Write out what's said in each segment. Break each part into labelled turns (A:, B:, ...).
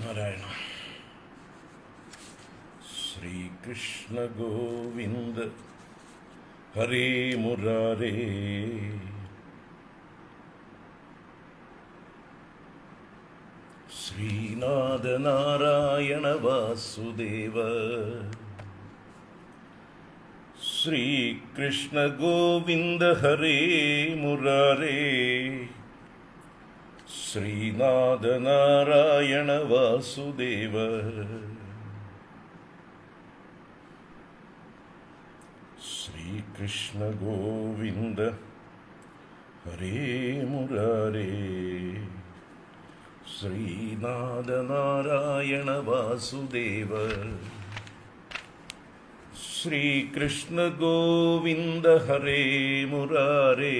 A: നാരായണ. ശ്രീകൃഷ്ണ ഗോവിന്ദ ഹരേ മുരാരേ. ശ്രീനാഥ നാരായണ വാസുദേവ. ശ്രീകൃഷ്ണ ഗോവിന്ദ ഹരേ മുരാരേ. ശ്രീനാഥ നാരായണ വാസുദേവ. ശ്രീകൃഷ്ണ ഗോവിന്ദ ഹരേ മുരാരേ. ശ്രീനാഥ നാരായണ വാസുദേവ. ശ്രീകൃഷ്ണ ഗോവിന്ദ ഹരേ മുരാരേ.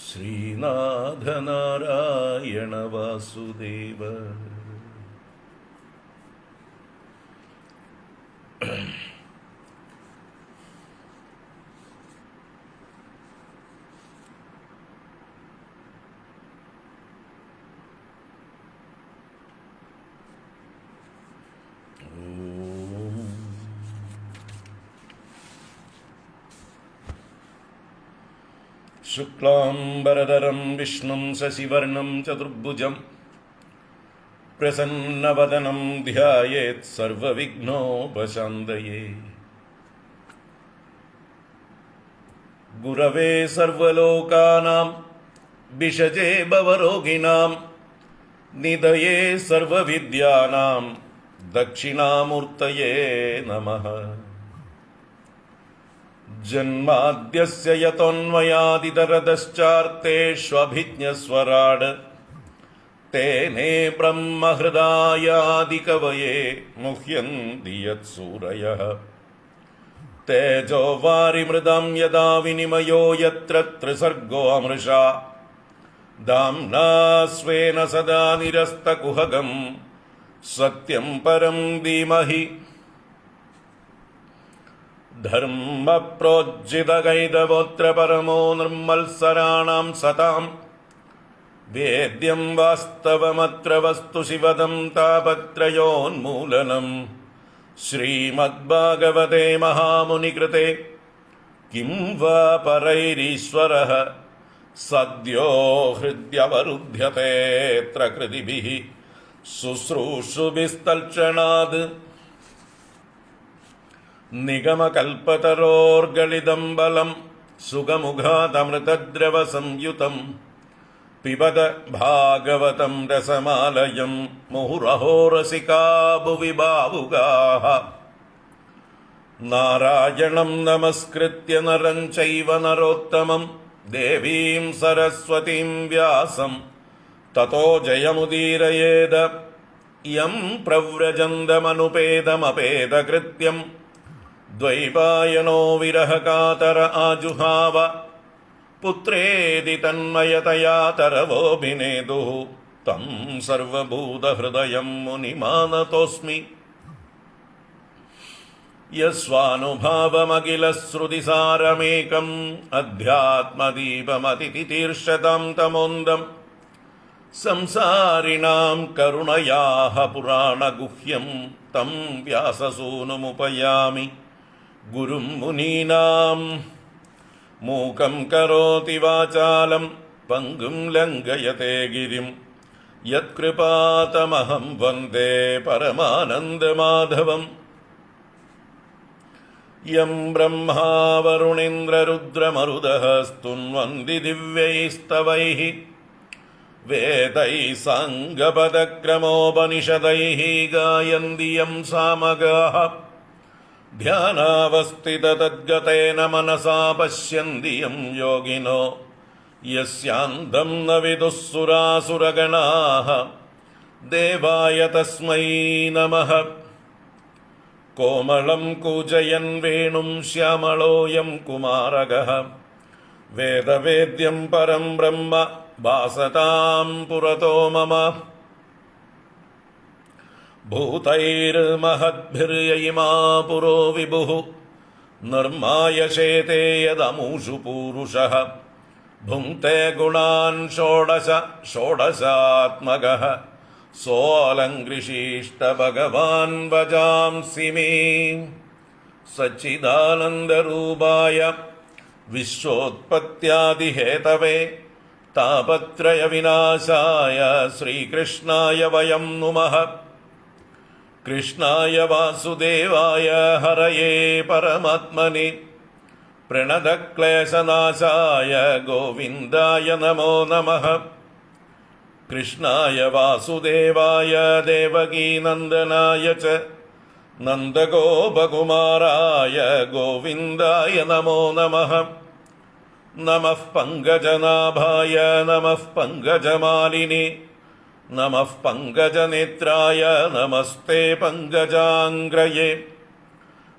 A: ശ്രീനാഥ നാരായണ വാസുദേവ. ശുക്ലാംബരധരം വിഷ്ണും ശശിവർണം ചതുർഭുജം പ്രസന്നവദനം ധ്യായേത് സർവവിഘ്നോപശാന്തയേ. ഗുരവേ സർവലോകാനാം ഭിഷജേ ഭവരോഗിണാം നിധയേ സർവവിദ്യാനാം ദക്ഷിണാമൂർത്തയേ നമഃ. ജന്മാദ്യസ്യ യതോന്മയാദിതരതശ്ചാർത്തേഷ്വഭിജ്ഞസ്വരാട് തേനേ ബ്രഹ്മഹൃദായാദികവയേ മുഹ്യന്തി യത്സൂരയഃ. തേജോ വാരിമൃദം യദാ വിനിമയോ യത്ര ത്രിസർഗോ അമൃഷാ ധാംനാ സ്വേന സദാ നിരസ്തകുഹകം സത്യം പരം ധീമഹി. ധർമ്മപ്രോജ്ജിതകൈതവോത്ര പരമോ നിർമ്മത്സരാണാം സതാം വേദ്യം വാസ്തവമത്ര വസ്തു ശിവദം താപത്രയോന്മൂലനം. ശ്രീമദ്ഭാഗവതേ മഹാമുനികൃതേ കിം വാ പരൈരീശ്വരഃ സദ്യോ ഹൃദ്യവരുധ്യതേത്ര കൃതിഭിഃ ശുശ്രൂഷുഭിസ്തൽക്ഷണാത്. നിഗമകൽപതരോർഗളിതം ബലം സുഖമുഖാതമൃതദ്രവ സംയുതം പിബത ഭാഗവതം രസമാലയം മുഹുരഹോ രസികാ ഭുവി ഭാവുകാഃ. നാരായണം നമസ്കൃത്യ നരം ചൈവ നരോത്തമം ദേവീം സരസ്വതീം വ്യാസം തതോ ജയമുദീരയേത. യം പ്രവ്രജന്തമനുപേതമപേതകൃത്യം ദ്വൈപായനോ വിരഹകാതര ആജുഹാവ. പുത്രേതി തന്മയതയാ തരവോഭിനേദുഃ തം സർവഭൂതഹൃദയം മുനിമാനതോസ്മി. യസ്വാനുഭാവമഖിലശ്രുതിസാരമേകം അധ്യാത്മദീപമതിതിതീർഷതാം തമോന്തം. സംസാരിണാം കരുണയാഃ പുരാണഗുഹ്യം തം വ്യാസസൂനുമുപയാമി ഗുരും മുനീനാം. മൂകം കരോതി വാചാലം പങ്കും ലംഘയത്തെ ഗിരിം യത്കൃപാതമഹം വന്ദേ പരമാനന്ദമാധവം. യം ബ്രഹ്മാ വരുണേന്ദ്രരുദ്രമരുതഃ സ്തുന്വന്തി ദിവ്യൈസ്തവൈഃ വേദൈഃ സാംഗപദക്രമോപനിഷദൈഃ ഗായന്തി യം സാമഗാഃ. ധ്യാനാവസ്ഥിതതദ്ഗതേന മനസാ പശ്യന്തി യം യോഗിനോ യസ്യാന്തം ന വിദുഃ സുരാസുരഗണാഃ. ദേവായ തസ്മൈ നമഃ. കോമളം കൂജയൻ വേണും ശ്യാമളോയം കുമാരകഃ. വേദവേദ്യം പരം ബ്രഹ്മ ഭാസതാം പുരതോ മമ. ഭൂതൈർമഹദ്ഭിർയയിമാ പുരോ വിഭുഃ നിർമായശേതേ യദമൂഷു പൂരുഷഃ. ഭുങ്ക്തേ ഗുണാൻ ഷോഡശ ഷോഡശാത്മകഃ सोऽलङ्कृशिष्ट भगवान् भजांसि मे सच्चिदानन्दरूपाय विश्वोत्पत्त्यादिहेतवे तापत्रयविनाशाय श्रीकृष्णाय वयं नुमः। कृष्णाय वासुदेवाय हरये परमात्मने प्रणतक्लेशनाशाय गोविन्दाय नमो नमः। कृष्णाय वासुदेवाय देवकीनन्दनाय च नन्दगोपकुमाराय गोविन्दाय नमो नमः। नमः पङ्कजनाभाय नमः पङ्कजमालिने नमः पङ्कजनेत्राय नमस्ते पङ्कजाङ्ग्रये।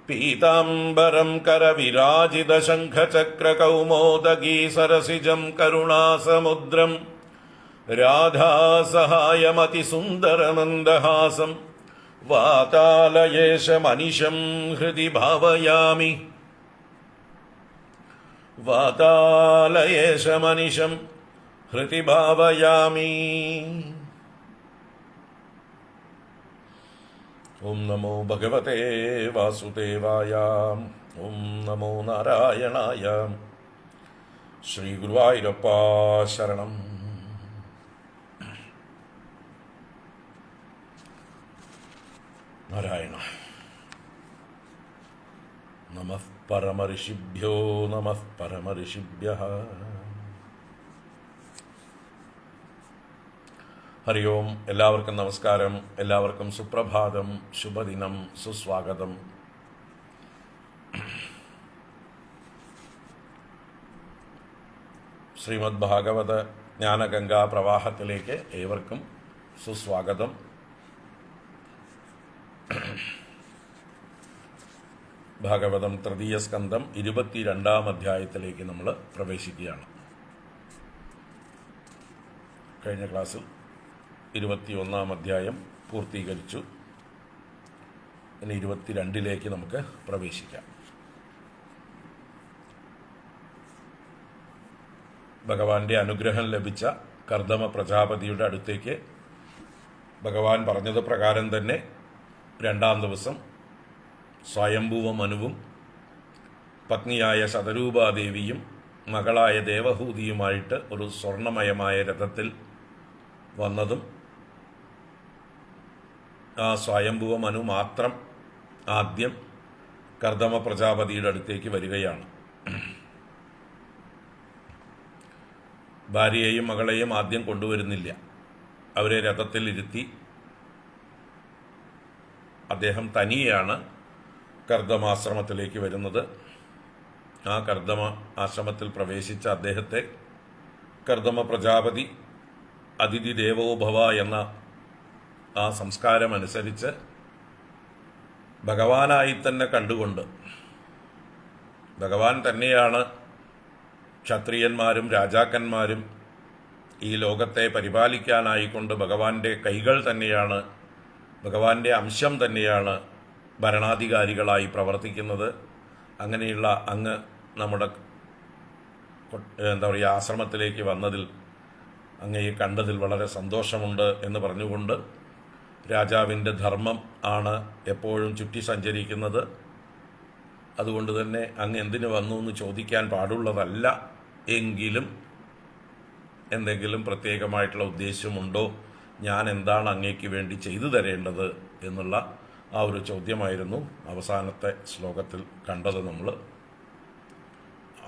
A: पीताम्बरं करविराजितशङ्खचक्रकौमोदगी सरसिजं करुणासमुद्रं राधासहायमतिसुन्दरमन्दहासं वातालयेशमनिशं हृदि भावयामि। वातालयेशमनिशं हृदि भावयामि। ॐ नमो भगवते वासुदेवाय। ॐ नमो नारायणाय। श्रीगुरुवायूरप्प शरणं। नारायण। नमः परमऋषिभ्यो नमः परमऋषिभ्यः। ഹരി ഓം. എല്ലാവർക്കും നമസ്കാരം. എല്ലാവർക്കും സുപ്രഭാതം, ശുഭദിനം, സുസ്വാഗതം. ശ്രീമദ് ഭാഗവത ജ്ഞാനഗംഗാ പ്രവാഹത്തിലേക്ക് ഏവർക്കും സുസ്വാഗതം. ഭാഗവതം തൃതീയ സ്കന്ധം 22-ാം അധ്യായത്തിലേക്ക് നമ്മൾ പ്രവേശിക്കുകയാണ്. കഴിഞ്ഞ ക്ലാസ്സിൽ 21-ാം അധ്യായം പൂർത്തീകരിച്ചു. ഇനി 22-ലേക്ക് നമുക്ക് പ്രവേശിക്കാം. ഭഗവാന്റെ അനുഗ്രഹം ലഭിച്ച കർദമ പ്രജാപതിയുടെ അടുത്തേക്ക് ഭഗവാൻ പറഞ്ഞത് പ്രകാരം തന്നെ 2-ാം ദിവസം സ്വയംഭൂവ മനുവും പത്നിയായ ശതരൂപാദേവിയും മകളായ ദേവഹൂതിയുമായിട്ട് ഒരു സ്വർണമയമായ രഥത്തിൽ വന്നതും ആ സ്വയംഭൂവ മനു മാത്രം ആദ്യം കർദമ പ്രജാപതിയുടെ അടുത്തേക്ക് വരികയാണ്. ഭാര്യയെയും മകളെയും ആദ്യം കൊണ്ടുവരുന്നില്ല. അവരെ രഥത്തിൽ ഇരുത്തി അദ്ദേഹം തനിയെയാണ് കർദമാശ്രമത്തിലേക്ക് വരുന്നത്. ആ കർദമ ആശ്രമത്തിൽ പ്രവേശിച്ച അദ്ദേഹത്തെ കർദമ പ്രജാപതി അതിഥി ദേവോഭവ എന്ന ആ സംസ്കാരമനുസരിച്ച് ഭഗവാനായി തന്നെ കണ്ടുകൊണ്ട്, ഭഗവാൻ തന്നെയാണ് ക്ഷത്രിയന്മാരും രാജാക്കന്മാരും ഈ ലോകത്തെ പരിപാലിക്കാനായിക്കൊണ്ട് ഭഗവാന്റെ കൈകൾ തന്നെയാണ്, ഭഗവാന്റെ അംശം തന്നെയാണ് ഭരണാധികാരികളായി പ്രവർത്തിക്കുന്നത്. അങ്ങനെയുള്ള അങ്ങ് നമ്മുടെ ആശ്രമത്തിലേക്ക് വന്നതിൽ, അങ്ങയെ കണ്ടതിൽ വളരെ സന്തോഷമുണ്ട് എന്ന് പറഞ്ഞുകൊണ്ട് രാജാവിൻ്റെ ധർമ്മം ആണ് എപ്പോഴും ചുറ്റി സഞ്ചരിക്കുന്നത്. അതുകൊണ്ട് തന്നെ അങ്ങ് എന്തിനു വന്നു എന്ന് ചോദിക്കാൻ പാടുള്ളതല്ല. എങ്കിലും എന്തെങ്കിലും പ്രത്യേകമായിട്ടുള്ള ഉദ്ദേശമുണ്ടോ, ഞാൻ എന്താണ് അങ്ങേക്ക് വേണ്ടി ചെയ്തു തരേണ്ടത് എന്നുള്ള ആ ഒരു ചോദ്യമായിരുന്നു അവസാനത്തെ ശ്ലോകത്തിൽ കണ്ടത് നമ്മൾ.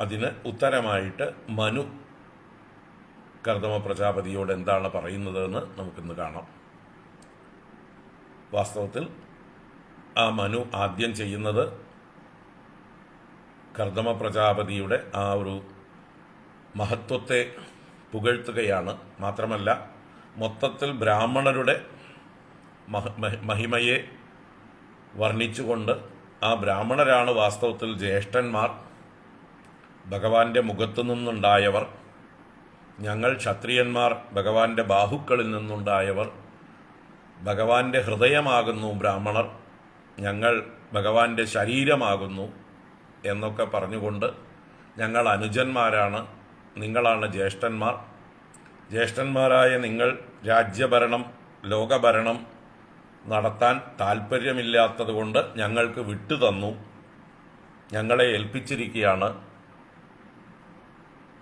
A: അതിന് ഉത്തരമായിട്ട് മനു കർദമ പ്രജാപതിയോട് എന്താണ് പറയുന്നതെന്ന് നമുക്കിന്ന് കാണാം. വാസ്തവത്തിൽ ആ മനു ആദ്യം ചെയ്യുന്നത് കർദമ പ്രജാപതിയുടെ ആ ഒരു മഹത്വത്തെ പുകഴ്ത്തുകയാണ്. മാത്രമല്ല മൊത്തത്തിൽ ബ്രാഹ്മണരുടെ മഹിമയെ വർണ്ണിച്ചുകൊണ്ട്, ആ ബ്രാഹ്മണരാണ് വാസ്തവത്തിൽ ജ്യേഷ്ഠന്മാർ, ഭഗവാന്റെ മുഖത്തു നിന്നുണ്ടായവർ, ഞങ്ങൾ ക്ഷത്രിയന്മാർ ഭഗവാന്റെ ബാഹുക്കളിൽ നിന്നുണ്ടായവർ, ഭഗവാന്റെ ഹൃദയമാകുന്നു ബ്രാഹ്മണർ, ഞങ്ങൾ ഭഗവാന്റെ ശരീരമാകുന്നു എന്നൊക്കെ പറഞ്ഞുകൊണ്ട് ഞങ്ങൾ അനുജന്മാരാണ്, നിങ്ങളാണ് ജ്യേഷ്ഠന്മാർ, ജ്യേഷ്ഠന്മാരായ നിങ്ങൾ രാജ്യഭരണം ലോകഭരണം നടത്താൻ താല്പര്യമില്ലാത്തതുകൊണ്ട് ഞങ്ങൾക്ക് വിട്ടുതന്നു, ഞങ്ങളെ ഏൽപ്പിച്ചിരിക്കുകയാണ്.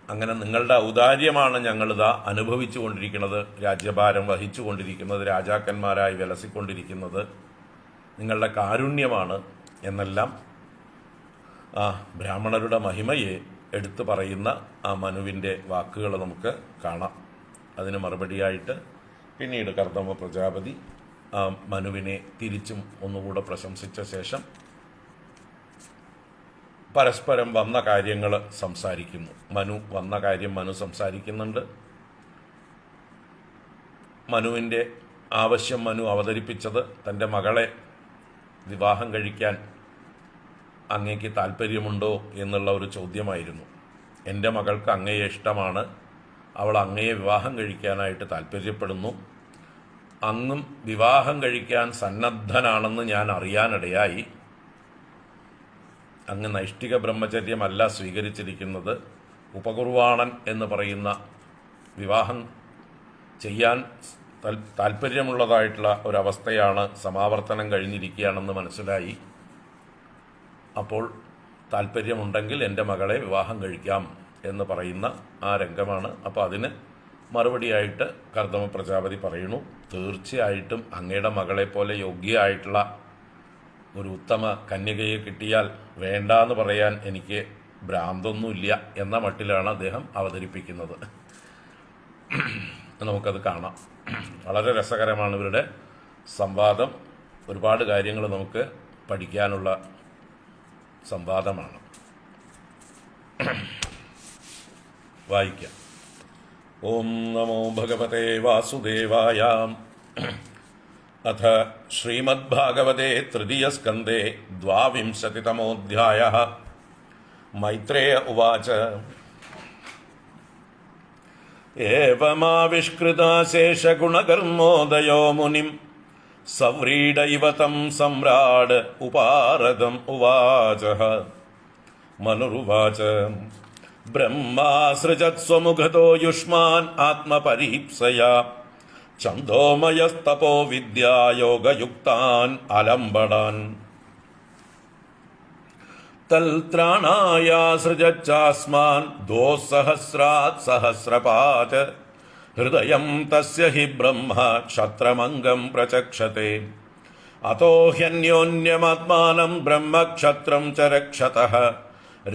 A: അങ്ങനെ നിങ്ങളുടെ ഔദാര്യമാണ് ഞങ്ങളിതാ അനുഭവിച്ചു കൊണ്ടിരിക്കുന്നത്, രാജ്യഭാരം വഹിച്ചു കൊണ്ടിരിക്കുന്നത്, രാജാക്കന്മാരായി വിലസിക്കൊണ്ടിരിക്കുന്നത് നിങ്ങളുടെ കാരുണ്യമാണ് എന്നെല്ലാം ആ ബ്രാഹ്മണരുടെ മഹിമയെ എടുത്തു പറയുന്ന ആ മനുവിൻ്റെ വാക്കുകൾ നമുക്ക് കാണാം. അതിന് മറുപടിയായിട്ട് പിന്നീട് കർദമ പ്രജാപതി ആ മനുവിനെ തിരിച്ചും ഒന്നുകൂടെ പ്രശംസിച്ച ശേഷം പരസ്പരം വന്ന കാര്യങ്ങൾ സംസാരിക്കുന്നു. വന്ന കാര്യം മനു സംസാരിക്കുന്നുണ്ട്. മനുവിൻ്റെ ആവശ്യം മനു അവതരിപ്പിച്ചത് തൻ്റെ മകളെ വിവാഹം കഴിക്കാൻ അങ്ങേക്ക് താല്പര്യമുണ്ടോ എന്നുള്ള ഒരു ചോദ്യമായിരുന്നു. എൻ്റെ മകൾക്ക് അങ്ങയെ ഇഷ്ടമാണ്, അവൾ അങ്ങയെ വിവാഹം കഴിക്കാനായിട്ട് താല്പര്യപ്പെടുന്നു, അങ്ങും വിവാഹം കഴിക്കാൻ സന്നദ്ധനാണെന്ന് ഞാൻ അറിയാനിടയായി. അങ്ങ് നൈഷ്ഠിക ബ്രഹ്മചര്യമല്ല സ്വീകരിച്ചിരിക്കുന്നത്, ഉപകുർവാണൻ എന്ന് പറയുന്ന വിവാഹം ചെയ്യാൻ താല്പര്യമുള്ളതായിട്ടുള്ള ഒരവസ്ഥയാണ്, സമാവർത്തനം കഴിഞ്ഞിരിക്കുകയാണെന്ന് മനസ്സിലായി. അപ്പോൾ താല്പര്യമുണ്ടെങ്കിൽ എൻ്റെ മകളെ വിവാഹം കഴിക്കാം എന്ന് പറയുന്ന ആ രംഗമാണ്. അപ്പോൾ അതിന് മറുപടിയായിട്ട് കർദമ പ്രജാപതി പറയുന്നു, തീർച്ചയായിട്ടും അങ്ങയുടെ മകളെ പോലെ യോഗ്യയായിട്ടുള്ള ഒരു ഉത്തമ കന്യകയെ കിട്ടിയാൽ വേണ്ടാന്ന് പറയാൻ എനിക്ക് ഭ്രാന്തൊന്നുമില്ല എന്ന മട്ടിലാണ് അദ്ദേഹം അവതരിപ്പിക്കുന്നത്. നമുക്കത് കാണാം. വളരെ രസകരമാണ് ഇവരുടെ സംവാദം. ഒരുപാട് കാര്യങ്ങൾ നമുക്ക് പഠിക്കാനുള്ള സംവാദമാണ്. വായിക്കാം. ഓം നമോ ഭഗവതേ വാസുദേവായ. അഥ ശ്രീമദ്ഭാഗവതേ തൃതീയസ്കന്ധേ ദ്വാവിംശതിതമോऽധ്യായः. മൈത്രേയ ഉവാച. ഏവമാവിഷ്കൃതാശേഷഗുണകർമ്മോദയോ മുനിം സവ്രീഡ ഇവ തം സമ്രാട് ഉപാരതം ഉവാചഃ. മനുരുവാച. ബ്രഹ്മാസൃജത്സ്വമുഖതോ യുഷ്മാൻ ആത്മപരീപ്സയാ ഛന്ദോമയസ്തപോ വിദ്യായോഗയുക്താൻ അലംബടാൻ. തൽത്രാണായാസൃജച്ചാസ്മാൻ ദോസഹസ്രാത് സഹസ്രപാത് ഹൃദയം തസ്യ ഹി ബ്രഹ്മ ക്ഷത്രമംഗം പ്രചക്ഷത്തെ. അതോ ഹ്യന്യോന്യമാത്മാനം ബ്രഹ്മക്ഷത്രം ച രക്ഷതഃ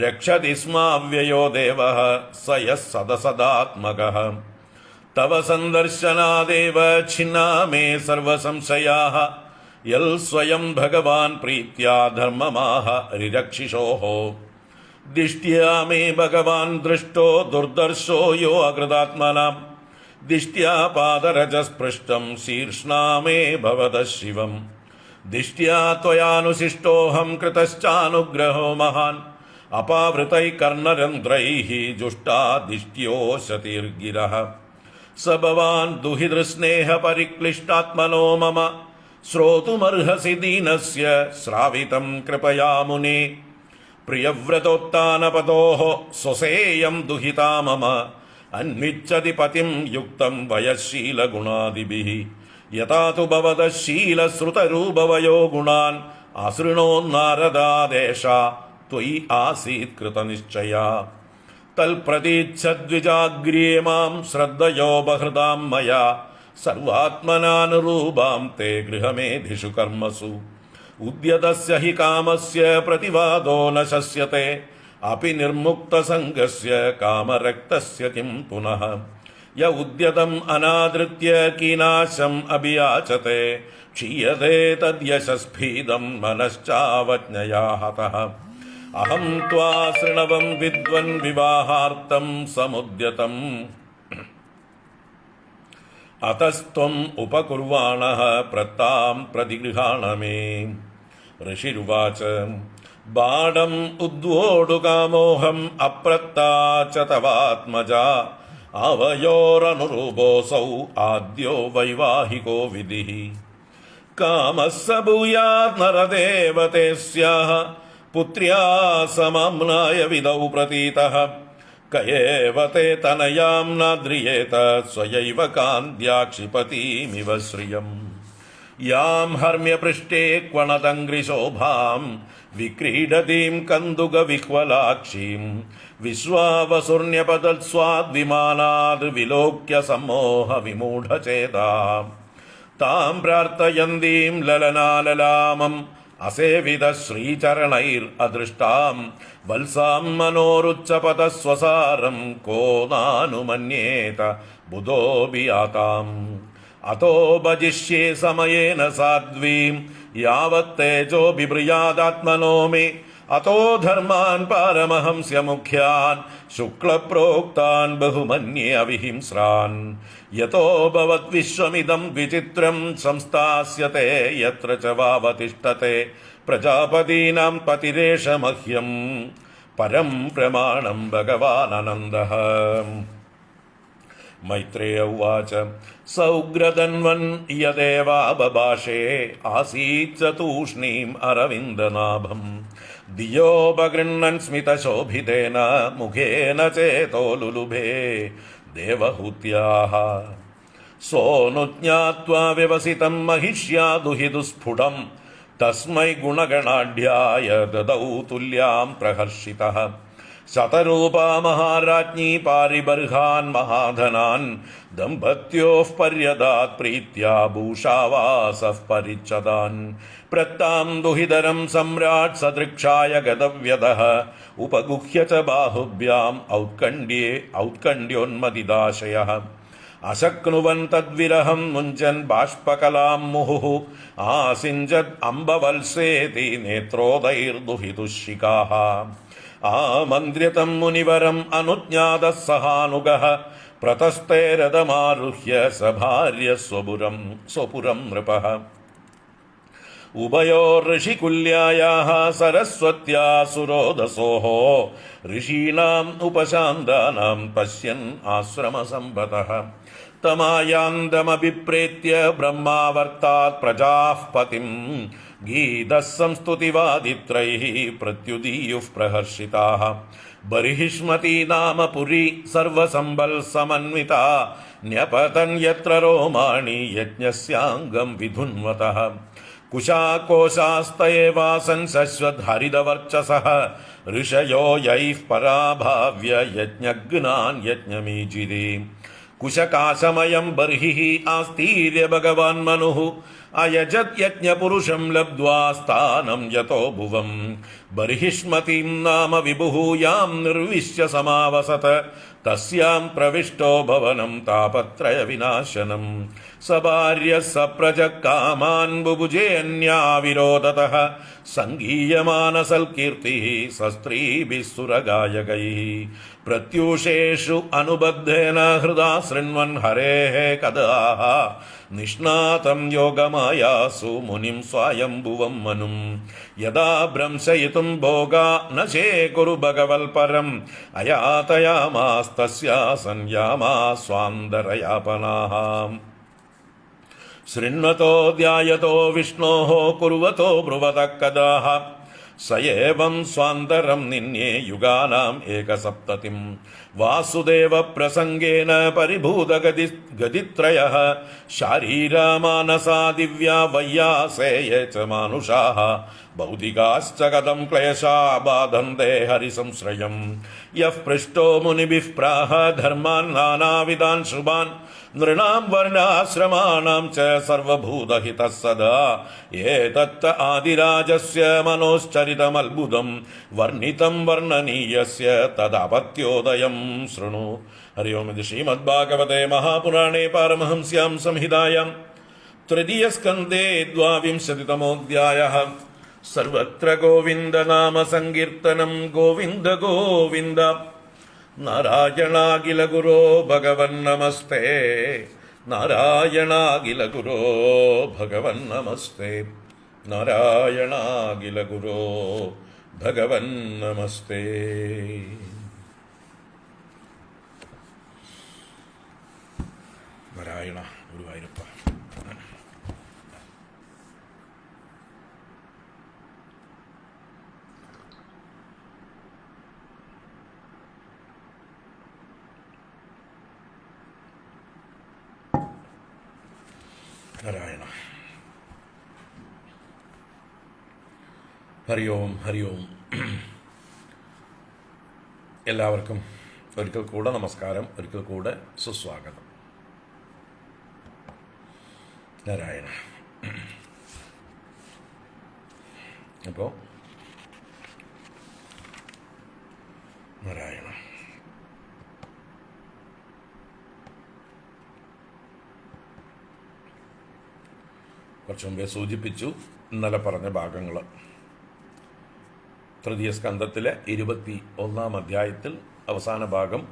A: രക്ഷതി സ്മാവ്യയോ ദേവഃ സ യഃ സദസദാത്മകഃ. തവ സന്ദർശനാദേവ ഛിന്നാ മേ സർവസംശയാഃ യൽ സ്വയം ഭഗവാൻ പ്രീത്യാ ധർമ്മമാഹ രിരക്ഷിഷോഃ. ദിഷ്ട്യാ മേ ഭഗവാൻ ദൃഷ്ടോ ദുർദർശോ യോ അകൃതാത്മനാം ദിഷ്ട്യാ പാദരജസ്പൃഷ്ടം ശീർഷ്ണാ മേ ഭവതഃ ശിവം. ദിഷ്ട്യാ ത്വയാനുശിഷ്ടോഹം കൃതശ്ചാനുഗ്രഹോ മഹാൻ അപാവൃതൈ കർണരന്ധ്രൈഃ ജുഷ്ടാ ദിഷ്ട്യോ ശതിർഗിരഃ. സ ഭവാൻ ദുഹിതൃസ്നേഹ പരിക്ലിഷ്ടാത്മനോ മമ ശ്രോതുമർഹസി ദീനസ്യ ശ്രാവിതം കൃപയാ മുനേ. പ്രിയവ്രതോത്ഥാനപതോഃ സ്വസേയം ദുഹിതാ മമ അന്വിച്ഛതി പതിം യുക്തം വയശീലഗുണാദിഭിഃ. യഥാ തു ഭവതഃ ശീലശ്രുതരൂപവയോ ഗുണാൻ ആസൃണോന്നാരദാദേശ ത്വയി ആസീത് കൃതനിശ്ചയാ. തൽപ്രതീച്ഛദ്വിജാഗ്ര്യേ മാം ശ്രദ്ധയോ ബഹൃതാം മയാ സർവാത്മനാനുരൂപാം തേ ഗൃഹമേധിഷു കർമ്മസു. ഉദ്യതസ്യ ഹി കാമസ്യ പ്രതിവാദോ ന ശസ്യത്തെ അപി നിർമുക്തസംഗസ്യ കാമരക്തസ്യ കിം പുനഃ. യ ഉദ്യതം അനാദൃത്യ കീനാശം അഭിയാചത്തെ ക്ഷീയതേ തദ്യശസ്ഫീദം മനശ്ചാവജ്ഞയാ ഹതഃ. അഹം ത്വാ ശൃണവം വിദ്വൻ വിവാഹാർത്ഥം സമുദ്യതം അതസ്ത്വം ഉപകുർവാണഃ പ്രത്താം പ്രതിഗൃഹാണ മേ. ഋഷിരുവാച. ബാഡം ഉദ്വോടുകാമോഹം അപ്രത്താ ച തവാത്മജാ അവയോരനുരൂപോऽസൗ ആദ്യോ വൈവാഹികോ വിധിഃ. കാമഃ സ ഭൂയാത് നരദേവതേസ്യാഃ പുത്ര്യാ സമാമ്നായ വിദൗ പ്രതീതഃ കയേവ തേ തനയാം നാദ്രിയേത സ്വയൈവ കാന്ത്യാ ക്ഷിപതീമിവ ശ്രിയം യാം ഹർമ്യപൃഷ്ടേ ക്വണതംഗ്രിശോഭാം വിക്രീഡതീം കന്ദുകവിഹ്വലാക്ഷീം വിശ്വാവസുർണ്യപതത്സ്വാദ്വിമാനാദ് വിലോക്യ സമ്മോഹ വിമൂഢചേതാം താം പ്രാർത്ഥയന്തീം ലലനാലലാമം അസേവിത ശ്രീചരണൈർ അദൃഷ്ടാം വത്സാം മനോരുച്ചപതസ്വസാരം കോ നാനുമന്യേത ബുധോബിയാതാം അതോ ഭജിഷ്യേ സമയേന സാധ്വീം യാവത്തേജോ ബിഭ്രിയാദാത്മനോ മേ അതോ ധർമാൻ പാരമഹംസ്യ മുഖ്യാൻ ശുക്ലപ്രോക്താൻ ബഹുമന്യേ അവിഹിംസ്രാൻ യതോ ഭവദ്വിശ്വമിദം വിചിത്രം സംസ്ഥാസ്യത്തെ യത്ര ച വാവതിഷ്ഠത്തെ പ്രജാപതീനാം പതിരേഷ മഹ്യം പരം പ്രമാണം ഭഗവാനന്ദഃ. മൈത്രേയ ഉവാച സൗഗ്രതന്വൻ യദേവാബഭാഷേ ആസീച്ച തൂഷ്ണീം അരവിന്ദനാഭം ദിയോപഗൃണ്ണൻ സ്മിതശോഭിതേന മുഖേന ചേതോ ലുലുഭേ ദേവഹൂത്യാഃ സോനുജ്ഞാത്വാ വ്യവസിതം മഹിഷ്യാ ദുഹിദുസ്ഫുടം തസ്മൈ ഗുണഗണാഢ്യായ ദദൗ തുല്യാം പ്രഹർഷിതഃ ശതരൂപാ മഹാരാജ്ഞി പാരിബർഹാൻ മഹാധനാൻ ദമ്പത്യോഃ പര്യദാത് പ്രീത്യാ ഭൂഷാവാസഃ പരിച്ഛദാൻ പ്രത്താം ദുഹിതരം സമ്രാട് സദൃക്ഷായ ഗതവ്യതഃ ഉപഗുഹ്യ ച ബാഹുഭ്യാം ഔത്കണ്ഠ്യോന്മദിതാശയഃ അശക്നുവൻ തദ്വിരഹം മുഞ്ചൻ ബാഷ്പകലാം മുഹുഃ ആസിഞ്ചത് അംബവത്സേതി നേത്രോദൈർദുഹിതുശിഖാഃ ആമന്ത്രിതം മുനിവരം അനുജ്ഞാതഃ സഹാനുഗഃ പ്രതസ്തേ രഥമാരുഹ്യ സഭാര്യ സ്വപുരം നൃപഃ ഉഭയോർഋഷികുല്യായാഃ സരസ്വത്യാ സുരോദസോഃ ഋഷീണാം ഉപശാന്താനാം പശ്യൻ ആശ്രമസമ്പതഃ തമായാന്തമഭിപ്രേത്യ ബ്രഹ്മാവർത്താത് പ്രജാഃ പതിം ഗീതഃ സംസ്തുതിവാദിത്രൈഃ പ്രത്യുദീയുഃ പ്രഹർഷിതാഃ ബർഹിഷ്മതി നാമ പുരി സർവസമ്പൽ സമന്വിതാ ന്യപതൻ യത്ര രോമാണി യജ്ഞസ്യാംഗം വിധുന്വതഃ കുശാകോശാസ്തയേവാസൻ ശശ്വദ്ഹരിതവർച്ചസഃ ഋഷയോ യൈഃ പരാഭാവ്യ യജ്ഞഗ്നാൻ യജ്ഞമീജിരേ കുശകാശമയം ബർഹിഃ ആസ്തീര്യ ഭഗവാൻ മനുഃ അയജത് യജ്ഞപുരുഷം ലബ്ധ്വാ സ്ഥാനം യതോ ഭുവം ബർഹിഷ്മതീം നാമ വിഭുഃ യാം നിർവിശ്യ സമാവസത തസ്യാം പ്രവിഷ്ടോ ഭവനം താപത്രയ വിനാശനം സഭാര്യ സപ്രജകാമാൻ ബുഭുജേന്യാവിരോധതഃ സംഗീയമാനസൽകീർത്തിഃ സസ്ത്രീഭിः സുരഗായകൈഃ പ്രത്യൂഷേഷു അനുബദ്ധേന ഹൃദാ ശൃണ്വൻ ഹരേഃ കഥാഃ നിഷ്ണാതം യോഗമായാസു മുനിം സ്വയംഭുവം മനും യദാ ഭ്രംശയിതും ഭോഗാ ന ശേകുരു ഭഗവൽപരം അയാതയാമാസ്തസ്യാസൻ യാമാസ്വാന്തരയാപനാഃ ശൃണ്വതോ ധ്യായതോ വിഷ്ണോഃ കുർവതോ ബ്രുവതഃ കഥാഃ സ ഏവം സ്വാന്തരം നിന്യേ യുഗാനാം ഏകസപ്തതിം വാസുദേവ പ്രസംഗേന പരിഭൂതഗതിത്രയഃ ശാരീരാ മാനസാ ദിവ്യാ വയ്യാസേയ ച മാനുഷാഃ ഭൗതികാശ്ച കഥം ക്ലേശാ ബാധന്തെ ഹരിസംശ്രയം യഃ പൃഷ്ടോ മുനിഭിഃ പ്രാഹ ധർമാൻ നാനാവിധാൻ ശുഭാൻ നൃണാം വർണ്ണാശ്രമാണാം ച സർവഭൂതഹിതഃ സദാ ഏതत् ആദിരാജസ്യ മനോശ്ചരിതമത്ഭുതം വർണ്ണിതം വർണ്ണനീയസ്യ തദപത്യോദയം ശൃണു. ഹരി ഓം. ഇത് ശ്രീമദ്ഭാഗവതേ മഹാപുരാണേ പാരമഹംസ്യാം സംഹിതായാം തൃതീയസ്കന്ധേ ദ്വാവിംശതിതമോऽധ്യായഃ. സർവത്ര ഗോവിന്ദനാമ സങ്കീർത്തനം ഗോവിന്ദ ഗോവിന്ദ. നാരായണാഖില ഗുരോ ഭഗവൻ നമസ്തേ. നാരായണാഖില ഗുരോ ഭഗവൻ നമസ്തേ. നാരായണാഖില ഗുരോ ഭഗവൻ നമസ്തേ. നാരായണ ഗുരുവായൂരപ്പ. ഹരി ഓം ഹരി ഓം. എല്ലാവർക്കും ഒരിക്കൽ കൂടെ നമസ്കാരം, ഒരിക്കൽ കൂടെ സുസ്വാഗതം. നാരായണ. അപ്പോൾ നാരായണ, കുറച്ചു മുമ്പേ സൂചിപ്പിച്ചു ഇന്നലെ പറഞ്ഞ ഭാഗങ്ങൾ. തൃതീയ സ്കന്ധത്തിലെ 21 അധ്യായത്തിൽ അവസാന ഭാഗം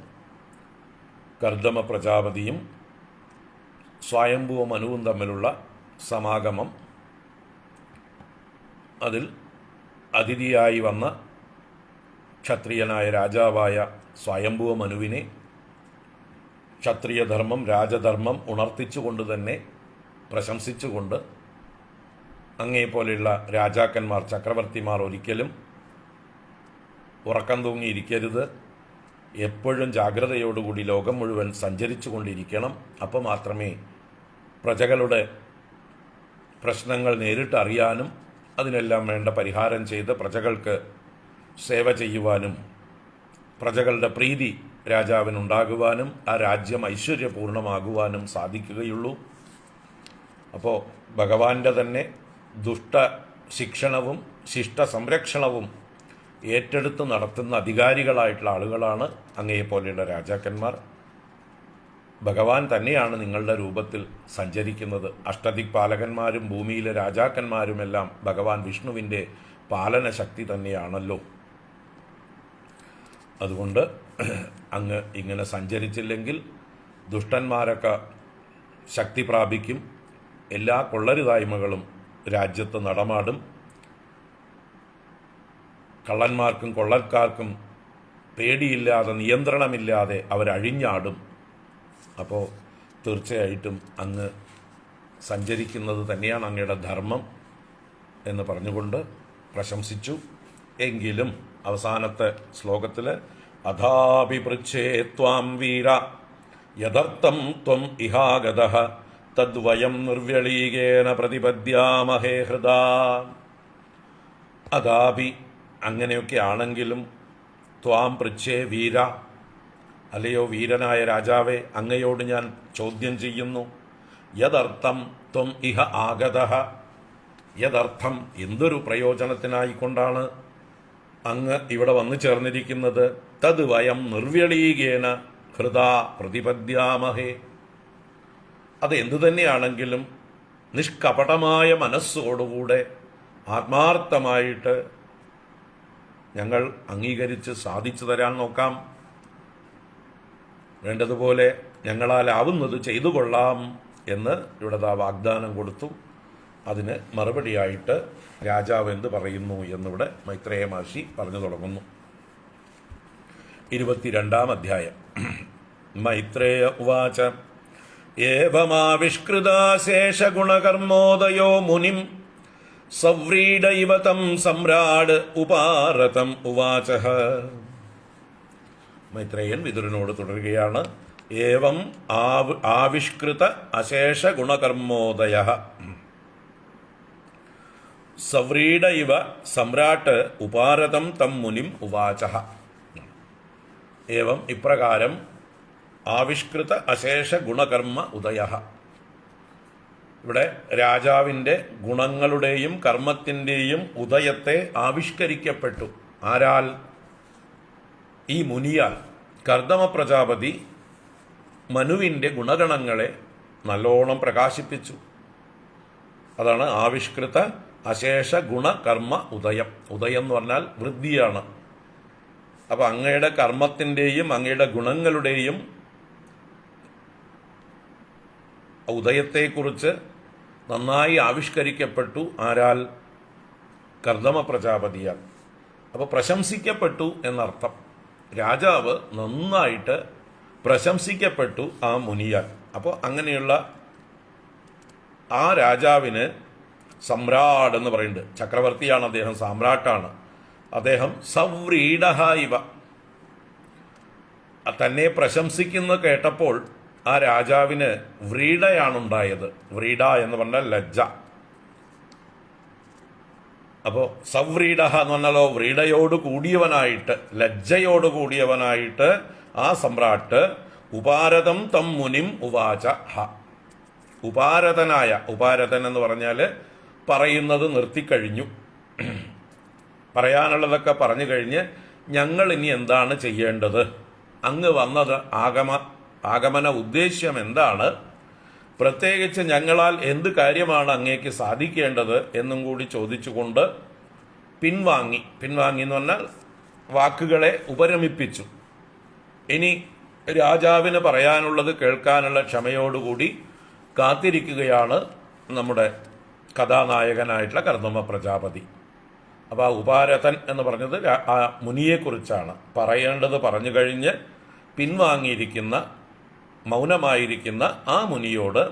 A: കർദമ പ്രജാപതിയും സ്വയംഭുവ മനുവും തമ്മിലുള്ള സമാഗമം. അതിൽ അതിഥിയായി വന്ന ക്ഷത്രിയനായ രാജാവായ സ്വയംഭുവ മനുവിനെ ക്ഷത്രിയധർമ്മം രാജധർമ്മം ഉണർത്തിച്ചുകൊണ്ട് തന്നെ പ്രശംസിച്ചുകൊണ്ട് അങ്ങേപോലെയുള്ള രാജാക്കന്മാർ ചക്രവർത്തിമാർ ഒരിക്കലും ഉറക്കം തൂങ്ങിയിരിക്കരുത്, എപ്പോഴും ജാഗ്രതയോടുകൂടി ലോകം മുഴുവൻ സഞ്ചരിച്ചു കൊണ്ടിരിക്കണം. അപ്പോൾ മാത്രമേ പ്രജകളുടെ പ്രശ്നങ്ങൾ നേരിട്ടറിയാനും അതിനെല്ലാം വേണ്ട പരിഹാരം ചെയ്ത് പ്രജകൾക്ക് സേവ ചെയ്യുവാനും പ്രജകളുടെ പ്രീതി രാജാവിനുണ്ടാകുവാനും ആ രാജ്യം ഐശ്വര്യപൂർണമാകുവാനും സാധിക്കുകയുള്ളൂ. അപ്പോൾ ഭഗവാന്റെ തന്നെ ദുഷ്ട ശിക്ഷണവും ശിഷ്ട സംരക്ഷണവും ഏറ്റെടുത്ത് നടത്തുന്ന അധികാരികളായിട്ടുള്ള ആളുകളാണ് അങ്ങയെപ്പോലെയുള്ള രാജാക്കന്മാർ. ഭഗവാൻ തന്നെയാണ് നിങ്ങളുടെ രൂപത്തിൽ സഞ്ചരിക്കുന്നത്. അഷ്ടദിക്പാലകന്മാരും ഭൂമിയിലെ രാജാക്കന്മാരുമെല്ലാം ഭഗവാൻ വിഷ്ണുവിൻ്റെ പാലന ശക്തി തന്നെയാണല്ലോ. അതുകൊണ്ട് അങ്ങ് ഇങ്ങനെ സഞ്ചരിച്ചില്ലെങ്കിൽ ദുഷ്ടന്മാരൊക്കെ ശക്തി പ്രാപിക്കും, എല്ലാ കൊള്ളരുതായ്മകളും രാജ്യത്ത് നടമാടും, കള്ളന്മാർക്കും കൊള്ളക്കാർക്കും പേടിയില്ലാതെ നിയന്ത്രണമില്ലാതെ അവരഴിഞ്ഞാടും. അപ്പോൾ തീർച്ചയായിട്ടും അങ്ങ് സഞ്ചരിക്കുന്നത് തന്നെയാണ് അങ്ങയുടെ ധർമ്മം എന്ന് പറഞ്ഞുകൊണ്ട് പ്രശംസിച്ചു. എങ്കിലും അവസാനത്തെ ശ്ലോകത്തിൽ അഥാഭിപൃച്ഛേ ത്വാം വീര യഥർത്ഥം ത്വം ഇഹാഗതഃ തദ്വയം നിർവ്യളീകേന പ്രതിപദ്യാമഹേ ഹൃദാ. അതാപി അങ്ങനെയൊക്കെ ആണെങ്കിലും ത്വാം പൃച്ഛേ വീര, അല്ലയോ വീരനായ രാജാവേ, അങ്ങയോട് ഞാൻ ചോദ്യം ചെയ്യുന്നു. യദർത്ഥം ത്വം ഇഹ ആഗതഃ, യദർത്ഥം എന്തൊരു പ്രയോജനത്തിനായിക്കൊണ്ടാണ് അങ്ങ് ഇവിടെ വന്നു ചേർന്നിരിക്കുന്നത്. തത് വയം നിർവ്യളീകേന ഹൃദാ പ്രതിപദ്യാമഹേ, അത് എന്തു തന്നെയാണെങ്കിലും നിഷ്കപടമായ മനസ്സോടുകൂടെ ആത്മാർത്ഥമായിട്ട് ഞങ്ങൾ അംഗീകരിച്ച് സാധിച്ചു തരാൻ നോക്കാം. വേണ്ടതുപോലെ ഞങ്ങളാലാവുന്നത് ചെയ്തു കൊള്ളാം എന്ന് ഇവിടെ വാഗ്ദാനം കൊടുത്തു. അതിന് മറുപടിയായിട്ട് രാജാവ് എന്ത് പറയുന്നു എന്നിവിടെ മൈത്രേയ മഹർഷി പറഞ്ഞു തുടങ്ങുന്നു. 22 അധ്യായം. മൈത്രേയ ഉവാച ഏവമാവിഷ്കൃതാശേഷഗുണകർമ്മോദയോ മുനിം സവ്രീഡ ഇവ തം സമ്രാട് ഉപാരതം ഉവാചഃ. മൈത്രേയൻ വിതുരനോട് തുടരുകയാണ്. ഏവം ആവിഷ്കൃത അശേഷ ഗുണകർമ്മോദയഃ സവ്രീഡ ഇവ സമ്രാട്ട് ഉപാരതം തം മുനിം ഉവാചഃ. ഏവം ഇപ്രകാരം ആവിഷ്കൃത അശേഷ ഗുണകർമ്മ ഉദയഃ. ഇവിടെ രാജാവിൻ്റെ ഗുണങ്ങളുടെയും കർമ്മത്തിൻ്റെയും ഉദയത്തെ ആവിഷ്കരിക്കപ്പെട്ടു. ആരാൽ? ഈ മുനിയാൽ. കർദമ പ്രജാപതി മനുവിൻ്റെ ഗുണഗണങ്ങളെ നല്ലോണം പ്രകാശിപ്പിച്ചു. അതാണ് ആവിഷ്കൃത അശേഷ ഗുണകർമ്മ ഉദയം. ഉദയം എന്ന് പറഞ്ഞാൽ വൃദ്ധിയാണ്. അപ്പം അങ്ങയുടെ കർമ്മത്തിൻ്റെയും അങ്ങയുടെ ഗുണങ്ങളുടെയും ഉദയത്തെക്കുറിച്ച് നന്നായി ആവിഷ്കരിക്കപ്പെട്ടു. ആരാൽ? കർദമ പ്രജാപതിയാൽ. അപ്പോൾ പ്രശംസിക്കപ്പെട്ടു എന്നർത്ഥം. രാജാവ് നന്നായിട്ട് പ്രശംസിക്കപ്പെട്ടു ആ മുനിയാൽ. അപ്പോൾ അങ്ങനെയുള്ള ആ രാജാവിന് സമ്രാട് എന്ന് പറയുന്നുണ്ട്. ചക്രവർത്തിയാണ് അദ്ദേഹം, സാമ്രാട്ടാണ് അദ്ദേഹം. സവ്രീഡഹ ഇവ, തന്നെ പ്രശംസിക്കുന്ന കേട്ടപ്പോൾ ആ രാജാവിന് വ്രീഡയാണുണ്ടായത്. വ്രീഡ എന്ന് പറഞ്ഞാൽ ലജ്ജ. അപ്പോൾ സവ്രീഡ എന്ന് പറഞ്ഞാലോ വ്രീഡയോട് കൂടിയവനായിട്ട്, ലജ്ജയോട് കൂടിയവനായിട്ട് ആ സമ്രാട്ട് ഉപാരതം തം മുനിം ഉവാച ഹ. ഉപാരതൻ എന്ന് പറഞ്ഞാൽ പറയുന്നത് നിർത്തിക്കഴിഞ്ഞു, പറയാനുള്ളതൊക്കെ പറഞ്ഞു കഴിഞ്ഞ് ഞങ്ങൾ ഇനി എന്താണ് ചെയ്യേണ്ടത്, അങ്ങ് വന്നത് ആഗമന ഉദ്ദേശ്യം എന്താണ്, പ്രത്യേകിച്ച് ഞങ്ങളാൽ എന്ത് കാര്യമാണ് അങ്ങേക്ക് സാധിക്കേണ്ടത് എന്നും കൂടി ചോദിച്ചുകൊണ്ട് പിൻവാങ്ങി എന്ന് പറഞ്ഞാൽ വാക്കുകളെ ഉപരമിപ്പിച്ചു. ഇനി രാജാവിന് പറയാനുള്ളത് കേൾക്കാനുള്ള ക്ഷമയോടുകൂടി കാത്തിരിക്കുകയാണ് നമ്മുടെ കഥാനായകനായിട്ടുള്ള കർദമ പ്രജാപതി. അപ്പോൾ ആ ഉപാരതൻ എന്ന് പറഞ്ഞത് ആ മുനിയെക്കുറിച്ചാണ്. പറയേണ്ടത് പറഞ്ഞു കഴിഞ്ഞ് പിൻവാങ്ങിയിരിക്കുന്ന, മൗനമായിരിക്കുന്ന ആ മുനിയോട്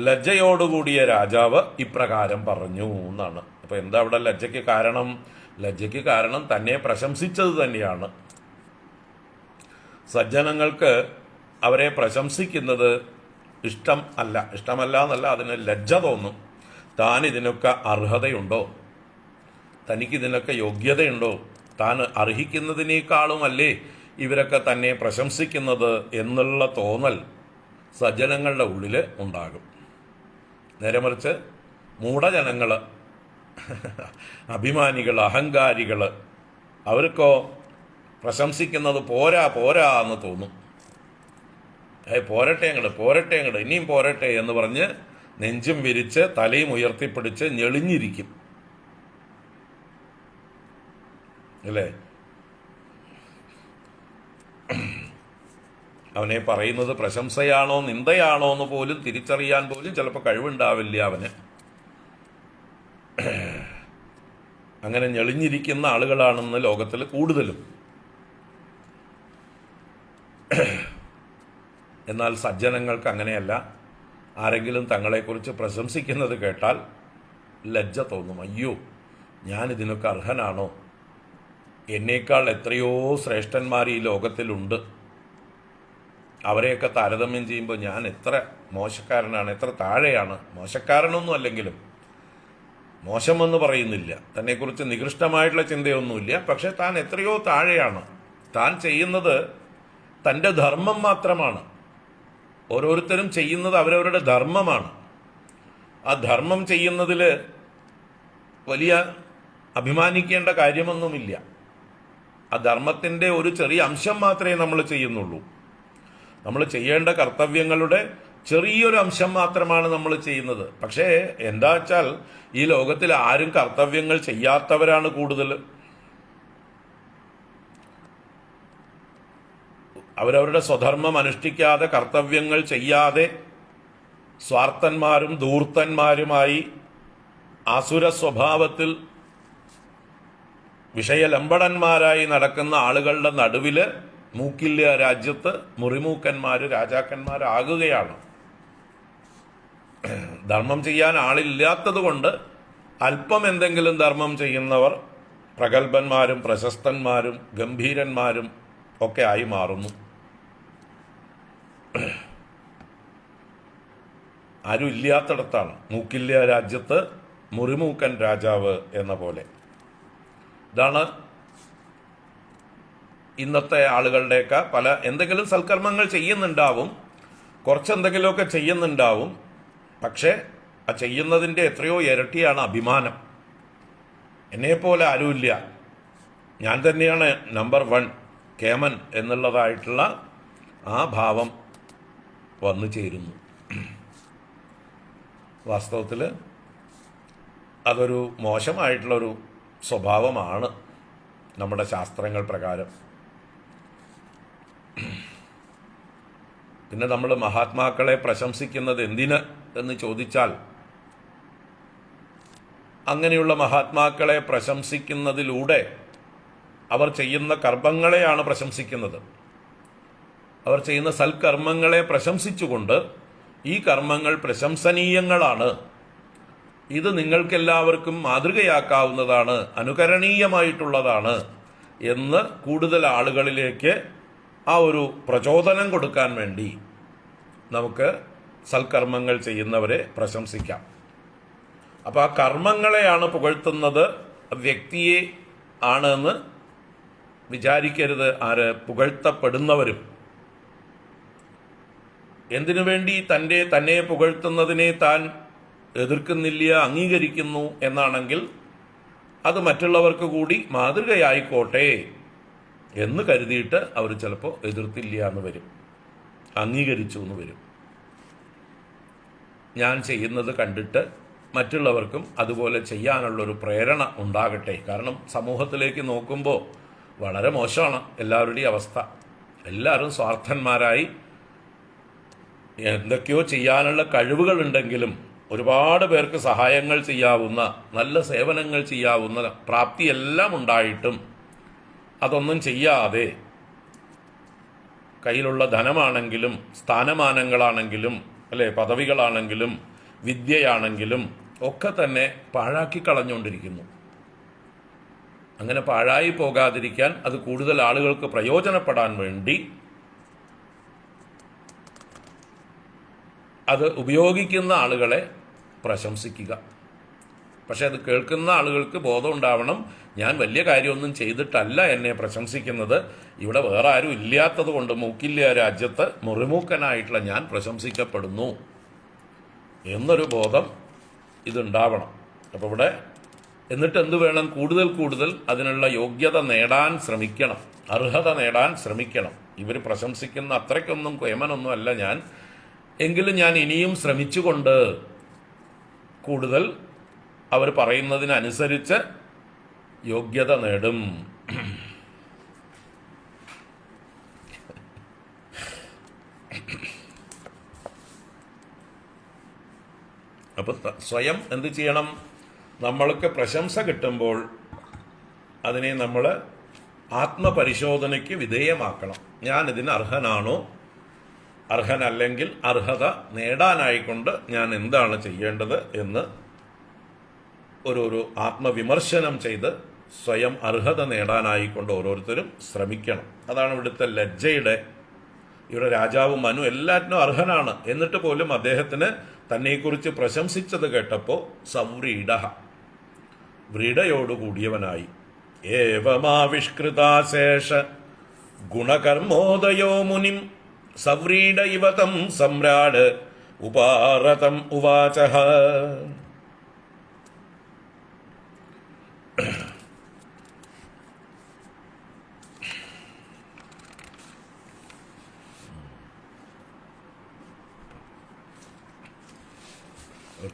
A: ലജ്ജയോടുകൂടിയ രാജാവ് ഇപ്രകാരം പറഞ്ഞു എന്നാണ്. അപ്പോൾ എന്താ അവിടെ ലജ്ജയ്ക്ക് കാരണം? ലജ്ജയ്ക്ക് കാരണം തന്നെ പ്രശംസിച്ചത് തന്നെയാണ്. സജ്ജനങ്ങൾക്ക് അവരെ പ്രശംസിക്കുന്നത് ഇഷ്ടമല്ല എന്നല്ല, അതിന് ലജ്ജ തോന്നും. താൻ ഇതിനൊക്കെ അർഹതയുണ്ടോ, തനിക്കിതിനൊക്കെ യോഗ്യതയുണ്ടോ, താൻ അർഹിക്കുന്നതിനേക്കാളുമല്ലേ ഇവരൊക്കെ തന്നെ പ്രശംസിക്കുന്നത് എന്നുള്ള തോന്നൽ സജ്ജനങ്ങളുടെ ഉള്ളിൽ ഉണ്ടാകും. നേരെ മറിച്ച് മൂഢജനങ്ങൾ, അഭിമാനികൾ, അഹങ്കാരികൾ, അവർക്കോ പ്രശംസിക്കുന്നത് പോരാ എന്ന് തോന്നും. പോരട്ടെ അങ്ങട് ഇനിയും പോരട്ടെ എന്ന് പറഞ്ഞ് നെഞ്ചും വിരിച്ച് തലയും ഉയർത്തിപ്പിടിച്ച് ഞെളിഞ്ഞിരിക്കും അല്ലേ? അവനെ പറയുന്നത് പ്രശംസയാണോ നിന്ദയാണോ എന്ന് പോലും തിരിച്ചറിയാൻ പോലും ചിലപ്പോൾ കഴിവുണ്ടാവില്ല അവന്. അങ്ങനെ ഞെളിഞ്ഞിരിക്കുന്ന ആളുകളാണെന്ന് ലോകത്തിൽ കൂടുതലും. എന്നാൽ സജ്ജനങ്ങൾക്ക് അങ്ങനെയല്ല. ആരെങ്കിലും തങ്ങളെക്കുറിച്ച് പ്രശംസിക്കുന്നത് കേട്ടാൽ ലജ്ജ തോന്നും. അയ്യോ, ഞാനിതിനൊക്കെ അർഹനാണോ? എന്നേക്കാൾ എത്രയോ ശ്രേഷ്ഠന്മാർ ഈ ലോകത്തിലുണ്ട്. അവരെയൊക്കെ താരതമ്യം ചെയ്യുമ്പോൾ ഞാൻ എത്ര മോശക്കാരനാണ്, എത്ര താഴെയാണ്. മോശക്കാരനൊന്നും അല്ലെങ്കിലും, മോശമെന്ന് പറയുന്നില്ല, തന്നെക്കുറിച്ച് നികൃഷ്ടമായിട്ടുള്ള ചിന്തയൊന്നുമില്ല. പക്ഷെ താൻ എത്രയോ താഴെയാണ്. താൻ ചെയ്യുന്നത് തൻ്റെ ധർമ്മം മാത്രമാണ്. ഓരോരുത്തരും ചെയ്യുന്നത് അവരവരുടെ ധർമ്മമാണ്. ആ ധർമ്മം ചെയ്യുന്നതിൽ വലിയ അഭിമാനിക്കേണ്ട കാര്യമൊന്നുമില്ല. ആ ധർമ്മത്തിൻ്റെ ഒരു ചെറിയ അംശം മാത്രമേ നമ്മൾ ചെയ്യുന്നുള്ളൂ. നമ്മൾ ചെയ്യേണ്ട കർത്തവ്യങ്ങളുടെ ചെറിയൊരു അംശം മാത്രമാണ് നമ്മൾ ചെയ്യുന്നത്. പക്ഷേ എന്താ വെച്ചാൽ ഈ ലോകത്തിൽ ആരും കർത്തവ്യങ്ങൾ ചെയ്യാത്തവരാണ് കൂടുതൽ. അവരവരുടെ സ്വധർമ്മം അനുഷ്ഠിക്കാതെ, കർത്തവ്യങ്ങൾ ചെയ്യാതെ സ്വാർത്ഥന്മാരും ധൂർത്തന്മാരുമായി ആസുര സ്വഭാവത്തിൽ വിഷയലമ്പടന്മാരായി നടക്കുന്ന ആളുകളുടെ നടുവിൽ മൂക്കില്ല രാജ്യത്ത് മുറിമൂക്കന്മാർ രാജാക്കന്മാരാകുകയാണ്. ധർമ്മം ചെയ്യാൻ ആളില്ലാത്തത് കൊണ്ട് അല്പം എന്തെങ്കിലും ധർമ്മം ചെയ്യുന്നവർ പ്രഗത്ഭന്മാരും പ്രശസ്തന്മാരും ഗംഭീരന്മാരും ഒക്കെ ആയി മാറുന്നു. ആരും ഇല്ലാത്തിടത്താണ് മൂക്കില്ല രാജ്യത്ത് മുറിമൂക്കൻ രാജാവ് എന്ന പോലെ. ഇതാണ് ഇന്നത്തെ ആളുകളുടെയൊക്കെ പല എന്തെങ്കിലും സൽക്കർമ്മങ്ങൾ ചെയ്യുന്നുണ്ടാവും, കുറച്ചെന്തെങ്കിലുമൊക്കെ ചെയ്യുന്നുണ്ടാവും. പക്ഷേ ആ ചെയ്യുന്നതിൻ്റെ എത്രയോ ഇരട്ടിയാണ് അഭിമാനം. എന്നെപ്പോലെ ആരുമില്ല, ഞാൻ തന്നെയാണ് നമ്പർ 1 കേമൻ എന്നുള്ളതായിട്ടുള്ള ആ ഭാവം വന്നു ചേരുന്നു. വാസ്തവത്തിൽ അതൊരു മോശമായിട്ടുള്ളൊരു സ്വഭാവമാണ് നമ്മുടെ ശാസ്ത്രങ്ങൾ പ്രകാരം. പിന്നെ നമ്മൾ മഹാത്മാക്കളെ പ്രശംസിക്കുന്നത് എന്തിന് എന്ന് ചോദിച്ചാൽ, അങ്ങനെയുള്ള മഹാത്മാക്കളെ പ്രശംസിക്കുന്നതിലൂടെ അവർ ചെയ്യുന്ന കർമ്മങ്ങളെയാണ് പ്രശംസിക്കുന്നത്. അവർ ചെയ്യുന്ന സൽക്കർമ്മങ്ങളെ പ്രശംസിച്ചുകൊണ്ട് ഈ കർമ്മങ്ങൾ പ്രശംസനീയങ്ങളാണ്, ഇത് നിങ്ങൾക്കെല്ലാവർക്കും മാതൃകയാക്കാവുന്നതാണ്, അനുകരണീയമായിട്ടുള്ളതാണ് എന്ന് കൂടുതൽ ആളുകളിലേക്ക് ആ ഒരു പ്രചോദനം കൊടുക്കാൻ വേണ്ടി നമുക്ക് സൽക്കർമ്മങ്ങൾ ചെയ്യുന്നവരെ പ്രശംസിക്കാം. അപ്പോൾ ആ കർമ്മങ്ങളെയാണ് പുകഴ്ത്തുന്നത് വ്യക്തിയെ ആണെന്ന് വിചാരിക്കരുത് ആര് പുകഴ്ത്തപ്പെടുന്നവരും. എന്തിനു വേണ്ടി തന്നെ പുകഴ്ത്തുന്നതിനെ താൻ എതിർക്കുന്നില്ല, അംഗീകരിക്കുന്നു എന്നാണെങ്കിൽ അത് മറ്റുള്ളവർക്ക് കൂടി മാതൃകയായിക്കോട്ടെ എന്ന് കരുതിയിട്ട് അവർ ചിലപ്പോൾ എതിർത്തില്ല എന്ന് വരും, അംഗീകരിച്ചു എന്ന് വരും. ഞാൻ ചെയ്യുന്നത് കണ്ടിട്ട് മറ്റുള്ളവർക്കും അതുപോലെ ചെയ്യാനുള്ളൊരു പ്രേരണ ഉണ്ടാകട്ടെ. കാരണം സമൂഹത്തിലേക്ക് നോക്കുമ്പോൾ വളരെ മോശമാണ് എല്ലാവരുടെയും അവസ്ഥ. എല്ലാവരും സ്വാർത്ഥന്മാരായി എന്തൊക്കെയോ ചെയ്യാനുള്ള കഴിവുകളുണ്ടെങ്കിലും ഒരുപാട് പേർക്ക് സഹായങ്ങൾ ചെയ്യാവുന്ന, നല്ല സേവനങ്ങൾ ചെയ്യാവുന്ന പ്രാപ്തിയെല്ലാം ഉണ്ടായിട്ടും അതൊന്നും ചെയ്യാതെ കയ്യിലുള്ള ധനമാണെങ്കിലും സ്ഥാനമാനങ്ങളാണെങ്കിലും അല്ലെ പദവികളാണെങ്കിലും വിദ്യയാണെങ്കിലും ഒക്കെ തന്നെ പാഴാക്കി കളഞ്ഞുകൊണ്ടിരിക്കുന്നു. അങ്ങനെ പാഴായി പോകാതിരിക്കാൻ അത് കൂടുതൽ ആളുകൾക്ക് പ്രയോജനപ്പെടാൻ വേണ്ടി അത് ഉപയോഗിക്കുന്ന ആളുകളെ പ്രശംസിക്കുക. പക്ഷെ അത് കേൾക്കുന്ന ആളുകൾക്ക് ബോധം ഉണ്ടാവണം, ഞാൻ വലിയ കാര്യമൊന്നും ചെയ്തിട്ടല്ല എന്നെ പ്രശംസിക്കുന്നത്, ഇവിടെ വേറെ ആരും ഇല്ലാത്തത് കൊണ്ട് മൂക്കില്ല രാജ്യത്ത് മുറിമൂക്കനായിട്ടുള്ള ഞാൻ പ്രശംസിക്കപ്പെടുന്നു എന്നൊരു ബോധം ഇതുണ്ടാവണം. അപ്പോൾ ഇവിടെ എന്നിട്ട് എന്ത് വേണം? കൂടുതൽ അതിനുള്ള യോഗ്യത നേടാൻ ശ്രമിക്കണം, അർഹത നേടാൻ ശ്രമിക്കണം. ഇവർ പ്രശംസിക്കുന്ന അത്രയ്ക്കൊന്നും കേമനൊന്നും അല്ല ഞാൻ, എങ്കിലും ഞാൻ ഇനിയും ശ്രമിച്ചുകൊണ്ട് കൂടുതൽ അവർ പറയുന്നതിനനുസരിച്ച് യോഗ്യത നേടും. അപ്പം സ്വയം എന്ത് ചെയ്യണം? നമ്മൾക്ക് പ്രശംസ കിട്ടുമ്പോൾ അതിനെ നമ്മൾ ആത്മപരിശോധനയ്ക്ക് വിധേയമാക്കണം. ഞാൻ ഇതിന് അർഹനാണോ, അർഹനല്ലെങ്കിൽ അർഹത നേടാനായിക്കൊണ്ട് ഞാൻ എന്താണ് ചെയ്യേണ്ടത് എന്ന് ഒരു ആത്മവിമർശനം ചെയ്ത് സ്വയം അർഹത നേടാനായിക്കൊണ്ട് ഓരോരുത്തരും ശ്രമിക്കണം. അതാണ് ഇവിടുത്തെ ലജ്ജയുടെ. ഇവിടെ രാജാവ് മനു എല്ലാറ്റിനും അർഹനാണ്, എന്നിട്ട് പോലും അദ്ദേഹത്തിന് തന്നെക്കുറിച്ച് പ്രശംസിച്ചത് കേട്ടപ്പോൾ സവ്രീഡ, വ്രീഡയോടുകൂടിയവനായി. ഏവമാവിഷ്കൃതാശേഷ ഗുണകർമ്മോദയോ മുനിം സവ്രീഡ ഇവതം സമ്രാട് ഉപാരതം ഉവാചഃ.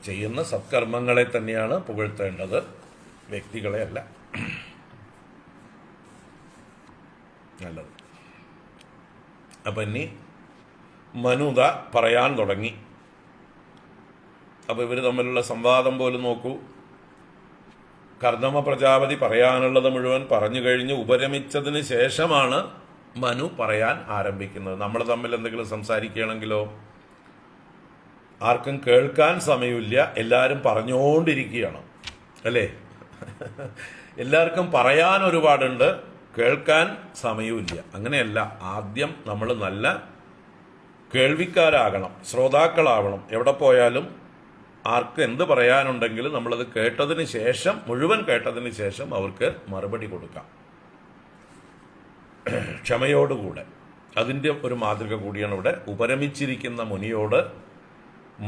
A: ചെയ്യുന്ന സത്കർമ്മങ്ങളെ തന്നെയാണ് പുകഴ്ത്തേണ്ടത്, വ്യക്തികളെ അല്ല. നല്ലത്. അപ്പം ഇനി മനുത പറയാൻ തുടങ്ങി. അപ്പോൾ ഇവർ തമ്മിലുള്ള സംവാദം പോലും നോക്കൂ. കർദമ പ്രജാപതി പറയാനുള്ളത് മുഴുവൻ പറഞ്ഞു കഴിഞ്ഞ് ഉപരമിച്ചതിന് ശേഷമാണ് മനു പറയാൻ ആരംഭിക്കുന്നത്. നമ്മൾ തമ്മിൽ എന്തെങ്കിലും സംസാരിക്കുകയാണെങ്കിലോ ആർക്കും കേൾക്കാൻ സമയമില്ല, എല്ലാവരും പറഞ്ഞുകൊണ്ടിരിക്കുകയാണ് അല്ലേ? എല്ലാവർക്കും പറയാൻ ഒരുപാടുണ്ട്, കേൾക്കാൻ സമയമില്ല. അങ്ങനെയല്ല, ആദ്യം നമ്മൾ നല്ല കേൾവിക്കാരാകണം, ശ്രോതാക്കളാവണം. എവിടെ പോയാലും ആർക്ക് എന്ത് പറയാനുണ്ടെങ്കിലും നമ്മളത് കേട്ടതിന് ശേഷം, മുഴുവൻ കേട്ടതിന് ശേഷം അവർക്ക് മറുപടി കൊടുക്കാം, ക്ഷമയോടുകൂടെ. അതിൻ്റെ ഒരു മാതൃക കൂടിയാണ് ഇവിടെ. ഉപരമിച്ചിരിക്കുന്ന മുനിയോട്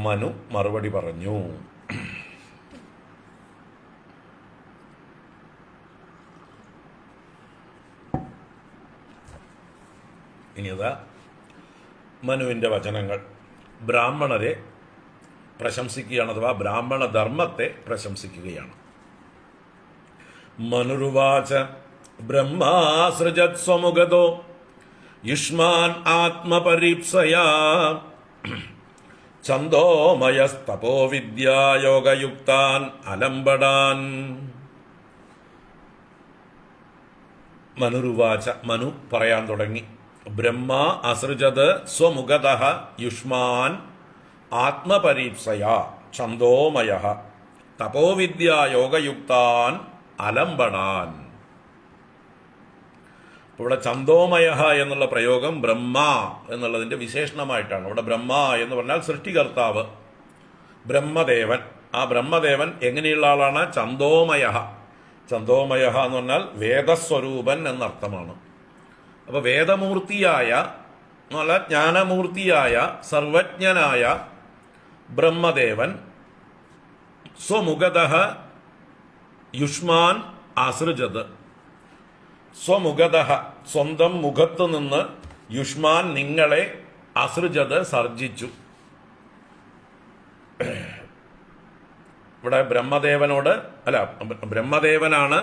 A: മനു മറുപടി പറഞ്ഞു. ഇനിയതാ മനുവിൻ്റെ വചനങ്ങൾ. ബ്രാഹ്മണരെ പ്രശംസിക്കുകയാണ്, അഥവാ ബ്രാഹ്മണ ധർമ്മത്തെ പ്രശംസിക്കുകയാണ്. മനുരുവാച ബ്രഹ്മാസൃജത് സ്വമുഖതോ യുഷ്മാൻ ആത്മപരീപ്സയാ ഛന്ദോമയസ്തപോ വിദ്യായോഗയുക്താൻ അലംബടാൻ. മനുരുവാച, മനു പറയാൻ തുടങ്ങി. ബ്രഹ്മ അസൃജത് സ്വമുഖതഃ യുഷ്മാൻ ആത്മപരീപ്സയാ ഛന്ദോമയഃ തപോവിദ്യായോഗയുക്താൻ അലംബടാൻ. ഇവിടെ ഛന്ദോമയ എന്നുള്ള പ്രയോഗം ബ്രഹ്മ എന്നുള്ളതിൻ്റെ വിശേഷണമായിട്ടാണ്. ഇവിടെ ബ്രഹ്മ എന്ന് പറഞ്ഞാൽ സൃഷ്ടികർത്താവ്, ബ്രഹ്മദേവൻ. ആ ബ്രഹ്മദേവൻ എങ്ങനെയുള്ള ആളാണ്? ഛന്ദോമയ, ഛന്ദോമയ എന്ന് പറഞ്ഞാൽ വേദസ്വരൂപൻ എന്നർത്ഥമാണ്. അപ്പോൾ വേദമൂർത്തിയായ എന്നല്ല, ജ്ഞാനമൂർത്തിയായ സർവജ്ഞനായ ബ്രഹ്മദേവൻ സ്വമുഖതഃ യുഷ്മാൻ ആസൃജത്. സ്വമുഖതഃ സ്വന്തം മുഖത്തു നിന്ന് യുഷ്മാൻ നിങ്ങളെ അസൃജത് സർജിച്ചു. ഇവിടെ ബ്രഹ്മദേവനോട് അല്ല, ബ്രഹ്മദേവനാണ്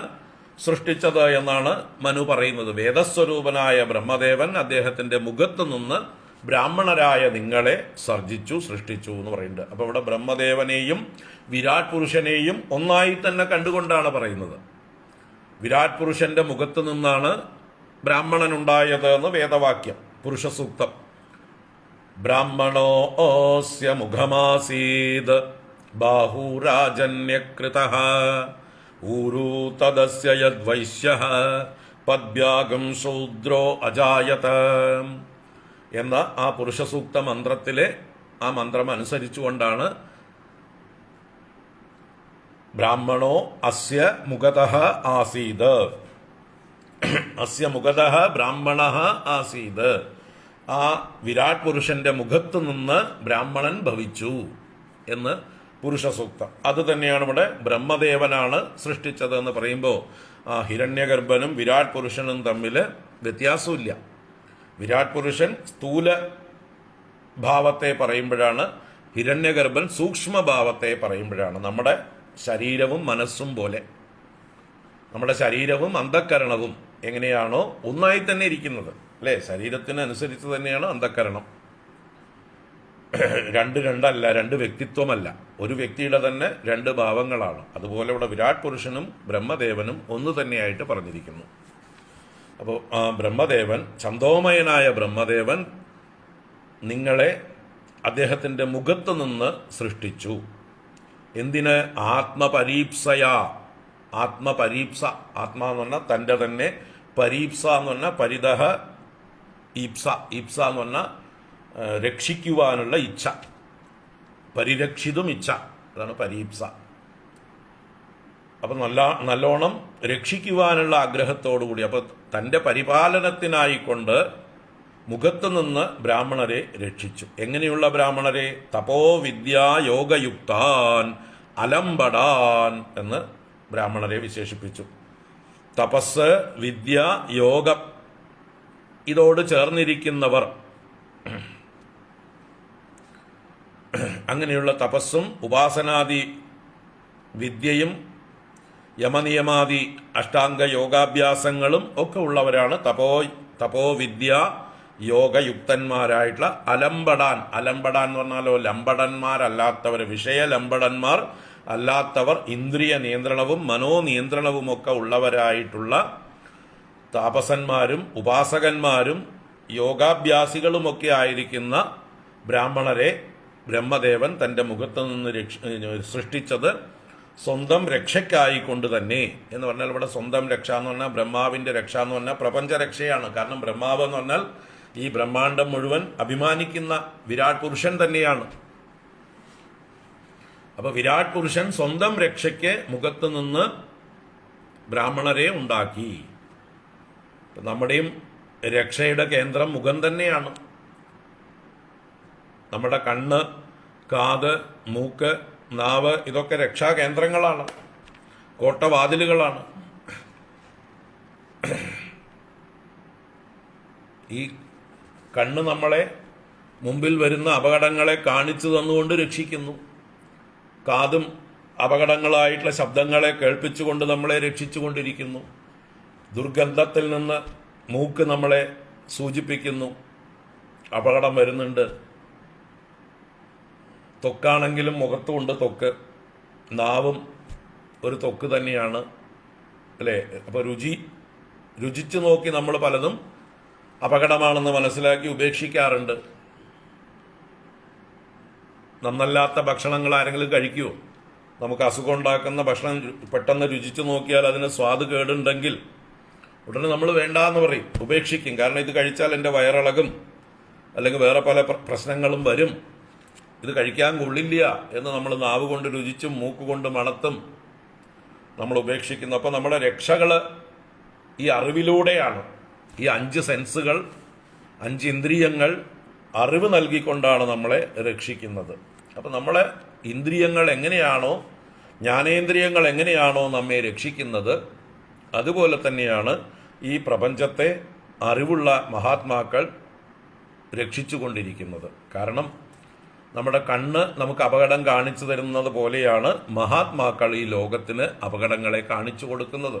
A: സൃഷ്ടിച്ചത് എന്നാണ് മനു പറയുന്നത്. വേദസ്വരൂപനായ ബ്രഹ്മദേവൻ അദ്ദേഹത്തിന്റെ മുഖത്ത് നിന്ന് ബ്രാഹ്മണരായ നിങ്ങളെ സർജിച്ചു, സൃഷ്ടിച്ചു എന്ന് പറയുന്നുണ്ട്. അപ്പൊ ഇവിടെ ബ്രഹ്മദേവനെയും വിരാട് പുരുഷനെയും ഒന്നായി തന്നെ കണ്ടുകൊണ്ടാണ് പറയുന്നത്. വിരാട് പുരുഷന്റെ മുഖത്ത് നിന്നാണ് ബ്രാഹ്മണൻ ഉണ്ടായത് എന്ന് വേദവാക്യം, പുരുഷസൂക്തം. ബ്രാഹ്മണോസ്യ മുഖമാസീത് ബാഹുരാജന്യകൃതഃ ഊരു തദസ്യ യദ്വൈശ്യഃ പദ്ഭ്യാഗം ശൂദ്രോ അജായത എന്ന ആ പുരുഷസൂക്ത മന്ത്രത്തിലെ ആ മന്ത്രം അനുസരിച്ചുകൊണ്ടാണ് ബ്രാഹ്മണോ അസ്യ മുഖതഃ ആസീത്, അസ്യ മുഖതഃ ബ്രാഹ്മണഃ ആസീത്. ആ വിരാട് പുരുഷന്റെ മുഖത്ത് നിന്ന് ബ്രാഹ്മണൻ ഭവിച്ചു എന്ന് പുരുഷസൂക്തം. അത് തന്നെയാണ് ഇവിടെ ബ്രഹ്മദേവനാണ് സൃഷ്ടിച്ചത് എന്ന് പറയുമ്പോൾ ആ ഹിരണ്യഗർഭനും വിരാട് പുരുഷനും തമ്മിൽ വ്യത്യാസമില്ല. വിരാട് പുരുഷൻ സ്ഥൂല ഭാവത്തെ പറയുമ്പോഴാണ്, ഹിരണ്യഗർഭൻ സൂക്ഷ്മഭാവത്തെ പറയുമ്പോഴാണ്. നമ്മുടെ ശരീരവും മനസ്സും പോലെ നമ്മുടെ ശരീരവും അന്ധക്കരണവും എങ്ങനെയാണോ ഒന്നായി തന്നെ ഇരിക്കുന്നത്, അല്ലേ? ശരീരത്തിനനുസരിച്ച് തന്നെയാണ് അന്ധക്കരണം. രണ്ടല്ല, രണ്ട് വ്യക്തിത്വമല്ല, ഒരു വ്യക്തിയുടെ തന്നെ രണ്ട് ഭാവങ്ങളാണ്. അതുപോലെ ഇവിടെ വിരാട് പുരുഷനും ബ്രഹ്മദേവനും ഒന്ന് തന്നെയായിട്ട് പറഞ്ഞിരിക്കുന്നു. അപ്പോൾ ആ ബ്രഹ്മദേവൻ, ഛന്ദോമയനായ ബ്രഹ്മദേവൻ നിങ്ങളെ അദ്ദേഹത്തിൻ്റെ മുഖത്ത് നിന്ന് സൃഷ്ടിച്ചു. എന്തിന്? ആത്മപരീപ്സയാ. ആത്മപരീപ്സ, ആത്മാ എന്ന് പറഞ്ഞാൽ തൻ്റെ തന്നെ, പരീപ്സ എന്ന് പറഞ്ഞാൽ പരിതഃ ഈപ്സ, ഈപ്സ എന്ന് പറഞ്ഞാൽ രക്ഷിക്കുവാനുള്ള ഇച്ഛ, പരിരക്ഷിതും ഇച്ഛ, അതാണ് പരീപ്സ. അപ്പം നല്ലോണം രക്ഷിക്കുവാനുള്ള ആഗ്രഹത്തോടുകൂടി, അപ്പോൾ തൻ്റെ പരിപാലനത്തിനായിക്കൊണ്ട് മുഖത്ത് നിന്ന് ബ്രാഹ്മണരെ രക്ഷിച്ചു. എങ്ങനെയുള്ള ബ്രാഹ്മണരെ? തപോവിദ്യാ യോഗയുക്താൻ അലംബടാൻ എന്ന് ബ്രാഹ്മണരെ വിശേഷിപ്പിച്ചു. തപസ്, വിദ്യ, യോഗം ഇതോട് ചേർന്നിരിക്കുന്നവർ, അങ്ങനെയുള്ള തപസ്സും ഉപാസനാദി വിദ്യയും യമനിയമാദി അഷ്ടാംഗ യോഗാഭ്യാസങ്ങളും ഒക്കെ ഉള്ളവരാണ് തപോവിദ്യ യോഗയുക്തന്മാരായിട്ടുള്ള അലംബടാൻ. അലംബടാൻ എന്ന് പറഞ്ഞാലോ ലംബടന്മാരല്ലാത്തവർ, വിഷയലംബടന്മാർ അല്ലാത്തവർ, ഇന്ദ്രിയ നിയന്ത്രണവും മനോനിയന്ത്രണവും ഒക്കെ ഉള്ളവരായിട്ടുള്ള താപസന്മാരും ഉപാസകന്മാരും യോഗാഭ്യാസികളുമൊക്കെ ആയിരിക്കുന്ന ബ്രാഹ്മണരെ ബ്രഹ്മദേവൻ തൻ്റെ മുഖത്ത് നിന്ന് സൃഷ്ടിച്ചത് സ്വന്തം രക്ഷയ്ക്കായിക്കൊണ്ട് തന്നെ. എന്ന് പറഞ്ഞാൽ ഇവിടെ സ്വന്തം രക്ഷ എന്ന് പറഞ്ഞാൽ ബ്രഹ്മാവിൻ്റെ രക്ഷ എന്ന് പറഞ്ഞാൽ പ്രപഞ്ചരക്ഷയാണ്. കാരണം ബ്രഹ്മാവ് എന്ന് പറഞ്ഞാൽ ഈ ബ്രഹ്മാണ്ടം മുഴുവൻ അഭിമാനിക്കുന്ന വിരാട് പുരുഷൻ തന്നെയാണ്. അപ്പൊ വിരാട് പുരുഷൻ സ്വന്തം രക്ഷയ്ക്ക് മുഖത്ത് നിന്ന് ബ്രാഹ്മണരെ ഉണ്ടാക്കി. നമ്മുടെയും രക്ഷയുടെ കേന്ദ്രം മുഖം തന്നെയാണ്. നമ്മുടെ കണ്ണ്, കാത്, മൂക്ക്, നാവ് ഇതൊക്കെ രക്ഷാകേന്ദ്രങ്ങളാണ്, കോട്ടവാതിലുകളാണ്. ഈ കണ്ണ് നമ്മളെ മുമ്പിൽ വരുന്ന അപകടങ്ങളെ കാണിച്ചു തന്നുകൊണ്ട് രക്ഷിക്കുന്നു. കാതും അപകടങ്ങളായിട്ടുള്ള ശബ്ദങ്ങളെ കേൾപ്പിച്ചുകൊണ്ട് നമ്മളെ രക്ഷിച്ചുകൊണ്ടിരിക്കുന്നു. ദുർഗന്ധത്തിൽ നിന്ന് മൂക്ക് നമ്മളെ സൂചിപ്പിക്കുന്നു, അപകടം വരുന്നുണ്ട്. ത്വക്കാണെങ്കിലും മുഖത്തുമുണ്ട് ത്വക്ക്, നാവും ഒരു ത്വക്ക് തന്നെയാണ്, അല്ലേ? അപ്പോൾ രുചിച്ചു നോക്കി നമ്മൾ പലതും അപകടമാണെന്ന് മനസ്സിലാക്കി ഉപേക്ഷിക്കാറുണ്ട്. നന്നല്ലാത്ത ഭക്ഷണങ്ങൾ ആരെങ്കിലും കഴിക്കുമോ? നമുക്ക് അസുഖം ഉണ്ടാക്കുന്ന ഭക്ഷണം പെട്ടെന്ന് രുചിച്ചു നോക്കിയാൽ അതിന് സ്വാദ് കേടുണ്ടെങ്കിൽ ഉടനെ നമ്മൾ വേണ്ടാന്ന് പറയും, ഉപേക്ഷിക്കും. കാരണം ഇത് കഴിച്ചാൽ എൻ്റെ വയറിളകും, അല്ലെങ്കിൽ വേറെ പല പ്രശ്നങ്ങളും വരും, ഇത് കഴിക്കാൻ കൊള്ളില്ല എന്ന് നമ്മൾ നാവ് കൊണ്ട് രുചിച്ചും മൂക്ക് കൊണ്ട് മണത്തും നമ്മൾ ഉപേക്ഷിക്കുന്നത്. അപ്പോൾ നമ്മുടെ രക്ഷകൾ ഈ അറിവിലൂടെയാണ്. ഈ 5 സെൻസുകൾ, 5 ഇന്ദ്രിയങ്ങൾ അറിവ് നൽകിക്കൊണ്ടാണ് നമ്മളെ രക്ഷിക്കുന്നത്. അപ്പം നമ്മളെ ഇന്ദ്രിയങ്ങൾ എങ്ങനെയാണോ, ജ്ഞാനേന്ദ്രിയങ്ങൾ എങ്ങനെയാണോ നമ്മെ രക്ഷിക്കുന്നത്, അതുപോലെ തന്നെയാണ് ഈ പ്രപഞ്ചത്തെ അറിവുള്ള മഹാത്മാക്കൾ രക്ഷിച്ചുകൊണ്ടിരിക്കുന്നത്. കാരണം നമ്മുടെ കണ്ണ് നമുക്ക് അപകടം കാണിച്ചു തരുന്നത് പോലെയാണ് മഹാത്മാക്കൾ ഈ ലോകത്തിന് അപകടങ്ങളെ കാണിച്ചു കൊടുക്കുന്നത്.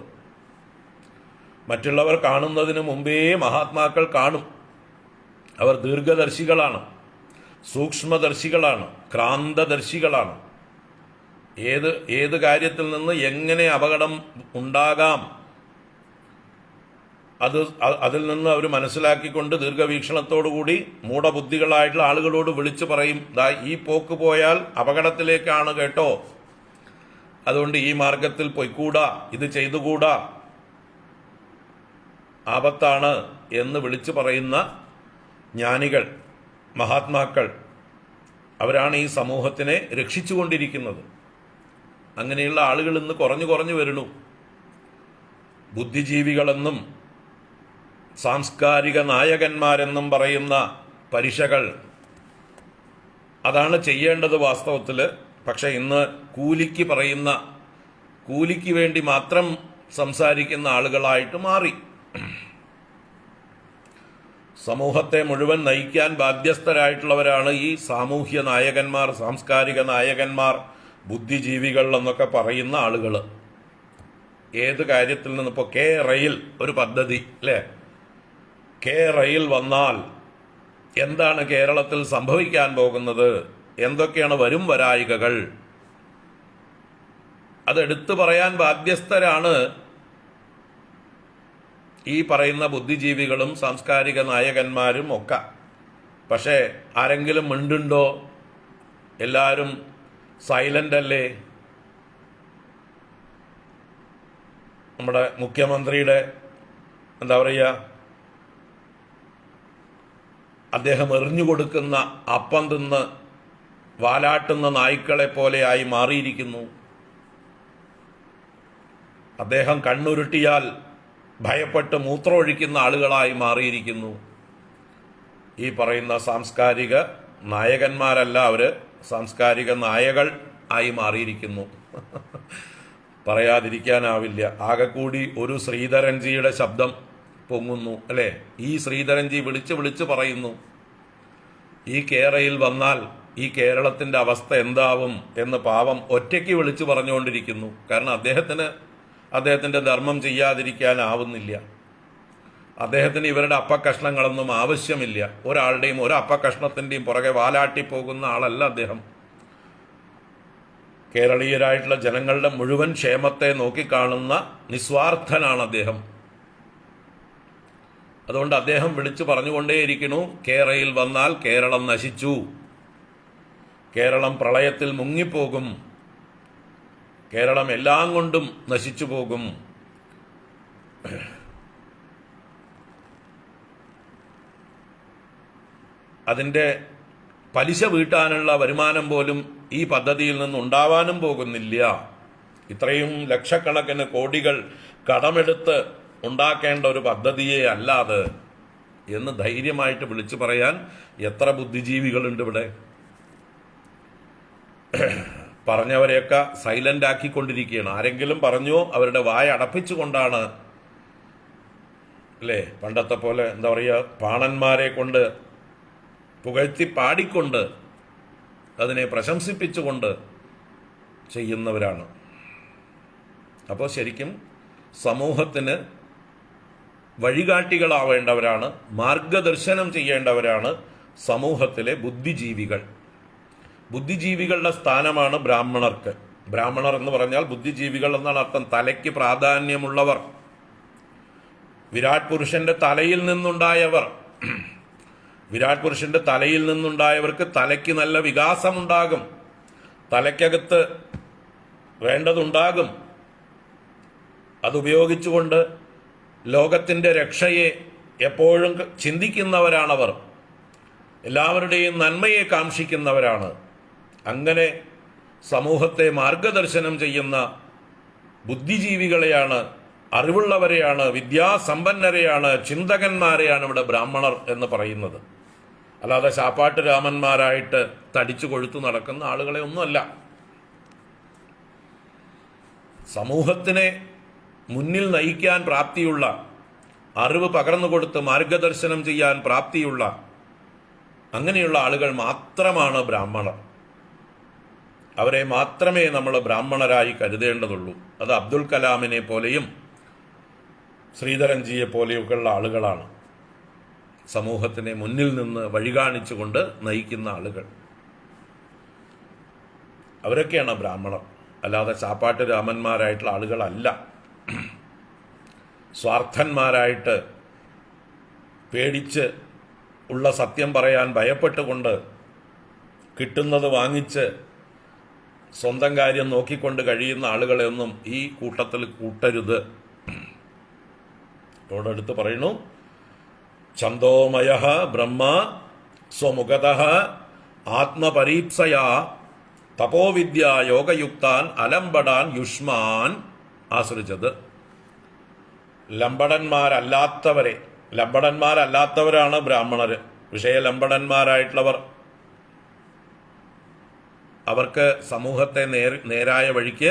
A: മറ്റുള്ളവർ കാണുന്നതിന് മുമ്പേ മഹാത്മാക്കൾ കാണും. അവർ ദീർഘദർശികളാണ്, സൂക്ഷ്മദർശികളാണ്, ക്രാന്തദർശികളാണ്. ഏത് കാര്യത്തിൽ നിന്ന് എങ്ങനെ അപകടം ഉണ്ടാകാം അതിൽ നിന്ന് അവർ മനസ്സിലാക്കിക്കൊണ്ട് ദീർഘവീക്ഷണത്തോടുകൂടി മൂഢബുദ്ധികളായിട്ടുള്ള ആളുകളോട് വിളിച്ചു പറയും, ഈ പോക്ക് പോയാൽ അപകടത്തിലേക്കാണ് കേട്ടോ, അതുകൊണ്ട് ഈ മാർഗത്തിൽ പൊയ്ക്കൂടാ, ഇത് ചെയ്തുകൂടാ, ആപത്താണ് എന്ന് വിളിച്ചു പറയുന്ന ജ്ഞാനികൾ, മഹാത്മാക്കൾ, അവരാണ് ഈ സമൂഹത്തിനെ രക്ഷിച്ചുകൊണ്ടിരിക്കുന്നത്. അങ്ങനെയുള്ള ആളുകൾ ഇന്ന് കുറഞ്ഞു വരുന്നു. ബുദ്ധിജീവികളെന്നും സാംസ്കാരിക നായകന്മാരെന്നും പറയുന്ന പരീക്ഷകൾ അതാണ് ചെയ്യേണ്ടത് വാസ്തവത്തിൽ. പക്ഷെ ഇന്ന് കൂലിക്ക് വേണ്ടി മാത്രം സംസാരിക്കുന്ന ആളുകളായിട്ട് മാറി. സമൂഹത്തെ മുഴുവൻ നയിക്കാൻ ബാധ്യസ്ഥരായിട്ടുള്ളവരാണ് ഈ സാമൂഹ്യ നായകന്മാർ, സാംസ്കാരിക നായകന്മാർ, ബുദ്ധിജീവികൾ എന്നൊക്കെ പറയുന്ന ആളുകൾ. ഏത് കാര്യത്തിൽ നിന്ന്, ഇപ്പോൾ കെ റെയിൽ ഒരു പദ്ധതി അല്ലേ, കെ റെയിൽ വന്നാൽ എന്താണ് കേരളത്തിൽ സംഭവിക്കാൻ പോകുന്നത്, എന്തൊക്കെയാണ് വരും വരായികകൾ, അതെടുത്തു പറയാൻ ബാധ്യസ്ഥരാണ് ഈ പറയുന്ന ബുദ്ധിജീവികളും സാംസ്കാരിക നായകന്മാരും ഒക്കെ. പക്ഷേ ആരെങ്കിലും മിണ്ടുണ്ടോ? എല്ലാവരും സൈലന്റ് അല്ലേ? നമ്മുടെ മുഖ്യമന്ത്രിയുടെ എന്താ പറയുക, അദ്ദേഹം എറിഞ്ഞു കൊടുക്കുന്ന അപ്പം തിന്ന് വാലാട്ടുന്ന നായ്ക്കളെ പോലെയായി മാറിയിരിക്കുന്നു. അദ്ദേഹം കണ്ണുരുട്ടിയാൽ ഭയപ്പെട്ട് മൂത്രമൊഴിക്കുന്ന ആളുകളായി മാറിയിരിക്കുന്നു. ഈ പറയുന്ന സാംസ്കാരിക നായകന്മാരല്ല, അവർ സാംസ്കാരിക നായകൾ ആയി മാറിയിരിക്കുന്നു. പറയാതിരിക്കാനാവില്ല. ആകെക്കൂടി ഒരു ശ്രീധരൻജിയുടെ ശബ്ദം പൊങ്ങുന്നു അല്ലേ? ഈ ശ്രീധരൻജി വിളിച്ച് പറയുന്നു, ഈ കേരയിൽ വന്നാൽ ഈ കേരളത്തിന്റെ അവസ്ഥ എന്താവും എന്ന് പാവം ഒറ്റയ്ക്ക് വിളിച്ചു പറഞ്ഞുകൊണ്ടിരിക്കുന്നു. കാരണം അദ്ദേഹത്തിന്റെ ധർമ്മം ചെയ്യാതിരിക്കാനാവുന്നില്ല. അദ്ദേഹത്തിന് ഇവരുടെ അപ്പക്കഷ്ണങ്ങളൊന്നും ആവശ്യമില്ല. ഒരാളുടെയും ഒരു അപ്പക്കഷ്ണത്തിന്റെയും പുറകെ വാലാട്ടിപ്പോകുന്ന ആളല്ല അദ്ദേഹം. കേരളീയരായിട്ടുള്ള ജനങ്ങളുടെ മുഴുവൻ ക്ഷേമത്തെ നോക്കിക്കാണുന്ന നിസ്വാർത്ഥനാണ് അദ്ദേഹം. അതുകൊണ്ട് അദ്ദേഹം വിളിച്ചു പറഞ്ഞുകൊണ്ടേയിരിക്കുന്നു, കേരളയിൽ വന്നാൽ കേരളം നശിച്ചു, കേരളം പ്രളയത്തിൽ മുങ്ങിപ്പോകും, കേരളം എല്ലാം കൊണ്ടും നശിച്ചു പോകും. അതിൻ്റെ പലിശ വീട്ടാനുള്ള വരുമാനം പോലും ഈ പദ്ധതിയിൽ നിന്നുണ്ടാവാനും പോകുന്നില്ല. ഇത്രയും ലക്ഷക്കണക്കിന് കോടികൾ കടമെടുത്ത് ഉണ്ടാക്കേണ്ട ഒരു പദ്ധതിയെ അല്ലാതെ എന്ന് ധൈര്യമായിട്ട് വിളിച്ചു പറയാൻ എത്ര ബുദ്ധിജീവികളുണ്ട് ഇവിടെ. പറഞ്ഞവരെയൊക്കെ സൈലന്റ് ആക്കിക്കൊണ്ടിരിക്കുകയാണ്. ആരെങ്കിലും പറഞ്ഞോ അവരുടെ വായ അടപ്പിച്ചുകൊണ്ടാണ് അല്ലേ, പണ്ടത്തെ പോലെ എന്താ പറയുക, പാണന്മാരെ കൊണ്ട് പുകഴ്ത്തി പാടിക്കൊണ്ട് അതിനെ പ്രശംസിപ്പിച്ചുകൊണ്ട് ചെയ്യുന്നവരാണ്. അപ്പോൾ ശരിക്കും സമൂഹത്തിന് വഴികാട്ടികളാവേണ്ടവരാണ്, മാർഗദർശനം ചെയ്യേണ്ടവരാണ് സമൂഹത്തിലെ ബുദ്ധിജീവികൾ. ബുദ്ധിജീവികളുടെ സ്ഥാനമാണ് ബ്രാഹ്മണർക്ക്. ബ്രാഹ്മണർ എന്ന് പറഞ്ഞാൽ ബുദ്ധിജീവികൾ എന്നാണ് അർത്ഥം. തലയ്ക്ക് പ്രാധാന്യമുള്ളവർ, വിരാട് പുരുഷന്റെ തലയിൽ നിന്നുണ്ടായവർ. വിരാട് പുരുഷന്റെ തലയിൽ നിന്നുണ്ടായവർക്ക് തലയ്ക്ക് നല്ല വികാസമുണ്ടാകും, തലയ്ക്കകത്ത് വേണ്ടതുണ്ടാകും. അതുപയോഗിച്ചുകൊണ്ട് ലോകത്തിൻ്റെ രക്ഷയെ എപ്പോഴും ചിന്തിക്കുന്നവരാണവർ. എല്ലാവരുടെയും നന്മയെ കാംക്ഷിക്കുന്നവരാണ്. അങ്ങനെ സമൂഹത്തെ മാർഗദർശനം ചെയ്യുന്ന ബുദ്ധിജീവികളെയാണ്, അറിവുള്ളവരെയാണ്, വിദ്യാസമ്പന്നരെയാണ്, ചിന്തകന്മാരെയാണ് ഇവിടെ ബ്രാഹ്മണർ എന്ന് പറയുന്നത്. അല്ലാതെ ശാപ്പാട്ട് രാമന്മാരായിട്ട് തടിച്ചു കൊഴുത്തു നടക്കുന്ന ആളുകളെ ഒന്നുമല്ല. സമൂഹത്തിനെ മുന്നിൽ നയിക്കാൻ പ്രാപ്തിയുള്ള, അറിവ് പകർന്നു കൊടുത്ത് മാർഗദർശനം ചെയ്യാൻ പ്രാപ്തിയുള്ള അങ്ങനെയുള്ള ആളുകൾ മാത്രമാണ് ബ്രാഹ്മണർ. അവരെ മാത്രമേ നമ്മൾ ബ്രാഹ്മണരായി കരുതേണ്ടതുള്ളൂ. അത് അബ്ദുൽ കലാമിനെ പോലെയും ശ്രീധരൻജിയെ പോലെയൊക്കെയുള്ള ആളുകളാണ്. സമൂഹത്തിനെ മുന്നിൽ നിന്ന് വഴികാണിച്ചുകൊണ്ട് നയിക്കുന്ന ആളുകൾ, അവരൊക്കെയാണ് ബ്രാഹ്മണർ. അല്ലാതെ ചാപ്പാട്ട് രാമന്മാരായിട്ടുള്ള ആളുകളല്ല. സ്വാർത്ഥന്മാരായിട്ട് പേടിച്ച് ഉള്ള സത്യം പറയാൻ ഭയപ്പെട്ടുകൊണ്ട് കിട്ടുന്നത് വാങ്ങിച്ച് സ്വന്തം കാര്യം നോക്കിക്കൊണ്ട് കഴിയുന്ന ആളുകളെ ഒന്നും ഈ കൂട്ടത്തിൽ കൂട്ടരുത്. ഇതോടടുത്ത് പറയുന്നു, ഛന്ദോമയ ബ്രഹ്മ സ്വമുഖത ആത്മപരീപ്സയാ തപോവിദ്യ യോഗയുക്താൻ അലംബടാൻ യുഷ്മാൻ ആശ്രിച്ചത്. ലംബടന്മാരല്ലാത്തവരാണ് ബ്രാഹ്മണർ. വിഷയലംബടന്മാരായിട്ടുള്ളവർ, അവർക്ക് സമൂഹത്തെ നേരായ വഴിക്ക്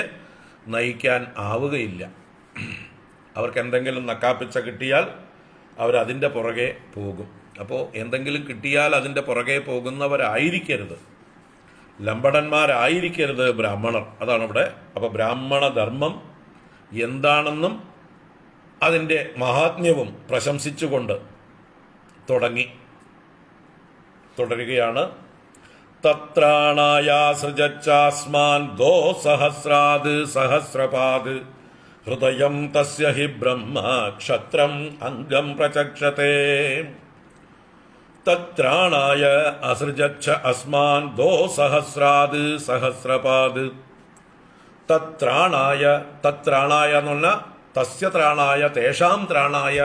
A: നയിക്കാൻ ആവുകയില്ല. അവർക്ക് എന്തെങ്കിലും നക്കാപ്പിച്ച കിട്ടിയാൽ അവരതിൻ്റെ പുറകെ പോകും. അപ്പോൾ എന്തെങ്കിലും കിട്ടിയാൽ അതിൻ്റെ പുറകെ പോകുന്നവരായിരിക്കരുത്, ലംബടന്മാരായിരിക്കരുത് ബ്രാഹ്മണർ. അതാണ് ഇവിടെ. അപ്പോൾ ബ്രാഹ്മണ ധർമ്മം എന്താണെന്നും അതിൻ്റെ മഹാത്മ്യവും പ്രശംസിച്ചുകൊണ്ട് തുടരുകയാണ്. തത്രാണായാസൃജച്ചാസ്മാൻ ദോ സഹസ്രാത് സഹസ്രപാത് ഹൃദയം തസ്യ ഹി ബ്രഹ്മ ക്ഷത്രം അംഗം പ്രചക്ഷത്തെ. തത്രാണായ അസൃജച്ച അസ്മാൻ ദോ സഹസ്രാത് സഹസ്രപാത്. തത്രാണായ എന്ന് പറഞ്ഞാൽ തസ്യ ത്രാണായ, തേഷാം ത്രാണായ,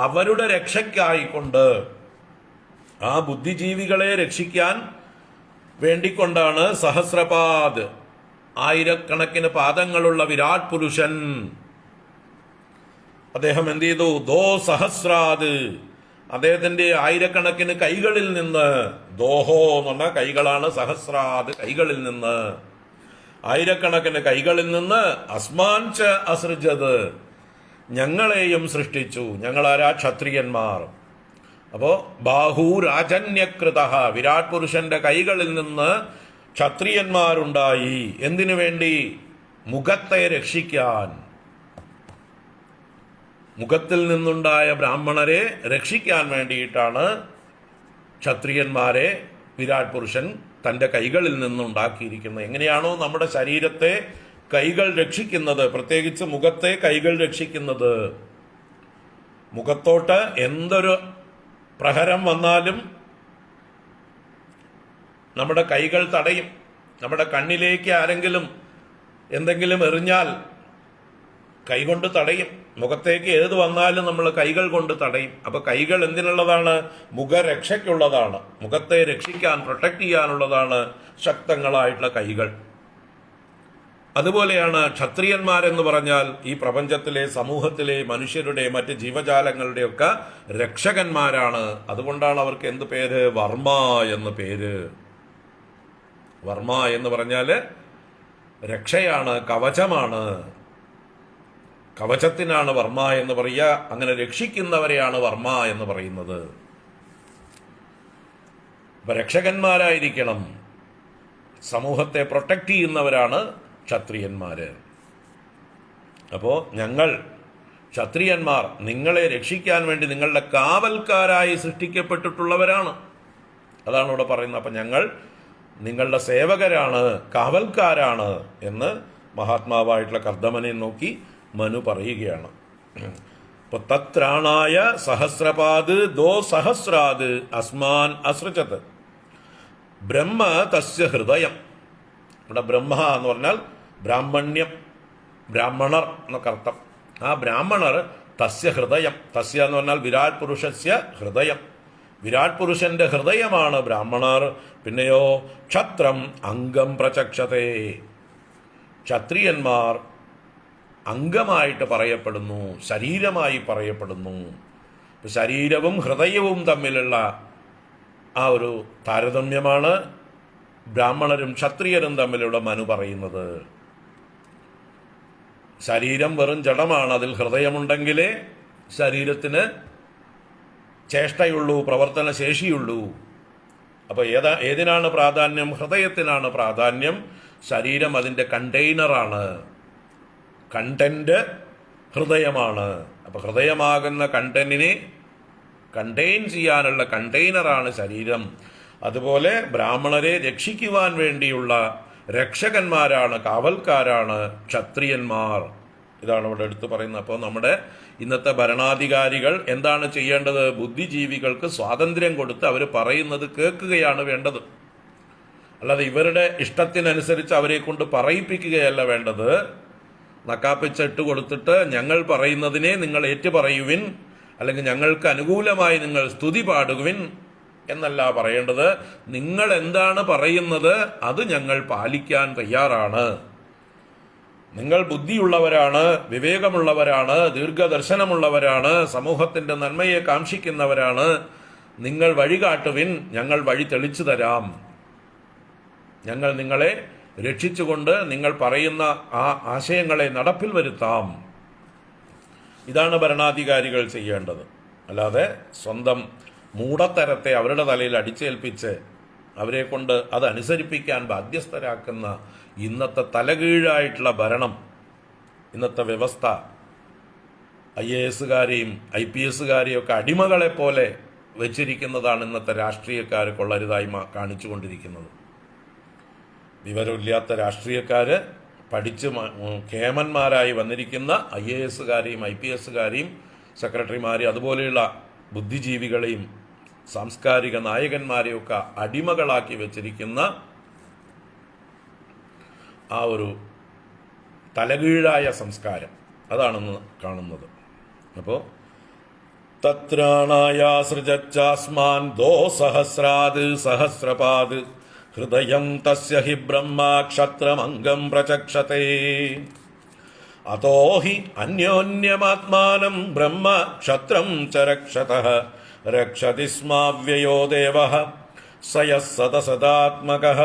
A: അവരുടെ രക്ഷയ്ക്കായിക്കൊണ്ട്, ആ ബുദ്ധിജീവികളെ രക്ഷിക്കാൻ വേണ്ടിക്കൊണ്ടാണ് സഹസ്രപാദ്, ആയിരക്കണക്കിന് പാദങ്ങളുള്ള വിരാട് പുരുഷൻ. അദ്ദേഹം എന്ത് ചെയ്തു? ദോ സഹസ്രാത്, അദ്ദേഹത്തിന്റെ ആയിരക്കണക്കിന് കൈകളിൽ നിന്ന്, ദോഹോ എന്ന് പറഞ്ഞാൽ കൈകളാണ്, സഹസ്രാത് കൈകളിൽ നിന്ന്, ആയിരക്കണക്കിന് കൈകളിൽ നിന്ന്, അസ്മാൻച അസൃജത്, ഞങ്ങളെയും സൃഷ്ടിച്ചു. ഞങ്ങളാരാ? ക്ഷത്രിയന്മാർ. അപ്പോ ബാഹുരാജന്യകൃത, വിരാട് പുരുഷന്റെ കൈകളിൽ നിന്ന് ക്ഷത്രിയന്മാരുണ്ടായി. എന്തിനു വേണ്ടി? മുഖത്തെ രക്ഷിക്കാൻ. മുഖത്തിൽ നിന്നുണ്ടായ ബ്രാഹ്മണരെ രക്ഷിക്കാൻ വേണ്ടിയിട്ടാണ് ക്ഷത്രിയന്മാരെ വിരാട് പുരുഷൻ തൻ്റെ കൈകളിൽ നിന്നുണ്ടാക്കിയിരിക്കുന്നത്. എങ്ങനെയാണോ നമ്മുടെ ശരീരത്തെ കൈകൾ രക്ഷിക്കുന്നത്, പ്രത്യേകിച്ച് മുഖത്തെ കൈകൾ രക്ഷിക്കുന്നത്, മുഖത്തോട്ട് എന്തൊരു പ്രഹരം വന്നാലും നമ്മുടെ കൈകൾ തടയും. നമ്മുടെ കണ്ണിലേക്ക് ആരെങ്കിലും എന്തെങ്കിലും എറിഞ്ഞാൽ കൈകൊണ്ട് തടയും. മുഖത്തേക്ക് ഏത് വന്നാലും നമ്മൾ കൈകൾ കൊണ്ട് തടയും. അപ്പൊ കൈകൾ എന്തിനുള്ളതാണ്? മുഖരക്ഷയ്ക്കുള്ളതാണ്. മുഖത്തെ രക്ഷിക്കാൻ, പ്രൊട്ടക്ട് ചെയ്യാനുള്ളതാണ് ശക്തങ്ങളായിട്ടുള്ള കൈകൾ. അതുപോലെയാണ് ക്ഷത്രിയന്മാരെന്ന് പറഞ്ഞാൽ ഈ പ്രപഞ്ചത്തിലെ, സമൂഹത്തിലെ മനുഷ്യരുടെ, മറ്റ് ജീവജാലങ്ങളുടെയൊക്കെ രക്ഷകന്മാരാണ്. അതുകൊണ്ടാണ് അവർക്ക് എന്ത് പേര്? വർമ്മ എന്ന് പേര്. വർമ്മ എന്ന് പറഞ്ഞാൽ രക്ഷയാണ്, കവചമാണ്. കവചത്തിനാണ് വർമ്മ എന്ന് പറയുക. അങ്ങനെ രക്ഷിക്കുന്നവരെയാണ് വർമ്മ എന്ന് പറയുന്നത്. അപ്പൊ രക്ഷകന്മാരായിരിക്കണം, സമൂഹത്തെ പ്രൊട്ടക്ട് ചെയ്യുന്നവരാണ് ക്ഷത്രിയന്മാര്. അപ്പോ ഞങ്ങൾ ക്ഷത്രിയന്മാർ നിങ്ങളെ രക്ഷിക്കാൻ വേണ്ടി നിങ്ങളുടെ കാവൽക്കാരായി സൃഷ്ടിക്കപ്പെട്ടിട്ടുള്ളവരാണ്. അതാണ് ഇവിടെ പറയുന്നത്. അപ്പൊ ഞങ്ങൾ നിങ്ങളുടെ സേവകരാണ്, കാവൽക്കാരാണ് എന്ന് മഹാത്മാവായിട്ടുള്ള കർദമനെ നോക്കി മനു പറയുകയാണ്. അപ്പൊ തത്രാണായ സഹസ്രപാത് ദോ സഹസ്രാത് അസ്മാൻ അസൃജത് ബ്രഹ്മ തസ്യ ഹൃദയം. ഇവിടെ ബ്രഹ്മ എന്ന് പറഞ്ഞാൽ ബ്രാഹ്മണ്യം, ബ്രാഹ്മണർ എന്നൊക്കെ അർത്ഥം. ആ ബ്രാഹ്മണർ തസ്യ ഹൃദയം, തസ്യ എന്ന് പറഞ്ഞാൽ വിരാട് പുരുഷസ്യ ഹൃദയം, വിരാട് പുരുഷന്റെ ഹൃദയമാണ് ബ്രാഹ്മണർ. പിന്നെയോ ക്ഷത്രം അംഗം പ്രചക്ഷതേ, ക്ഷത്രിയന്മാർ അംഗമായിട്ട് പറയപ്പെടുന്നു, ശരീരമായി പറയപ്പെടുന്നു. ശരീരവും ഹൃദയവും തമ്മിലുള്ള ആ ഒരു താരതമ്യമാണ് ബ്രാഹ്മണരും ക്ഷത്രിയരും തമ്മിലുള്ള മനു പറയുന്നത്. ശരീരം വെറും ജഡമാണ്, അതിൽ ഹൃദയമുണ്ടെങ്കിലേ ശരീരത്തിന് ചേഷ്ടയുള്ളൂ, പ്രവർത്തനശേഷിയുള്ളൂ. അപ്പോൾ ഏതിനാണ് പ്രാധാന്യം? ഹൃദയത്തിനാണ് പ്രാധാന്യം. ശരീരം അതിൻ്റെ കണ്ടെയ്നറാണ്, കണ്ടന്റ് ഹൃദയമാണ്. അപ്പോൾ ഹൃദയമാകുന്ന കണ്ടന്റിനെ കണ്ടെയ്ൻ ചെയ്യാനുള്ള കണ്ടെയ്നറാണ് ശരീരം. അതുപോലെ ബ്രാഹ്മണരെ രക്ഷിക്കുവാൻ വേണ്ടിയുള്ള രക്ഷകന്മാരാണ്, കാവൽക്കാരാണ് ക്ഷത്രിയന്മാർ. ഇതാണ് ഇവിടെ എടുത്തു പറയുന്നത്. അപ്പോൾ നമ്മുടെ ഇന്നത്തെ ഭരണാധികാരികൾ എന്താണ് ചെയ്യേണ്ടത്? ബുദ്ധിജീവികൾക്ക് സ്വാതന്ത്ര്യം കൊടുത്ത് അവർ പറയുന്നത് കേൾക്കുകയാണ് വേണ്ടത്. അല്ലാതെ ഇവരുടെ ഇഷ്ടത്തിനനുസരിച്ച് അവരെ കൊണ്ട് പറയിപ്പിക്കുകയല്ല വേണ്ടത്. നക്കാപ്പിച്ചിട്ട് കൊടുത്തിട്ട് ഞങ്ങൾ പറയുന്നതിനെ നിങ്ങൾ ഏറ്റുപറയുവിൻ, അല്ലെങ്കിൽ ഞങ്ങൾക്ക് അനുകൂലമായി നിങ്ങൾ സ്തുതി പാടുവിൻ എന്നല്ല പറയേണ്ടത്. നിങ്ങൾ എന്താണ് പറയുന്നത് അത് ഞങ്ങൾ പാലിക്കാൻ തയ്യാറാണ്. നിങ്ങൾ ബുദ്ധിയുള്ളവരാണ്, വിവേകമുള്ളവരാണ്, ദീർഘദർശനമുള്ളവരാണ്, സമൂഹത്തിൻ്റെ നന്മയെ കാക്ഷിക്കുന്നവരാണ്. നിങ്ങൾ വഴികാട്ടുവിൻ, ഞങ്ങൾ വഴി തെളിച്ചു തരാം. ഞങ്ങൾ നിങ്ങളെ രക്ഷിച്ചുകൊണ്ട് നിങ്ങൾ പറയുന്ന ആ ആശയങ്ങളെ നടപ്പിൽ വരുത്താം. ഇതാണ് ഭരണാധികാരികൾ ചെയ്യേണ്ടത്. അല്ലാതെ സ്വന്തം മൂഢത്തരത്തെ അവരുടെ തലയിൽ അടിച്ചേൽപ്പിച്ച് അവരെ കൊണ്ട് അതനുസരിപ്പിക്കാൻ ബാധ്യസ്ഥരാക്കുന്ന ഇന്നത്തെ തലകീഴായിട്ടുള്ള ഭരണം, ഇന്നത്തെ വ്യവസ്ഥ IAS-കാരെയും IPS-കാരെയും ഒക്കെ അടിമകളെപ്പോലെ വെച്ചിരിക്കുന്നതാണ് ഇന്നത്തെ രാഷ്ട്രീയക്കാർ കൊള്ളരുതായ്മ കാണിച്ചുകൊണ്ടിരിക്കുന്നത്. വിവരമില്ലാത്ത രാഷ്ട്രീയക്കാർ പഠിച്ച് കേമന്മാരായി വന്നിരിക്കുന്ന IAS-കാരെയും IPS-കാരെയും സെക്രട്ടറിമാരെയും അതുപോലെയുള്ള ബുദ്ധിജീവികളെയും സാംസ്കാരിക നായകന്മാരെയൊക്കെ അടിമകളാക്കി വെച്ചിരിക്കുന്ന ആ ഒരു തലകീഴായ സംസ്കാരം അതാണെന്ന് കാണുന്നത്. അപ്പോൾ തത്രാണായാസൃജാസ്മാൻ ദോസഹസ്രാത് സഹസ്രപാത് ഹൃദയം തസ്യ ഹി ബ്രഹ്മക്ഷത്രമംഗം പ്രചക്ഷതേ അതോ ഹി അന്യോന്യമാത്മാനം ബ്രഹ്മ ക്ഷത്രം ച രക്ഷതഃ രക്ഷതി സ്മാവ്യയോ ദേവഃ സയഃ സദസദാത്മകഃ.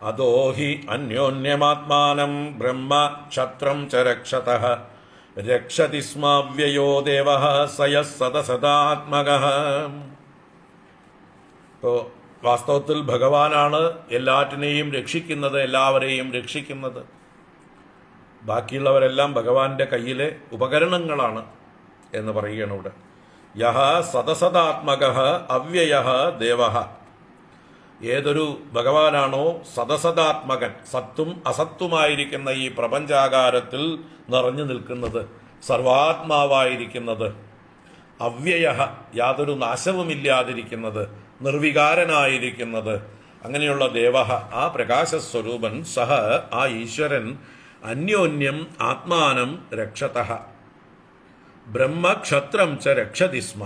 A: അതോ ഹി അന്യോന്യമാത്മാനം ബ്രഹ്മ ക്ഷത്രം ച രക്ഷതഃ രക്ഷതി സ്മാവ്യയോ ദേവഃ സയഃ സദസദാത്മകഃ. ഇപ്പോൾ വാസ്തവത്തിൽ ഭഗവാനാണ് എല്ലാറ്റിനെയും രക്ഷിക്കുന്നത്, എല്ലാവരെയും രക്ഷിക്കുന്നത്. ബാക്കിയുള്ളവരെല്ലാം ഭഗവാന്റെ കയ്യിലെ ഉപകരണങ്ങളാണ് എന്ന് പറയുകയാണ് ഇവിടെ. യഹ സദസദാത്മകഃ അവ്യയഃ ദേവഃ. ഏതൊരു ഭഗവാനാണോ സദസദാത്മകൻ, സത്തും അസത്തുമായിരിക്കുന്ന ഈ പ്രപഞ്ചാകാരത്തിൽ നിറഞ്ഞു നിൽക്കുന്നത്, സർവാത്മാവായിരിക്കുന്നത്, അവ്യയഃ യാതൊരു നാശവുമില്ലാതിരിക്കുന്നത്, നിർവികാരനായിരിക്കുന്നത്, അങ്ങനെയുള്ള ദേവഃ ആ പ്രകാശസ്വരൂപൻ, സഹ ആ ഈശ്വരൻ, അന്യോന്യം ആത്മാനം രക്ഷതഃ ബ്രഹ്മക്ഷത്രം ച രക്ഷതി സ്മ.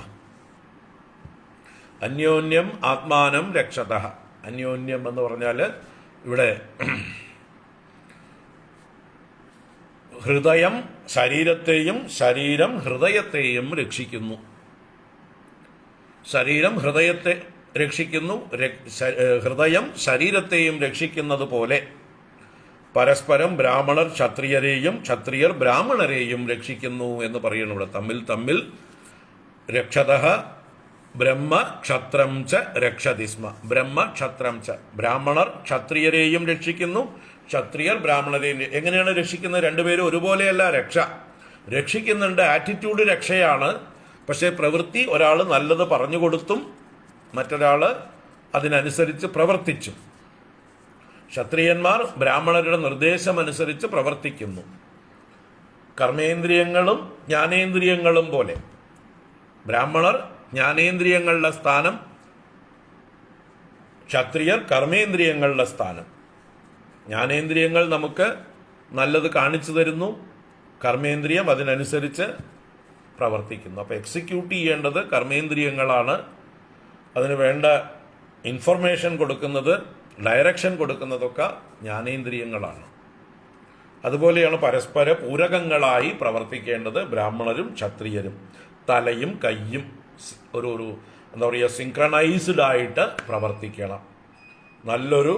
A: അന്യോന്യം ആത്മാനം രക്ഷതഃ. അന്യോന്യം എന്ന് പറഞ്ഞാൽ ഇവിടെ ഹൃദയം ശരീരത്തെയും ശരീരം ഹൃദയത്തെയും രക്ഷിക്കുന്നു. ശരീരം ഹൃദയത്തെ രക്ഷിക്കുന്നു, ഹൃദയം ശരീരത്തെയും രക്ഷിക്കുന്നത് പോലെ പരസ്പരം ബ്രാഹ്മണർ ക്ഷത്രിയരെയും ക്ഷത്രിയർ ബ്രാഹ്മണരെയും രക്ഷിക്കുന്നു എന്ന് പറയുന്നു ഇവിടെ. തമ്മിൽ തമ്മിൽ രക്ഷതഃ ബ്രഹ്മ ക്ഷത്രം ച രക്ഷതി സ്മ. ബ്രഹ്മ ക്ഷത്രം ച, ബ്രാഹ്മണർ ക്ഷത്രിയരെയും രക്ഷിക്കുന്നു, ക്ഷത്രിയർ ബ്രാഹ്മണരെയും. എങ്ങനെയാണ് രക്ഷിക്കുന്നത്? രണ്ടുപേരും ഒരുപോലെയല്ല രക്ഷ. രക്ഷിക്കുന്നുണ്ട്, ആറ്റിറ്റ്യൂഡ് രക്ഷയാണ്. പക്ഷേ പ്രവൃത്തി ഒരാൾ നല്ലത് പറഞ്ഞു കൊടുത്തും മറ്റൊരാൾ അതിനനുസരിച്ച് പ്രവർത്തിച്ചും. ക്ഷത്രിയന്മാർ ബ്രാഹ്മണരുടെ നിർദ്ദേശമനുസരിച്ച് പ്രവർത്തിക്കുന്നു. കർമ്മേന്ദ്രിയങ്ങളും ജ്ഞാനേന്ദ്രിയങ്ങളും പോലെ ബ്രാഹ്മണർ ജ്ഞാനേന്ദ്രിയങ്ങളുടെ സ്ഥാനം, ക്ഷത്രിയർ കർമ്മേന്ദ്രിയങ്ങളുടെ സ്ഥാനം. ജ്ഞാനേന്ദ്രിയങ്ങൾ നമുക്ക് നല്ലത് കാണിച്ചു തരുന്നു, കർമ്മേന്ദ്രിയം അതിനനുസരിച്ച് പ്രവർത്തിക്കുന്നു. അപ്പോൾ എക്സിക്യൂട്ട് ചെയ്യേണ്ടത് കർമ്മേന്ദ്രിയങ്ങളാണ്. അതിന് വേണ്ട ഇൻഫർമേഷൻ കൊടുക്കുന്നത് ഡയറക്ഷൻ കൊടുക്കുന്നതൊക്കെ ജ്ഞാനേന്ദ്രിയങ്ങളാണ്. അതുപോലെയാണ് പരസ്പര പൂരകങ്ങളായി പ്രവർത്തിക്കേണ്ടത് ബ്രാഹ്മണരും ക്ഷത്രിയരും. തലയും കയ്യും ഒരു എന്താ പറയുക, സിങ്ക്രണൈസ്ഡ് ആയിട്ട് പ്രവർത്തിക്കണം. നല്ലൊരു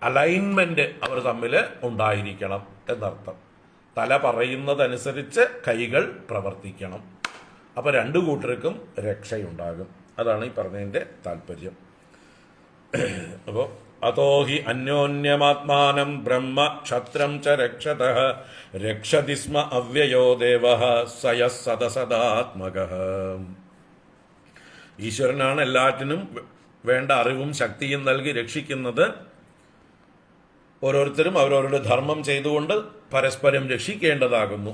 A: അലൈൻമെന്റ് അവർ തമ്മിൽ ഉണ്ടായിരിക്കണം എന്നർത്ഥം. തല പറയുന്നതനുസരിച്ച് കൈകൾ പ്രവർത്തിക്കണം. അപ്പോൾ രണ്ടു കൂട്ടർക്കും രക്ഷയുണ്ടാകും. അതാണ് ഈ പറഞ്ഞതിൻ്റെ താല്പര്യം. അപ്പോൾ അതോ ഹി അന്യോന്യമാത്മാനം ബ്രഹ്മ ക്ഷത്രം ച രക്ഷതഃ രക്ഷതി സ്മ അവ്യയോ ദേവഃ സയ സദസദാത്മകഃ. ഈശ്വരനാണ് എല്ലാറ്റിനും വേണ്ട അറിവും ശക്തിയും നൽകി രക്ഷിക്കുന്നത്. ഓരോരുത്തരും അവരവരുടെ ധർമ്മം ചെയ്തുകൊണ്ട് പരസ്പരം രക്ഷിക്കേണ്ടതാകുന്നു.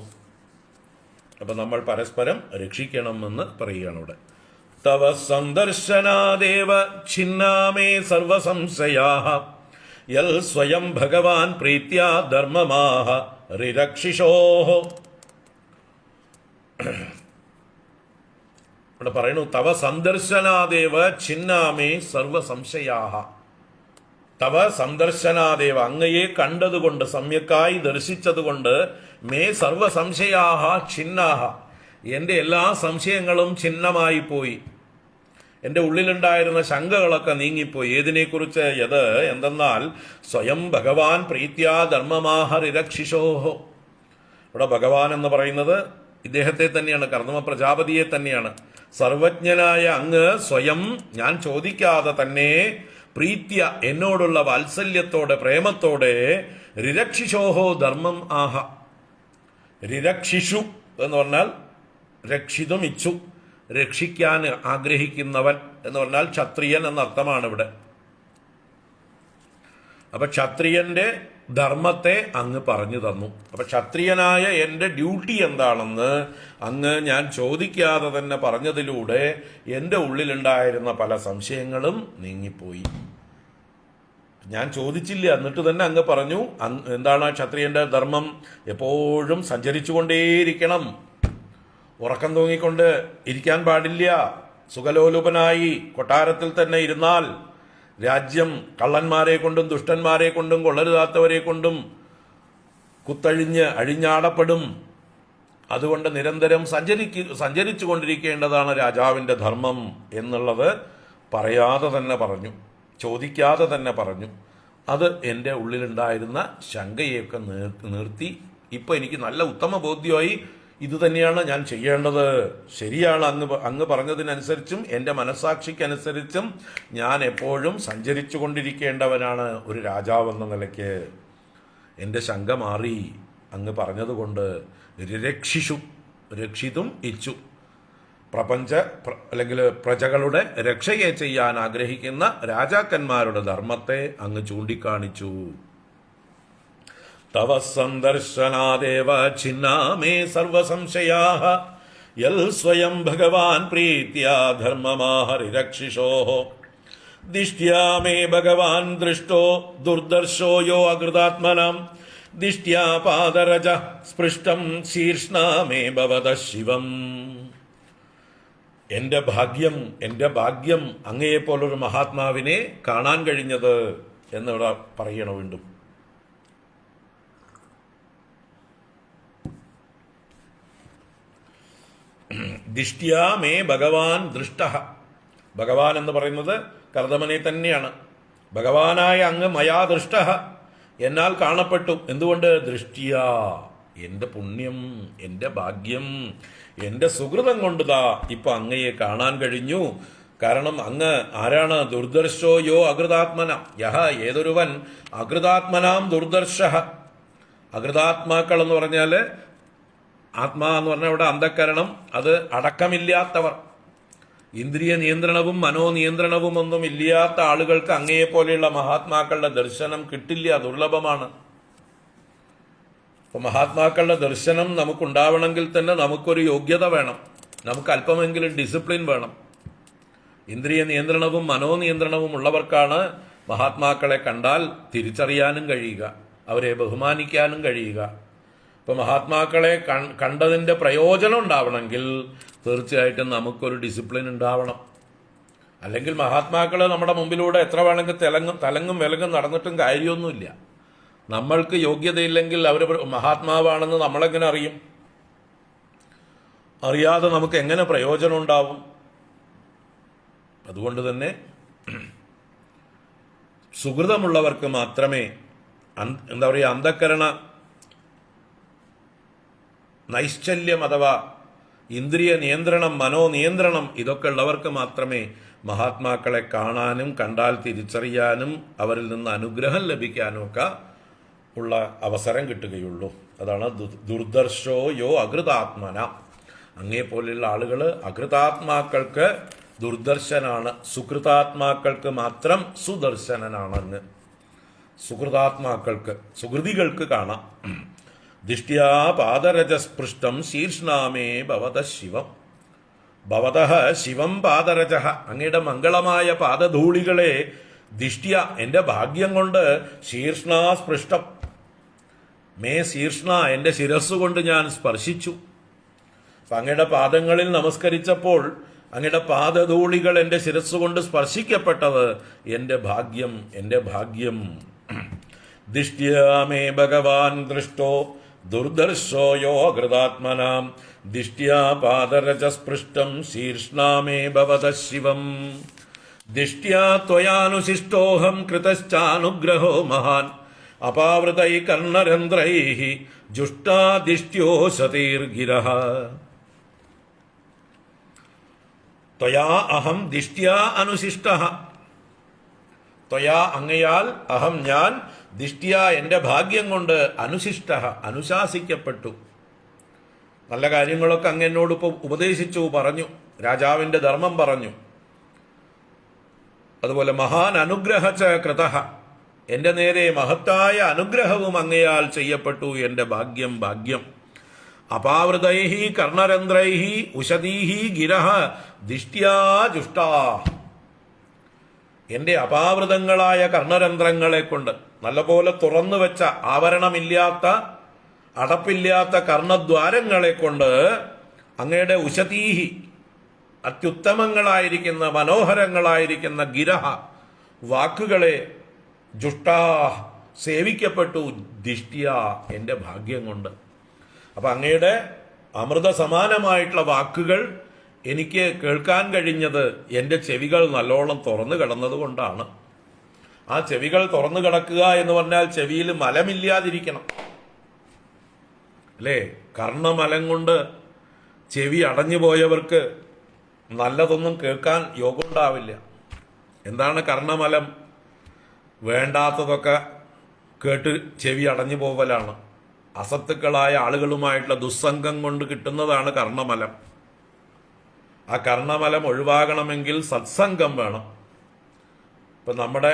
A: അപ്പം നമ്മൾ പരസ്പരം രക്ഷിക്കണമെന്ന് പറയുകയാണ് ഇവിടെ. തവ സന്ദർശനാദേവ ഛിന്നാമേ സർവസംശയാഃ യൽ സ്വയം ഭഗവാൻ പ്രീത്യാ ധർമ്മമാഹ റിരക്ഷിഷോഃ. ഇവിടെ പറയുന്നു, തവ സന്ദർശനാദേവ ഛിന്നാമേ സർവസംശയാഃ. തവ സന്ദർശനാദേവ, അങ്ങയെ കണ്ടതുകൊണ്ട്, സമ്യക്കായി ദർശിച്ചതുകൊണ്ട്, മേ സർവസംശയാഹ ഛിന്നാഹ, എൻ്റെ എല്ലാ സംശയങ്ങളും ഛിന്നമായി പോയി. എൻ്റെ ഉള്ളിലുണ്ടായിരുന്ന ശങ്കകളൊക്കെ നീങ്ങിപ്പോയി. ഏതിനെക്കുറിച്ച്? യത് എന്തെന്നാൽ സ്വയം ഭഗവാൻ പ്രീത്യാ ധർമ്മമാഹ റിരക്ഷിഷോഹോ. ഇവിടെ ഭഗവാൻ എന്ന് പറയുന്നത് ഇദ്ദേഹത്തെ തന്നെയാണ്, കർദമ പ്രജാപതിയെ തന്നെയാണ്. സർവജ്ഞനായ അങ്ങ് സ്വയം, ഞാൻ ചോദിക്കാതെ തന്നെ, പ്രീത്യ എന്നോടുള്ള വാത്സല്യത്തോടെ പ്രേമത്തോടെ, റിരക്ഷിഷോഹോ ധർമ്മം ആഹ. റിരക്ഷിഷു എന്ന് പറഞ്ഞാൽ രക്ഷിതും ഇച്ചു, രക്ഷിക്കാൻ ആഗ്രഹിക്കുന്നവൻ എന്ന് പറഞ്ഞാൽ ക്ഷത്രിയൻ എന്നർത്ഥമാണ് ഇവിടെ. അപ്പൊ ക്ഷത്രിയന്റെ ധർമ്മത്തെ അങ്ങ് പറഞ്ഞു തന്നു. അപ്പൊ ക്ഷത്രിയനായ എൻ്റെ ഡ്യൂട്ടി എന്താണെന്ന് അങ്ങ് ഞാൻ ചോദിക്കാതെ തന്നെ പറഞ്ഞതിലൂടെ എൻ്റെ ഉള്ളിലുണ്ടായിരുന്ന പല സംശയങ്ങളും നീങ്ങിപ്പോയി. ഞാൻ ചോദിച്ചില്ല, എന്നിട്ട് തന്നെ അങ്ങ് പറഞ്ഞു. എന്താണ് ക്ഷത്രിയന്റെ ധർമ്മം? എപ്പോഴും സഞ്ചരിച്ചുകൊണ്ടേയിരിക്കണം. ഉറക്കം തൂങ്ങിക്കൊണ്ട് ഇരിക്കാൻ പാടില്ല. സുഖലോലുപനായി കൊട്ടാരത്തിൽ തന്നെ ഇരുന്നാൽ രാജ്യം കള്ളന്മാരെ കൊണ്ടും ദുഷ്ടന്മാരെ കൊണ്ടും കൊള്ളരുതാത്തവരെ കൊണ്ടും കുത്തഴിഞ്ഞ് അഴിഞ്ഞാടപ്പെടും. അതുകൊണ്ട് നിരന്തരം സഞ്ചരിച്ചു കൊണ്ടിരിക്കേണ്ടതാണ് രാജാവിൻ്റെ ധർമ്മം എന്നുള്ളത് പറയാതെ തന്നെ പറഞ്ഞു, ചോദിക്കാതെ തന്നെ പറഞ്ഞു. അത് എൻ്റെ ഉള്ളിലുണ്ടായിരുന്ന ശങ്കയൊക്കെ നിർത്തി. ഇപ്പം എനിക്ക് നല്ല ഉത്തമ ബോധ്യമായി, ഇത് തന്നെയാണ് ഞാൻ ചെയ്യേണ്ടത്. ശരിയാണ്, അങ്ങ് പറഞ്ഞതിനനുസരിച്ചും എൻ്റെ മനസ്സാക്ഷിക്കനുസരിച്ചും ഞാൻ എപ്പോഴും സഞ്ചരിച്ചു കൊണ്ടിരിക്കേണ്ടവനാണ് ഒരു രാജാവെന്ന നിലയ്ക്ക്. എൻ്റെ ശങ്ക മാറി അങ്ങ് പറഞ്ഞതുകൊണ്ട്. രക്ഷിഷു, രക്ഷിതും ഇച്ചു, അല്ലെങ്കിൽ പ്രജകളുടെ രക്ഷയെ ചെയ്യാൻ ആഗ്രഹിക്കുന്ന രാജാക്കന്മാരുടെ ധർമ്മത്തെ അങ്ങ് ചൂണ്ടിക്കാണിച്ചു. തവ സന്ദർശനാദേവ ഛിന്നാമേ സർവസംശയാഃ യൽ സ്വയം ഭഗവാൻ പ്രീത്യാ ധർമ്മമാഹ റിരക്ഷിഷോഃ. ദിഷ്ട്യാ മേ ഭഗവാൻ ദൃഷ്ടോ ദുർദർശോ യോ അകൃതാത്മനാം ദിഷ്ട്യാ പാദരജ സ്പൃഷ്ടം ശീർഷ്ണാ മേ ഭവതഃ ശിവം. എൻ്റെ ഭാഗ്യം അങ്ങയെപ്പോലൊരു മഹാത്മാവിനെ കാണാൻ കഴിഞ്ഞത് എന്നിവിടെ പറയണം വീണ്ടും. ദിഷ്ട്യാ മേ ഭഗവാൻ ദൃഷ്ട. ഭഗവാൻ എന്ന് പറയുന്നത് കർദമനെ തന്നെയാണ്. ഭഗവാനായ അങ്ങ് മയാ ദൃഷ്ട, എന്നാൽ കാണപ്പെട്ടു. എന്തുകൊണ്ട്? ദൃഷ്ട്യാ, എൻ്റെ പുണ്യം, എൻ്റെ ഭാഗ്യം, എൻ്റെ സുഹൃതം കൊണ്ടുതാ ഇപ്പൊ അങ്ങയെ കാണാൻ കഴിഞ്ഞു. കാരണം അങ്ങ് ആരാണ്? ദുർദർശോ യോ അകൃതാത്മന യഹ, ഏതൊരുവൻ അകൃതാത്മനാം ദുർദർശ. അകൃതാത്മാക്കൾ എന്ന് പറഞ്ഞാൽ, ആത്മാ എന്ന് പറഞ്ഞാൽ ഇവിടെ അന്ധക്കരണം, അത് അടക്കമില്ലാത്തവർ, ഇന്ദ്രിയ നിയന്ത്രണവും മനോനിയന്ത്രണവും ഒന്നും ഇല്ലാത്ത ആളുകൾക്ക് അങ്ങയെപ്പോലെയുള്ള മഹാത്മാക്കളുടെ ദർശനം കിട്ടില്ല, ദുർലഭമാണ്. അപ്പോൾ മഹാത്മാക്കളുടെ ദർശനം നമുക്കുണ്ടാവണമെങ്കിൽ തന്നെ നമുക്കൊരു യോഗ്യത വേണം, നമുക്ക് അല്പമെങ്കിലും ഡിസിപ്ലിൻ വേണം. ഇന്ദ്രിയ നിയന്ത്രണവും മനോനിയന്ത്രണവും ഉള്ളവർക്കാണ് മഹാത്മാക്കളെ കണ്ടാൽ തിരിച്ചറിയാനും കഴിയുക, അവരെ ബഹുമാനിക്കാനും കഴിയുക. ഇപ്പോൾ മഹാത്മാക്കളെ കണ്ടതിൻ്റെ പ്രയോജനം ഉണ്ടാവണമെങ്കിൽ തീർച്ചയായിട്ടും നമുക്കൊരു ഡിസിപ്ലിൻ ഉണ്ടാവണം. അല്ലെങ്കിൽ മഹാത്മാക്കൾ നമ്മുടെ മുമ്പിലൂടെ എത്ര വേണമെങ്കിൽ തലങ്ങും വിലങ്ങും നടന്നിട്ടും കാര്യമൊന്നുമില്ല. നമ്മൾക്ക് യോഗ്യതയില്ലെങ്കിൽ അവർ മഹാത്മാവാണെന്ന് നമ്മളെങ്ങനെ അറിയും? അറിയാതെ നമുക്ക് എങ്ങനെ പ്രയോജനം ഉണ്ടാവും? അതുകൊണ്ട് തന്നെ സുഹൃതമുള്ളവർക്ക് മാത്രമേ എന്താ പറയുക, അന്ധക്കരണ നൈശ്ചല്യം അഥവാ ഇന്ദ്രിയ നിയന്ത്രണം, മനോനിയന്ത്രണം ഇതൊക്കെ ഉള്ളവർക്ക് മാത്രമേ മഹാത്മാക്കളെ കാണാനും കണ്ടാൽ തിരിച്ചറിയാനും അവരിൽ നിന്ന് അനുഗ്രഹം ലഭിക്കാനും ഒക്കെ ഉള്ള അവസരം കിട്ടുകയുള്ളൂ. അതാണ് ദുർദർശോ യോ അകൃതാത്മന. അങ്ങേപോലെയുള്ള ആളുകൾ അകൃതാത്മാക്കൾക്ക് ദുർദർശനാണ്, സുകൃതാത്മാക്കൾക്ക് മാത്രം സുദർശനനാണെന്ന്. സുഹൃതാത്മാക്കൾക്ക്, സുഹൃതികൾക്ക് കാണാം. ദിഷ്ട്യാ പാദരജസ്പൃഷ്ടം ശീർഷ്ണാമേ ഭവത ശിവം. ഭവതഃ ശിവം പാദരജ. അങ്ങയുടെ മംഗളമായ പാദധൂളികളെ ദിഷ്ട്യ എൻ്റെ ഭാഗ്യം കൊണ്ട് ശീർഷ്ണ സ്പൃഷ്ടം മേ ശീർഷ്ണ എൻ്റെ ശിരസ്സുകൊണ്ട് ഞാൻ സ്പർശിച്ചു. അപ്പം അങ്ങയുടെ പാദങ്ങളിൽ നമസ്കരിച്ചപ്പോൾ അങ്ങയുടെ പാദധൂളികൾ എൻ്റെ ശിരസ്സുകൊണ്ട് സ്പർശിക്കപ്പെട്ടത് എൻ്റെ ഭാഗ്യം, എൻ്റെ ഭാഗ്യം. ദിഷ്ട്യാമേ ഭഗവാൻ ദൃഷ്ടോ ദുർദർശോ യോ അകൃതാത്മനാം ദിഷ്ട്യാ പാദരജസ്പൃഷ്ടം ശീർഷ്ണാമേ ഭവത ശിവം. ദിഷ്ട്യാ ത്വയാനുശിഷ്ടോഹം കൃതശ്ചാനുഗ്രഹോ മഹാൻ അപാവൃതൈ കർണരന്ധ്രൈ ജുഷ്ടാദിഷ്ട്യോ സതീർഗിരഃ. ത്വയാ അഹം ദിഷ്ട്യാ അനുശിഷ്ടഃ. ത്വയാ അങ്ങയാൽ അഹം ഞാൻ ദിഷ്ട്യാ എൻ്റെ ഭാഗ്യം കൊണ്ട് അനുശിഷ്ടഃ അനുശാസിക്കപ്പെട്ടു. നല്ല കാര്യങ്ങളൊക്കെ അങ്ങ് എന്നോട് ഇപ്പോൾ ഉപദേശിച്ചു, പറഞ്ഞു, രാജാവിൻ്റെ ധർമ്മം പറഞ്ഞു. അതുപോലെ മഹാൻ അനുഗ്രഹച്ച കൃതഃ, എൻ്റെ നേരെ മഹത്തായ അനുഗ്രഹവും അങ്ങയാൽ ചെയ്യപ്പെട്ടു. എൻ്റെ ഭാഗ്യം, ഭാഗ്യം. അപാവൃതൈഹി കർണരന്ധ്രൈഹി ഉഷതീഹി ഗിരഃ ദിഷ്ട്യാ ജുഷ്ടാ. എൻ്റെ അപാവൃതങ്ങളായ കർണരന്ധ്രങ്ങളെ കൊണ്ട്, നല്ലപോലെ തുറന്നു വെച്ച ആവരണമില്ലാത്ത അടപ്പില്ലാത്ത കർണദ്വാരങ്ങളെ കൊണ്ട് അങ്ങയുടെ ഉഷതീഹി അത്യുത്തമങ്ങളായിരിക്കുന്ന മനോഹരങ്ങളായിരിക്കുന്ന ഗിരഹ വാക്കുകളെ ജുഷ്ടാ സേവിക്കപ്പെട്ടു. ദിഷ്ട്യ എൻ്റെ ഭാഗ്യം കൊണ്ട്. അപ്പം അങ്ങയുടെ അമൃത സമാനമായിട്ടുള്ള വാക്കുകൾ എനിക്ക് കേൾക്കാൻ കഴിഞ്ഞത് എൻ്റെ ചെവികൾ നല്ലോണം തുറന്നു കിടന്നത് കൊണ്ടാണ്. ആ ചെവികൾ തുറന്നു കിടക്കുക എന്ന് പറഞ്ഞാൽ ചെവിയിൽ മലമില്ലാതിരിക്കണം, അല്ലേ? കർണമലം കൊണ്ട് ചെവി അടഞ്ഞു പോയവർക്ക് നല്ലതൊന്നും കേൾക്കാൻ യോഗമുണ്ടാവില്ല. എന്താണ് കർണമലം? വേണ്ടാത്തതൊക്കെ കേട്ട് ചെവി അടഞ്ഞു പോവലാണ്. അസത്തുക്കളായ ആളുകളുമായിട്ടുള്ള ദുസ്സംഗം കൊണ്ട് കിട്ടുന്നതാണ് കർണമലം. ആ കർണമലം ഒഴിവാകണമെങ്കിൽ സത്സംഗം വേണം. ഇപ്പം നമ്മുടെ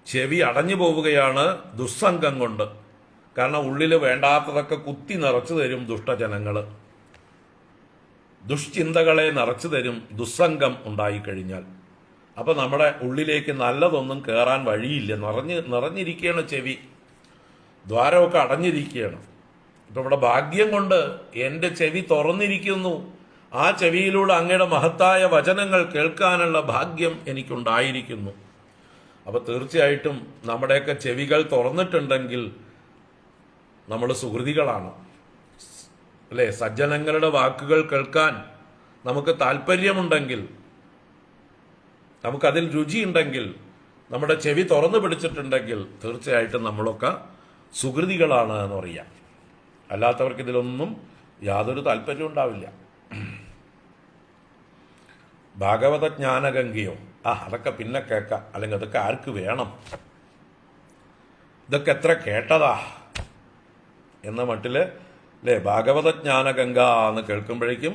A: ചെവി അടഞ്ഞു പോവുകയാണ് ദുസ്സംഗം കൊണ്ട്. കാരണം ഉള്ളിൽ വേണ്ടാത്തതൊക്കെ കുത്തി നിറച്ചു തരും ദുഷ്ടജനങ്ങൾ, ദുഷ്ചിന്തകളെ നിറച്ചു തരും ദുസ്സംഗം ഉണ്ടായിക്കഴിഞ്ഞാൽ. അപ്പം നമ്മുടെ ഉള്ളിലേക്ക് നല്ലതൊന്നും കയറാൻ വഴിയില്ല. നിറഞ്ഞിരിക്കുകയാണ് ചെവി, ദ്വാരമൊക്കെ അടഞ്ഞിരിക്കുകയാണ്. ഇപ്പം ഇവിടെ ഭാഗ്യം കൊണ്ട് എൻ്റെ ചെവി തുറന്നിരിക്കുന്നു. ആ ചെവിയിലൂടെ അങ്ങയുടെ മഹത്തായ വചനങ്ങൾ കേൾക്കാനുള്ള ഭാഗ്യം എനിക്കുണ്ടായിരിക്കുന്നു. അപ്പോൾ തീർച്ചയായിട്ടും നമ്മുടെയൊക്കെ ചെവികൾ തുറന്നിട്ടുണ്ടെങ്കിൽ നമ്മൾ സുഹൃതികളാണ്, അല്ലേ? സജ്ജനങ്ങളുടെ വാക്കുകൾ കേൾക്കാൻ നമുക്ക് താല്പര്യമുണ്ടെങ്കിൽ, നമുക്കതിൽ രുചിയുണ്ടെങ്കിൽ, നമ്മുടെ ചെവി തുറന്നു പിടിച്ചിട്ടുണ്ടെങ്കിൽ തീർച്ചയായിട്ടും നമ്മളൊക്കെ സുഹൃതികളാണ് എന്ന് പറയാം. അല്ലാത്തവർക്ക് ഇതിലൊന്നും യാതൊരു താല്പര്യം ഉണ്ടാവില്ല. ഭാഗവത ജ്ഞാനഗംഗയോ അതൊക്കെ പിന്നെ കേൾക്കാം, അല്ലെങ്കിൽ അതൊക്കെ ആർക്ക് വേണം, ഇതൊക്കെ എത്ര കേട്ടതാ എന്ന മട്ടില്, അല്ലേ? ഭാഗവത ജ്ഞാനഗംഗ എന്ന് കേൾക്കുമ്പോഴേക്കും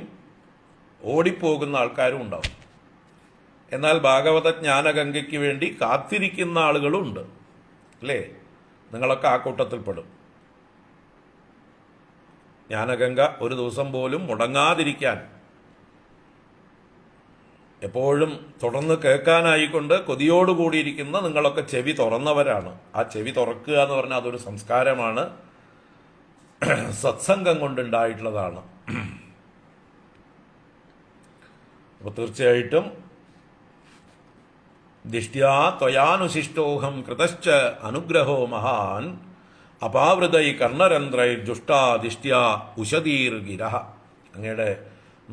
A: ഓടിപ്പോകുന്ന ആൾക്കാരും ഉണ്ടാവും. എന്നാൽ ഭാഗവത ജ്ഞാനഗംഗയ്ക്ക് വേണ്ടി കാത്തിരിക്കുന്ന ആളുകളും ഉണ്ട്, അല്ലേ? നിങ്ങളൊക്കെ ആ കൂട്ടത്തിൽപ്പെടും. ജ്ഞാനഗംഗ ഒരു ദിവസം പോലും മുടങ്ങാതിരിക്കാൻ, എപ്പോഴും തുടർന്ന് കേൾക്കാനായിക്കൊണ്ട് കൊതിയോടുകൂടിയിരിക്കുന്ന നിങ്ങളൊക്കെ ചെവി തുറന്നവരാണ്. ആ ചെവി തുറക്കുക എന്ന് പറഞ്ഞാൽ അതൊരു സംസ്കാരമാണ്, സത്സംഗം കൊണ്ടുണ്ടായിട്ടുള്ളതാണ്. അപ്പോൾ തീർച്ചയായിട്ടും ദിഷ്ട്യാ ത്വയാനുശിഷ്ടോഹം കൃതശ്ച അനുഗ്രഹോ മഹാൻ അപാവൃതൈ കർണരന്ധ്രൈ ജുഷ്ടാ ദിഷ്ട്യാ ഉശതീർഗിരഹ. അങ്ങയുടെ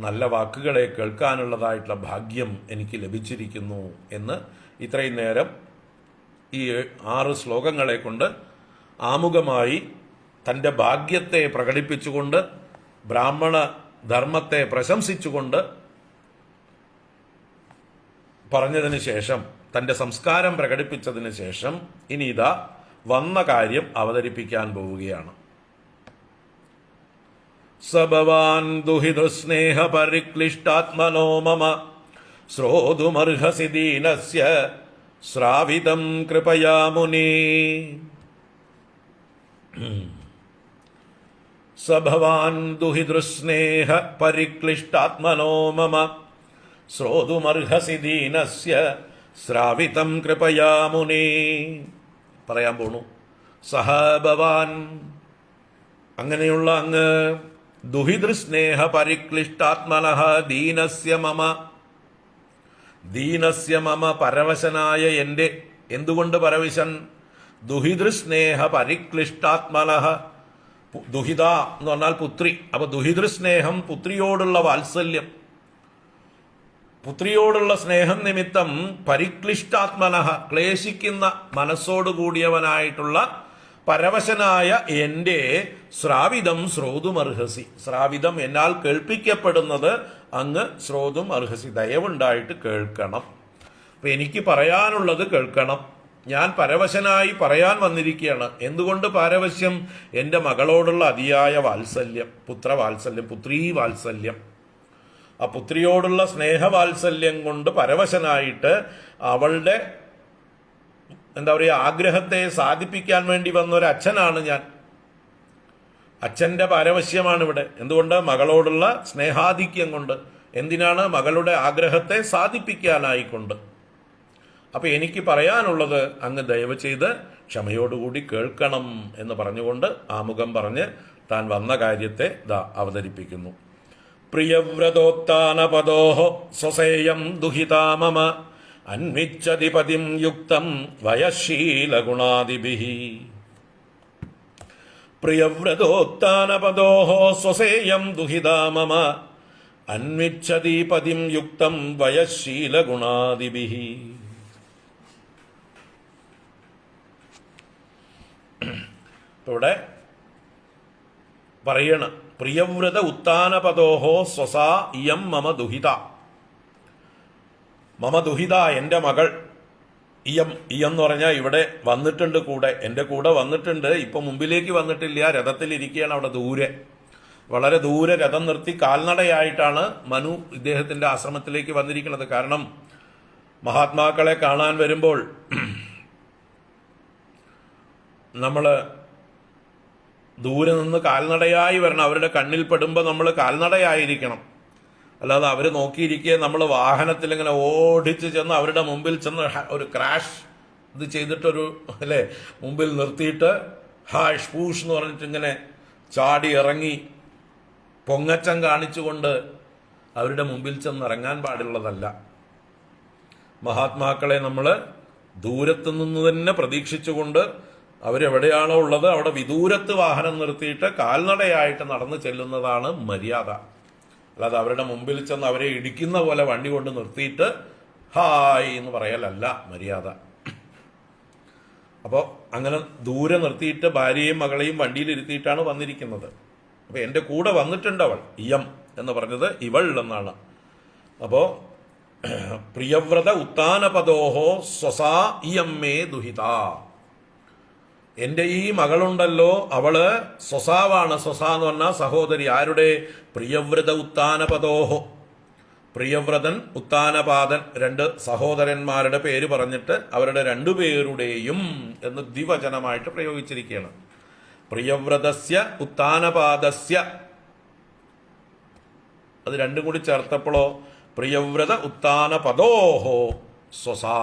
A: നല്ല വാക്കുകളെ കേൾക്കാനുള്ളതായിട്ടുള്ള ഭാഗ്യം എനിക്ക് ലഭിച്ചിരിക്കുന്നു എന്ന് ഇത്രയും നേരം ഈ 6 ശ്ലോകങ്ങളെ കൊണ്ട് ആമുഖമായി തൻ്റെ ഭാഗ്യത്തെ പ്രകടിപ്പിച്ചുകൊണ്ട് ബ്രാഹ്മണ ധർമ്മത്തെ പ്രശംസിച്ചുകൊണ്ട് പറഞ്ഞതിന് ശേഷം, തൻ്റെ സംസ്കാരം പ്രകടിപ്പിച്ചതിന് ശേഷം ഇനി ഇതാ വന്ന കാര്യം അവതരിപ്പിക്കാൻ പോവുകയാണ്. സഭവാൻ ദുഹിതൃസ്നേഹ പരിക്ലിഷ്ടാത്മനോ മമ ശ്രോതുമർഹസി ദീനസ്യ ശ്രാവിതം കൃപയാ മുനി. സഭവാൻ ദുഹിതൃസ്നേഹ പരിക്ലിഷ്ടാത്മനോ മമ ശ്രോതുമർഹസി ദീനസ്യ ശ്രാവിതം കൃപയാ മുനി. പറയാൻ പോണു. സഹ ഭവാൻ, അങ്ങനെയുള്ള അങ്ങ്, ദുഹിതൃസ്നേഹ പരിക്ലിഷ്ടാത്മനഃ ദീനസ്യ മമ, ദീനസ്യ മമ പരവശനായ എൻ്റെ. എന്തുകൊണ്ട് പരവശൻ? ദുഹിതൃസ്നേഹ പരിക്ലിഷ്ടാത്മനഃ. ദുഹിത എന്ന് പറഞ്ഞാൽ പുത്രി. അപ്പൊ ദുഹിതൃസ്നേഹം, പുത്രിയോടുള്ള വാത്സല്യം, പുത്രിയോടുള്ള സ്നേഹം നിമിത്തം പരിക്ലിഷ്ടാത്മനഃ ക്ലേശിക്കുന്ന മനസ്സോടുകൂടിയവനായിട്ടുള്ള പരവശനായ എൻ്റെ ശ്രാവിതം ശ്രോതും അർഹസി. ശ്രാവിതം എന്നാൽ കേൾപ്പിക്കപ്പെടുന്നത് അങ്ങ് ശ്രോതും അർഹസി, ദയവുണ്ടായിട്ട് കേൾക്കണം. അപ്പൊ എനിക്ക് പറയാനുള്ളത് കേൾക്കണം. ഞാൻ പരവശനായി പറയാൻ വന്നിരിക്കുകയാണ്. എന്തുകൊണ്ട് പാരവശ്യം? എൻ്റെ മകളോടുള്ള അതിയായ വാത്സല്യം, പുത്രവാത്സല്യം, പുത്രീ വാത്സല്യം. ആ പുത്രിയോടുള്ള സ്നേഹവാത്സല്യം കൊണ്ട് പരവശനായിട്ട് അവളുടെ എന്താ പറയുക ആഗ്രഹത്തെ സാധിപ്പിക്കാൻ വേണ്ടി വന്ന ഒരു അച്ഛനാണ് ഞാൻ. അച്ഛൻ്റെ പാരവശ്യമാണ് ഇവിടെ. എന്തുകൊണ്ട്? മകളോടുള്ള സ്നേഹാധിക്യം കൊണ്ട്. എന്തിനാണ്? മകളുടെ ആഗ്രഹത്തെ സാധിപ്പിക്കാനായിക്കൊണ്ട്. അപ്പൊ എനിക്ക് പറയാനുള്ളത് അങ്ങ് ദയവ് ചെയ്ത് ക്ഷമയോടുകൂടി കേൾക്കണം എന്ന് പറഞ്ഞുകൊണ്ട് ആമുഖം പറഞ്ഞ് താൻ വന്ന കാര്യത്തെ അവതരിപ്പിക്കുന്നു. പ്രിയവ്രതോത്താനപദോഹോ സ്വസേയം ദുഹിതാ മമ അന്വിച്ഛതി പതിം യുക്തം വയശീലഗുണാദിഭിഃ. പ്രിയവ്രതോത്താനപദോഹോ സ്വസേയം ദുഹിതാ മമ അന്വിച്ഛതി പതിം യുക്തം വയശീലഗുണാദിഭിഃ. ഇവിടെ പറയണ പ്രിയവ്രത ഉത്താനപദോഹോ സ്വസാ ഇയം മമ ദുഹിത. മമ ദുഹിത, എൻ്റെ മകൾ. ഇയം എന്ന് പറഞ്ഞാൽ ഇവിടെ വന്നിട്ടുണ്ട്, കൂടെ എൻ്റെ കൂടെ വന്നിട്ടുണ്ട്. ഇപ്പൊ മുമ്പിലേക്ക് വന്നിട്ടില്ല, രഥത്തിലിരിക്കുകയാണ് അവിടെ ദൂരെ, വളരെ ദൂരെ രഥം നിർത്തി കാൽനടയായിട്ടാണ് മനു ഇദ്ദേഹത്തിന്റെ ആശ്രമത്തിലേക്ക് വന്നിരിക്കുന്നത്. കാരണം മഹാത്മാക്കളെ കാണാൻ വരുമ്പോൾ നമ്മൾ ദൂരെ നിന്ന് കാൽനടയായി വരണം. അവരുടെ കണ്ണിൽ പെടുമ്പോൾ നമ്മൾ കാൽനടയായിരിക്കണം. അല്ലാതെ അവർ നോക്കിയിരിക്കുക നമ്മൾ വാഹനത്തിൽ ഇങ്ങനെ ഓടിച്ച് ചെന്ന് അവരുടെ മുമ്പിൽ ചെന്ന് ഒരു ക്രാഷ് ഇത് ചെയ്തിട്ടൊരു അല്ലേ മുമ്പിൽ നിർത്തിയിട്ട് ഹാഷ് പൂഷ് എന്ന് പറഞ്ഞിട്ട് ഇങ്ങനെ ചാടി ഇറങ്ങി പൊങ്ങച്ചം കാണിച്ചുകൊണ്ട് അവരുടെ മുമ്പിൽ ചെന്ന് ഇറങ്ങാൻ പാടുള്ളതല്ല. മഹാത്മാക്കളെ നമ്മൾ ദൂരത്തു നിന്ന് തന്നെ പ്രതീക്ഷിച്ചുകൊണ്ട് അവരെവിടെയാണോ ഉള്ളത് അവിടെ വിദൂരത്ത് വാഹനം നിർത്തിയിട്ട് കാൽനടയായിട്ട് നടന്നു ചെല്ലുന്നതാണ് മര്യാദ. അല്ലാതെ അവരുടെ മുമ്പിൽ ചെന്ന് അവരെ ഇടിക്കുന്ന പോലെ വണ്ടി കൊണ്ട് നിർത്തിയിട്ട് ഹായ് എന്ന് പറയലല്ല മര്യാദ. അപ്പോൾ അങ്ങനെ ദൂരെ നിർത്തിയിട്ട് ഭാര്യയും മകളെയും വണ്ടിയിലിരുത്തിയിട്ടാണ് വന്നിരിക്കുന്നത്. അപ്പൊ എൻ്റെ കൂടെ വന്നിട്ടുണ്ട് അവൾ. ഇയം എന്ന് പറഞ്ഞത് ഇവൾ എന്നാണ്. അപ്പോ പ്രിയവ്രത ഉത്താനപദോഹോ സ്വസാ ഇയം മേ ദുഹിത. എൻ്റെ ഈ മകളുണ്ടല്ലോ അവള് സ്വസാവാണ്. സ്വസ എന്ന് പറഞ്ഞാൽ സഹോദരി. ആരുടെ? പ്രിയവ്രത ഉത്താനപദോഹോ. പ്രിയവ്രതൻ ഉത്താനപാദൻ, രണ്ട് സഹോദരന്മാരുടെ പേര് പറഞ്ഞിട്ട് അവരുടെ രണ്ടുപേരുടെയും എന്ന് ദ്വിവചനമായിട്ട് പ്രയോഗിച്ചിരിക്കുകയാണ്. പ്രിയവ്രതസ്യ ഉത്താനപാദസ്യ, അത് രണ്ടും കൂടി ചേർത്തപ്പോഴോ പ്രിയവ്രത ഉത്താനപദോഹോ സ്വസാ.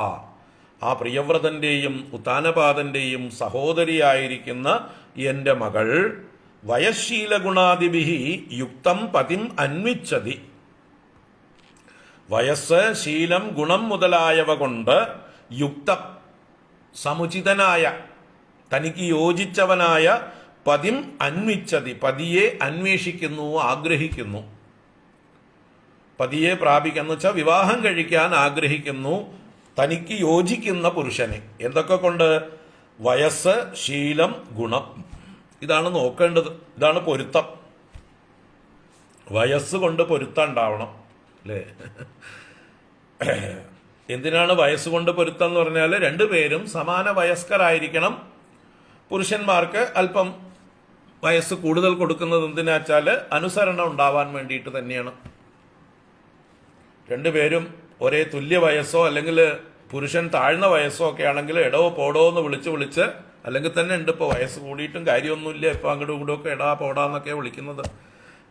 A: ആ പ്രിയവ്രതന്റെയും ഉത്താനപാദന്റെയും സഹോദരിയായിരിക്കുന്ന എൻ്റെ മകൾ വയശീലഗുണാദിഭിഃ യുക്തം പതിം അന്വിച്ഛതി. വയസ്സ്, ശീലം, ഗുണം മുതലായവ കൊണ്ട് യുക്തം, സമുചിതനായ, തനിക്ക് യോജിച്ചവനായ പതിം അന്വിച്ചതി, പതിയെ അന്വേഷിക്കുന്നു, ആഗ്രഹിക്കുന്നു. പതിയെ പ്രാപിക്കുന്നു വെച്ചാൽ വിവാഹം കഴിക്കാൻ ആഗ്രഹിക്കുന്നു തനിക്ക് യോജിക്കുന്ന പുരുഷനെ. എന്തൊക്കെ കൊണ്ട്? വയസ്സ്, ശീലം, ഗുണം. ഇതാണ് നോക്കേണ്ടത്. ഇതാണ് പൊരുത്തം. വയസ്സ് കൊണ്ട് പൊരുത്തം ഉണ്ടാവണം, അല്ലേ? എന്തിനാണ് വയസ്സുകൊണ്ട് പൊരുത്തം എന്ന് പറഞ്ഞാൽ രണ്ടുപേരും സമാന വയസ്കരായിരിക്കണം. പുരുഷന്മാർക്ക് അല്പം വയസ്സ് കൂടുതൽ കൊടുക്കുന്നത് എന്തിനാ വെച്ചാൽ അനുസരണ ഉണ്ടാവാൻ വേണ്ടിയിട്ട് തന്നെയാണ്. രണ്ടുപേരും ഒരേ തുല്യ വയസ്സോ അല്ലെങ്കിൽ പുരുഷൻ താഴ്ന്ന വയസ്സോ ഒക്കെ ആണെങ്കിൽ എടോ പോടോ എന്ന് വിളിച്ച് അല്ലെങ്കിൽ തന്നെ ഉണ്ട്. ഇപ്പോൾ വയസ്സ് കൂടിയിട്ടും കാര്യമൊന്നുമില്ല. ഇപ്പോൾ അങ്ങോട്ടും ഇങ്ങോട്ടും ഒക്കെ എടാ പോടാന്നൊക്കെ വിളിക്കുന്നത്.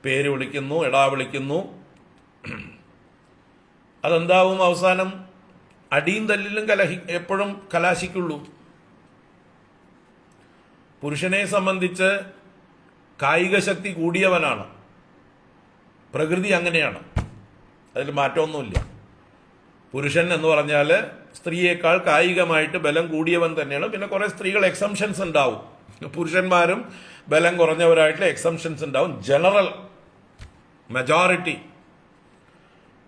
A: പേര് വിളിക്കുന്നു, എടാ വിളിക്കുന്നു. അതെന്താവും? അവസാനം അടിയും തല്ലിലും എപ്പോഴും കലാശിക്കുള്ളൂ. പുരുഷനെ സംബന്ധിച്ച് കായിക ശക്തി കൂടിയവനാണ്. പ്രകൃതി അങ്ങനെയാണ്, അതിൽ മാറ്റമൊന്നുമില്ല. പുരുഷൻ എന്ന് പറഞ്ഞാൽ സ്ത്രീയേക്കാൾ കായികമായിട്ട് ബലം കൂടിയവൻ തന്നെയാണ്. പിന്നെ കുറെ സ്ത്രീകൾ എക്സംഷൻസ് ഉണ്ടാവും. പുരുഷന്മാരും ബലം കുറഞ്ഞവരായിട്ടുള്ള എക്സംഷൻസ് ഉണ്ടാവും. ജനറൽ മെജോറിറ്റി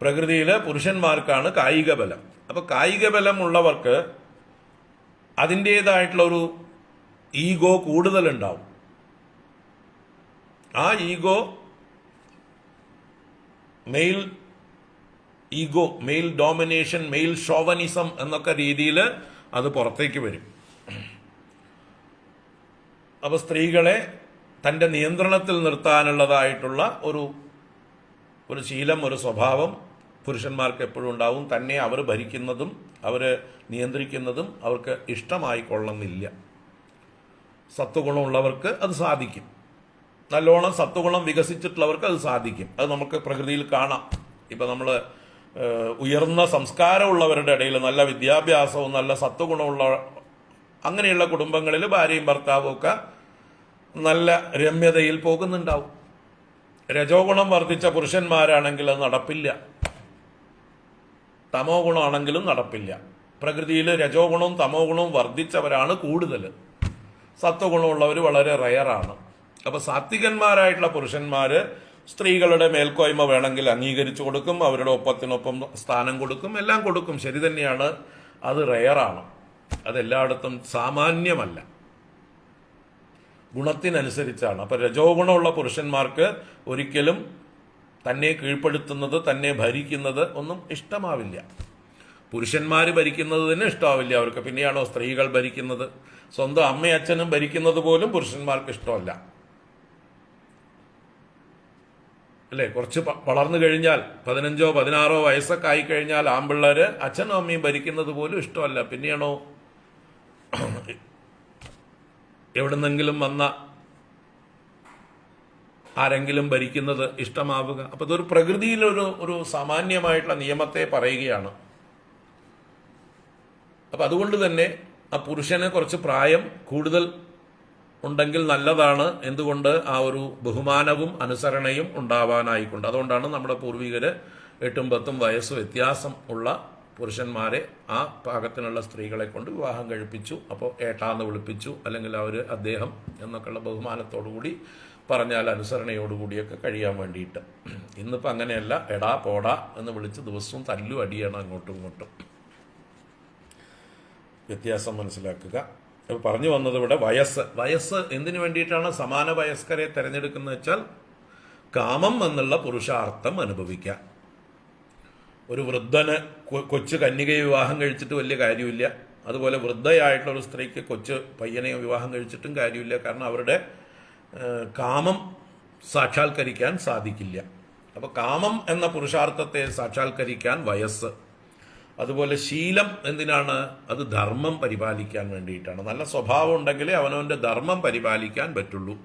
A: പ്രകൃതിയിൽ പുരുഷന്മാർക്കാണ് കായിക ബലം. അപ്പൊ കായിക ബലമുള്ളവർക്ക് അതിൻ്റെതായിട്ടുള്ള ഒരു ഈഗോ കൂടുതലുണ്ടാവും. ആ ego male ego, male domination, male chauvinism എന്നൊക്കെ രീതിയിൽ അത് പുറത്തേക്ക് വരും. അപ്പൊ സ്ത്രീകളെ തൻ്റെ നിയന്ത്രണത്തിൽ നിർത്താനുള്ളതായിട്ടുള്ള ഒരു ശീലം, ഒരു സ്വഭാവം പുരുഷന്മാർക്ക് എപ്പോഴും ഉണ്ടാവും. തന്നെ അവർ ഭരിക്കുന്നതും അവർ നിയന്ത്രിക്കുന്നതും അവർക്ക് ഇഷ്ടമായിക്കൊള്ളുന്നില്ല. സത്വഗുണമുള്ളവർക്ക് അത് സാധിക്കും. നല്ലോണം സത്വഗുണം വികസിച്ചിട്ടുള്ളവർക്ക് അത് സാധിക്കും. അത് നമുക്ക് പ്രകൃതിയിൽ കാണാം. ഇപ്പം നമ്മൾ ഉയർന്ന സംസ്കാരമുള്ളവരുടെ ഇടയിൽ നല്ല വിദ്യാഭ്യാസവും നല്ല സത്വഗുണമുള്ള അങ്ങനെയുള്ള കുടുംബങ്ങളിൽ ഭാര്യയും ഭർത്താവും ഒക്കെ നല്ല രമ്യതയിൽ പോകുന്നുണ്ടാവും. രജോ ഗുണം വർദ്ധിച്ച പുരുഷന്മാരാണെങ്കിൽ അത് നടപ്പില്ല. തമോ ഗുണമാണെങ്കിലും നടപ്പില്ല. പ്രകൃതിയിൽ രജോ ഗുണവും തമോ ഗുണവും വർദ്ധിച്ചവരാണ് കൂടുതൽ. സത്വഗുണമുള്ളവർ വളരെ റയറാണ്. അപ്പൊ സാത്വികന്മാരായിട്ടുള്ള പുരുഷന്മാർ സ്ത്രീകളുടെ മേൽക്കോയ്മ വേണമെങ്കിൽ അംഗീകരിച്ചു കൊടുക്കും, അവരുടെ ഒപ്പത്തിനൊപ്പം സ്ഥാനം കൊടുക്കും, എല്ലാം കൊടുക്കും. ശരി തന്നെയാണ്, അത് റയറാണ്. അതെല്ലായിടത്തും സാമാന്യമല്ല, ഗുണത്തിനനുസരിച്ചാണ്. അപ്പൊ രജോ ഗുണമുള്ള പുരുഷന്മാർക്ക് ഒരിക്കലും തന്നെ കീഴ്പ്പെടുത്തുന്നത്, തന്നെ ഭരിക്കുന്നത് ഒന്നും ഇഷ്ടമാവില്ല. പുരുഷന്മാർ ഭരിക്കുന്നത് തന്നെ ഇഷ്ടമാവില്ല അവർക്ക്. പിന്നെയാണോ സ്ത്രീകൾ ഭരിക്കുന്നത്? സ്വന്തം അമ്മയച്ഛനും ഭരിക്കുന്നത് പോലും പുരുഷന്മാർക്ക് ഇഷ്ടമല്ല, അല്ലേ? കുറച്ച് വളർന്നു കഴിഞ്ഞാൽ 15 or 16 വയസ്സൊക്കെ ആയിക്കഴിഞ്ഞാൽ ആൺപിള്ളേര് അച്ഛനും അമ്മയും ഭരിക്കുന്നത് പോലും ഇഷ്ടമല്ല. പിന്നെയാണോ എവിടുന്നെങ്കിലും വന്ന ആരെങ്കിലും ഭരിക്കുന്നത് ഇഷ്ടമാവുക? അപ്പൊ ഇതൊരു പ്രകൃതിയിലൊരു സാമാന്യമായിട്ടുള്ള നിയമത്തെ പറയുകയാണ്. അപ്പൊ അതുകൊണ്ട് തന്നെ ആ പുരുഷന് കുറച്ച് പ്രായം കൂടുതൽ ഉണ്ടെങ്കിൽ നല്ലതാണ്. എന്തുകൊണ്ട്? ആ ഒരു ബഹുമാനവും അനുസരണയും ഉണ്ടാവാനായിക്കൊണ്ട്. അതുകൊണ്ടാണ് നമ്മുടെ പൂർവികര് 8 ഉം 10 വയസ്സ് വ്യത്യാസം ഉള്ള പുരുഷന്മാരെ ആ പാകത്തിനുള്ള സ്ത്രീകളെ കൊണ്ട് വിവാഹം കഴിപ്പിച്ചു. അപ്പോൾ ഏട്ടാന്ന് വിളിപ്പിച്ചു, അല്ലെങ്കിൽ അദ്ദേഹം എന്നൊക്കെയുള്ള ബഹുമാനത്തോടുകൂടി പറഞ്ഞാൽ അനുസരണയോടുകൂടിയൊക്കെ കഴിയാൻ വേണ്ടിയിട്ട്. ഇന്നിപ്പോൾ അങ്ങനെയല്ല, എടാ പോടാ എന്ന് വിളിച്ച് ദിവസവും തല്ലു അടിയാണ് അങ്ങോട്ടും ഇങ്ങോട്ടും. വ്യത്യാസം മനസ്സിലാക്കുക. അപ്പോൾ പറഞ്ഞു വന്നത് ഇവിടെ വയസ്സ് എന്തിനു വേണ്ടിയിട്ടാണ് സമാന വയസ്കരെ തിരഞ്ഞെടുക്കുന്നത് വെച്ചാൽ കാമം എന്നുള്ള പുരുഷാർത്ഥം അനുഭവിക്കാൻ. ഒരു വൃദ്ധന് കൊച്ചു കന്യകയെ വിവാഹം കഴിച്ചിട്ട് വലിയ കാര്യമില്ല. അതുപോലെ വൃദ്ധയായിട്ടുള്ള ഒരു സ്ത്രീക്ക് കൊച്ചു പയ്യനെ വിവാഹം കഴിച്ചിട്ടും കാര്യമില്ല. കാരണം അവരുടെ കാമം സാക്ഷാത്കരിക്കാൻ സാധിക്കില്ല. അപ്പോൾ കാമം എന്ന പുരുഷാർത്ഥത്തെ സാക്ഷാത്കരിക്കാൻ വയസ്സ്. അതുപോലെ ശീലം എന്തിനാണ്? അത് ധർമ്മം പരിപാലിക്കാൻ വേണ്ടിയിട്ടാണ്. നല്ല സ്വഭാവം ഉണ്ടെങ്കിലേ അവനവൻ്റെ ധർമ്മം പരിപാലിക്കാൻ പറ്റുള്ളൂ.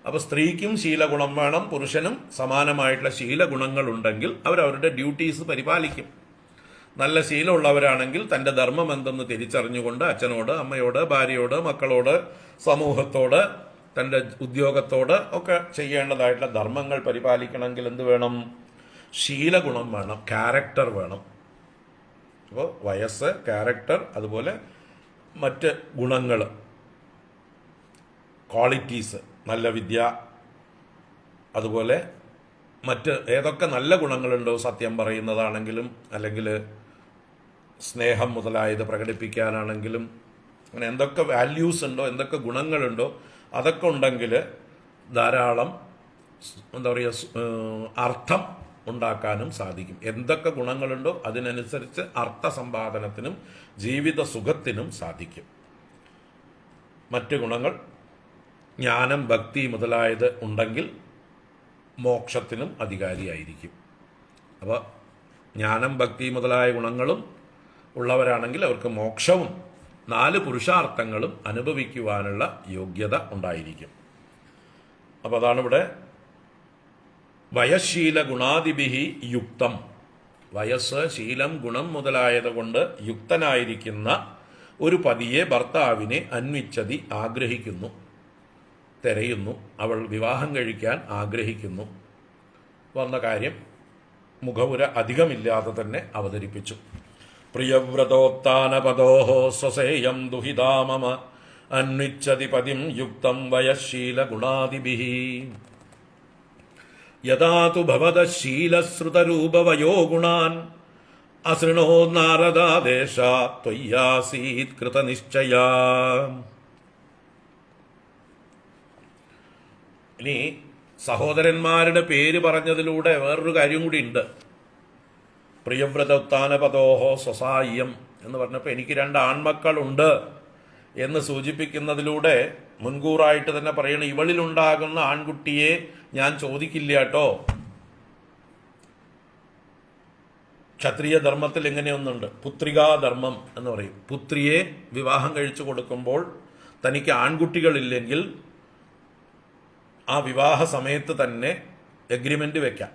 A: അപ്പോൾ സ്ത്രീക്കും ശീലഗുണം വേണം, പുരുഷനും സമാനമായിട്ടുള്ള ശീലഗുണങ്ങൾ ഉണ്ടെങ്കിൽ അവരവരുടെ ഡ്യൂട്ടീസ് പരിപാലിക്കും. നല്ല ശീലമുള്ളവരാണെങ്കിൽ തൻ്റെ ധർമ്മം എന്തെന്ന് തിരിച്ചറിഞ്ഞുകൊണ്ട് അച്ഛനോട്, അമ്മയോട്, ഭാര്യയോട്, മക്കളോട്, സമൂഹത്തോട്, തൻ്റെ ഉദ്യോഗത്തോട് ഒക്കെ ചെയ്യേണ്ടതായിട്ടുള്ള ധർമ്മങ്ങൾ പരിപാലിക്കണമെങ്കിൽ എന്ത് വേണം? ശീലഗുണം വേണം, ക്യാരക്ടർ വേണം. അപ്പോൾ വയസ്സ്, ക്യാരക്ടർ, അതുപോലെ മറ്റ് ഗുണങ്ങൾ, ക്വാളിറ്റീസ്, നല്ല വിദ്യ, അതുപോലെ മറ്റ് ഏതൊക്കെ നല്ല ഗുണങ്ങളുണ്ടോ, സത്യം പറയുന്നതാണെങ്കിലും അല്ലെങ്കിൽ സ്നേഹം മുതലായത് പ്രകടിപ്പിക്കാനാണെങ്കിലും, അങ്ങനെ എന്തൊക്കെ വാല്യൂസ് ഉണ്ടോ, എന്തൊക്കെ ഗുണങ്ങളുണ്ടോ അതൊക്കെ ഉണ്ടെങ്കിൽ ധാരാളം എന്താ പറയുക അർത്ഥം ഉണ്ടാക്കാനും സാധിക്കും. എന്തൊക്കെ ഗുണങ്ങളുണ്ടോ അതിനനുസരിച്ച് അർത്ഥസമ്പാദനത്തിനും ജീവിത സുഖത്തിനും സാധിക്കും. മറ്റ് ഗുണങ്ങൾ ജ്ഞാനം, ഭക്തി മുതലായത് ഉണ്ടെങ്കിൽ മോക്ഷത്തിനും അധികാരിയായിരിക്കും. അപ്പോൾ ജ്ഞാനം, ഭക്തി മുതലായ ഗുണങ്ങളും ഉള്ളവരാണെങ്കിൽ അവർക്ക് മോക്ഷവും 4 പുരുഷാർത്ഥങ്ങളും അനുഭവിക്കുവാനുള്ള യോഗ്യത ഉണ്ടായിരിക്കും. അപ്പോൾ അതാണ് ഇവിടെ വയശീല ഗുണാദിഭിഹി യുക്തം. വയസ്സ്, ശീലം, ഗുണം മുതലായത് കൊണ്ട് യുക്തനായിരിക്കുന്ന ഒരു പതിയെ ഭർത്താവിനെ അന്വിച്ചതി ആഗ്രഹിക്കുന്നു, തിരയുന്നു, അവൾ വിവാഹം കഴിക്കാൻ ആഗ്രഹിക്കുന്നു. വന്ന കാര്യം മുഖവുര അധികമില്ലാതെ തന്നെ അവതരിപ്പിച്ചു. പ്രിയവ്രതോത്താനപദോഹോ സ്വസേയം ദുഹിതാ മമ അന്വിച്ചതി പതിം യുക്തം വയശീല ഗുണാദിഭിഃ യഥാ തു ഭവതശീലശ്രുതരൂപവയോ ഗുണാൻ അസൃണോ നാരദാദേശാത് ത്വയ്യാസീത് കൃതനിശ്ചയാ. ഇനി സഹോദരന്മാരുടെ പേര് പറഞ്ഞതിലൂടെ വേറൊരു കാര്യം കൂടി ഉണ്ട്. പ്രിയവ്രതോത്താനപദോഹോ സ്വസായം എന്ന് പറഞ്ഞപ്പോൾ എനിക്ക് 2 ആൺമക്കളുണ്ട് എന്ന് സൂചിപ്പിക്കുന്നതിലൂടെ മുൻകൂറായിട്ട് തന്നെ പറയണം, ഇവളിലുണ്ടാകുന്ന ആൺകുട്ടിയെ ഞാൻ ചോദിക്കില്ല കേട്ടോ. ക്ഷത്രിയ ധർമ്മത്തിൽ എങ്ങനെയൊന്നുണ്ട്, പുത്രികാധർമ്മം എന്ന് പറയും. പുത്രിയെ വിവാഹം കഴിച്ചു കൊടുക്കുമ്പോൾ തനിക്ക് ആൺകുട്ടികളില്ലെങ്കിൽ ആ വിവാഹ സമയത്ത് തന്നെ എഗ്രിമെന്റ് വെക്കാം.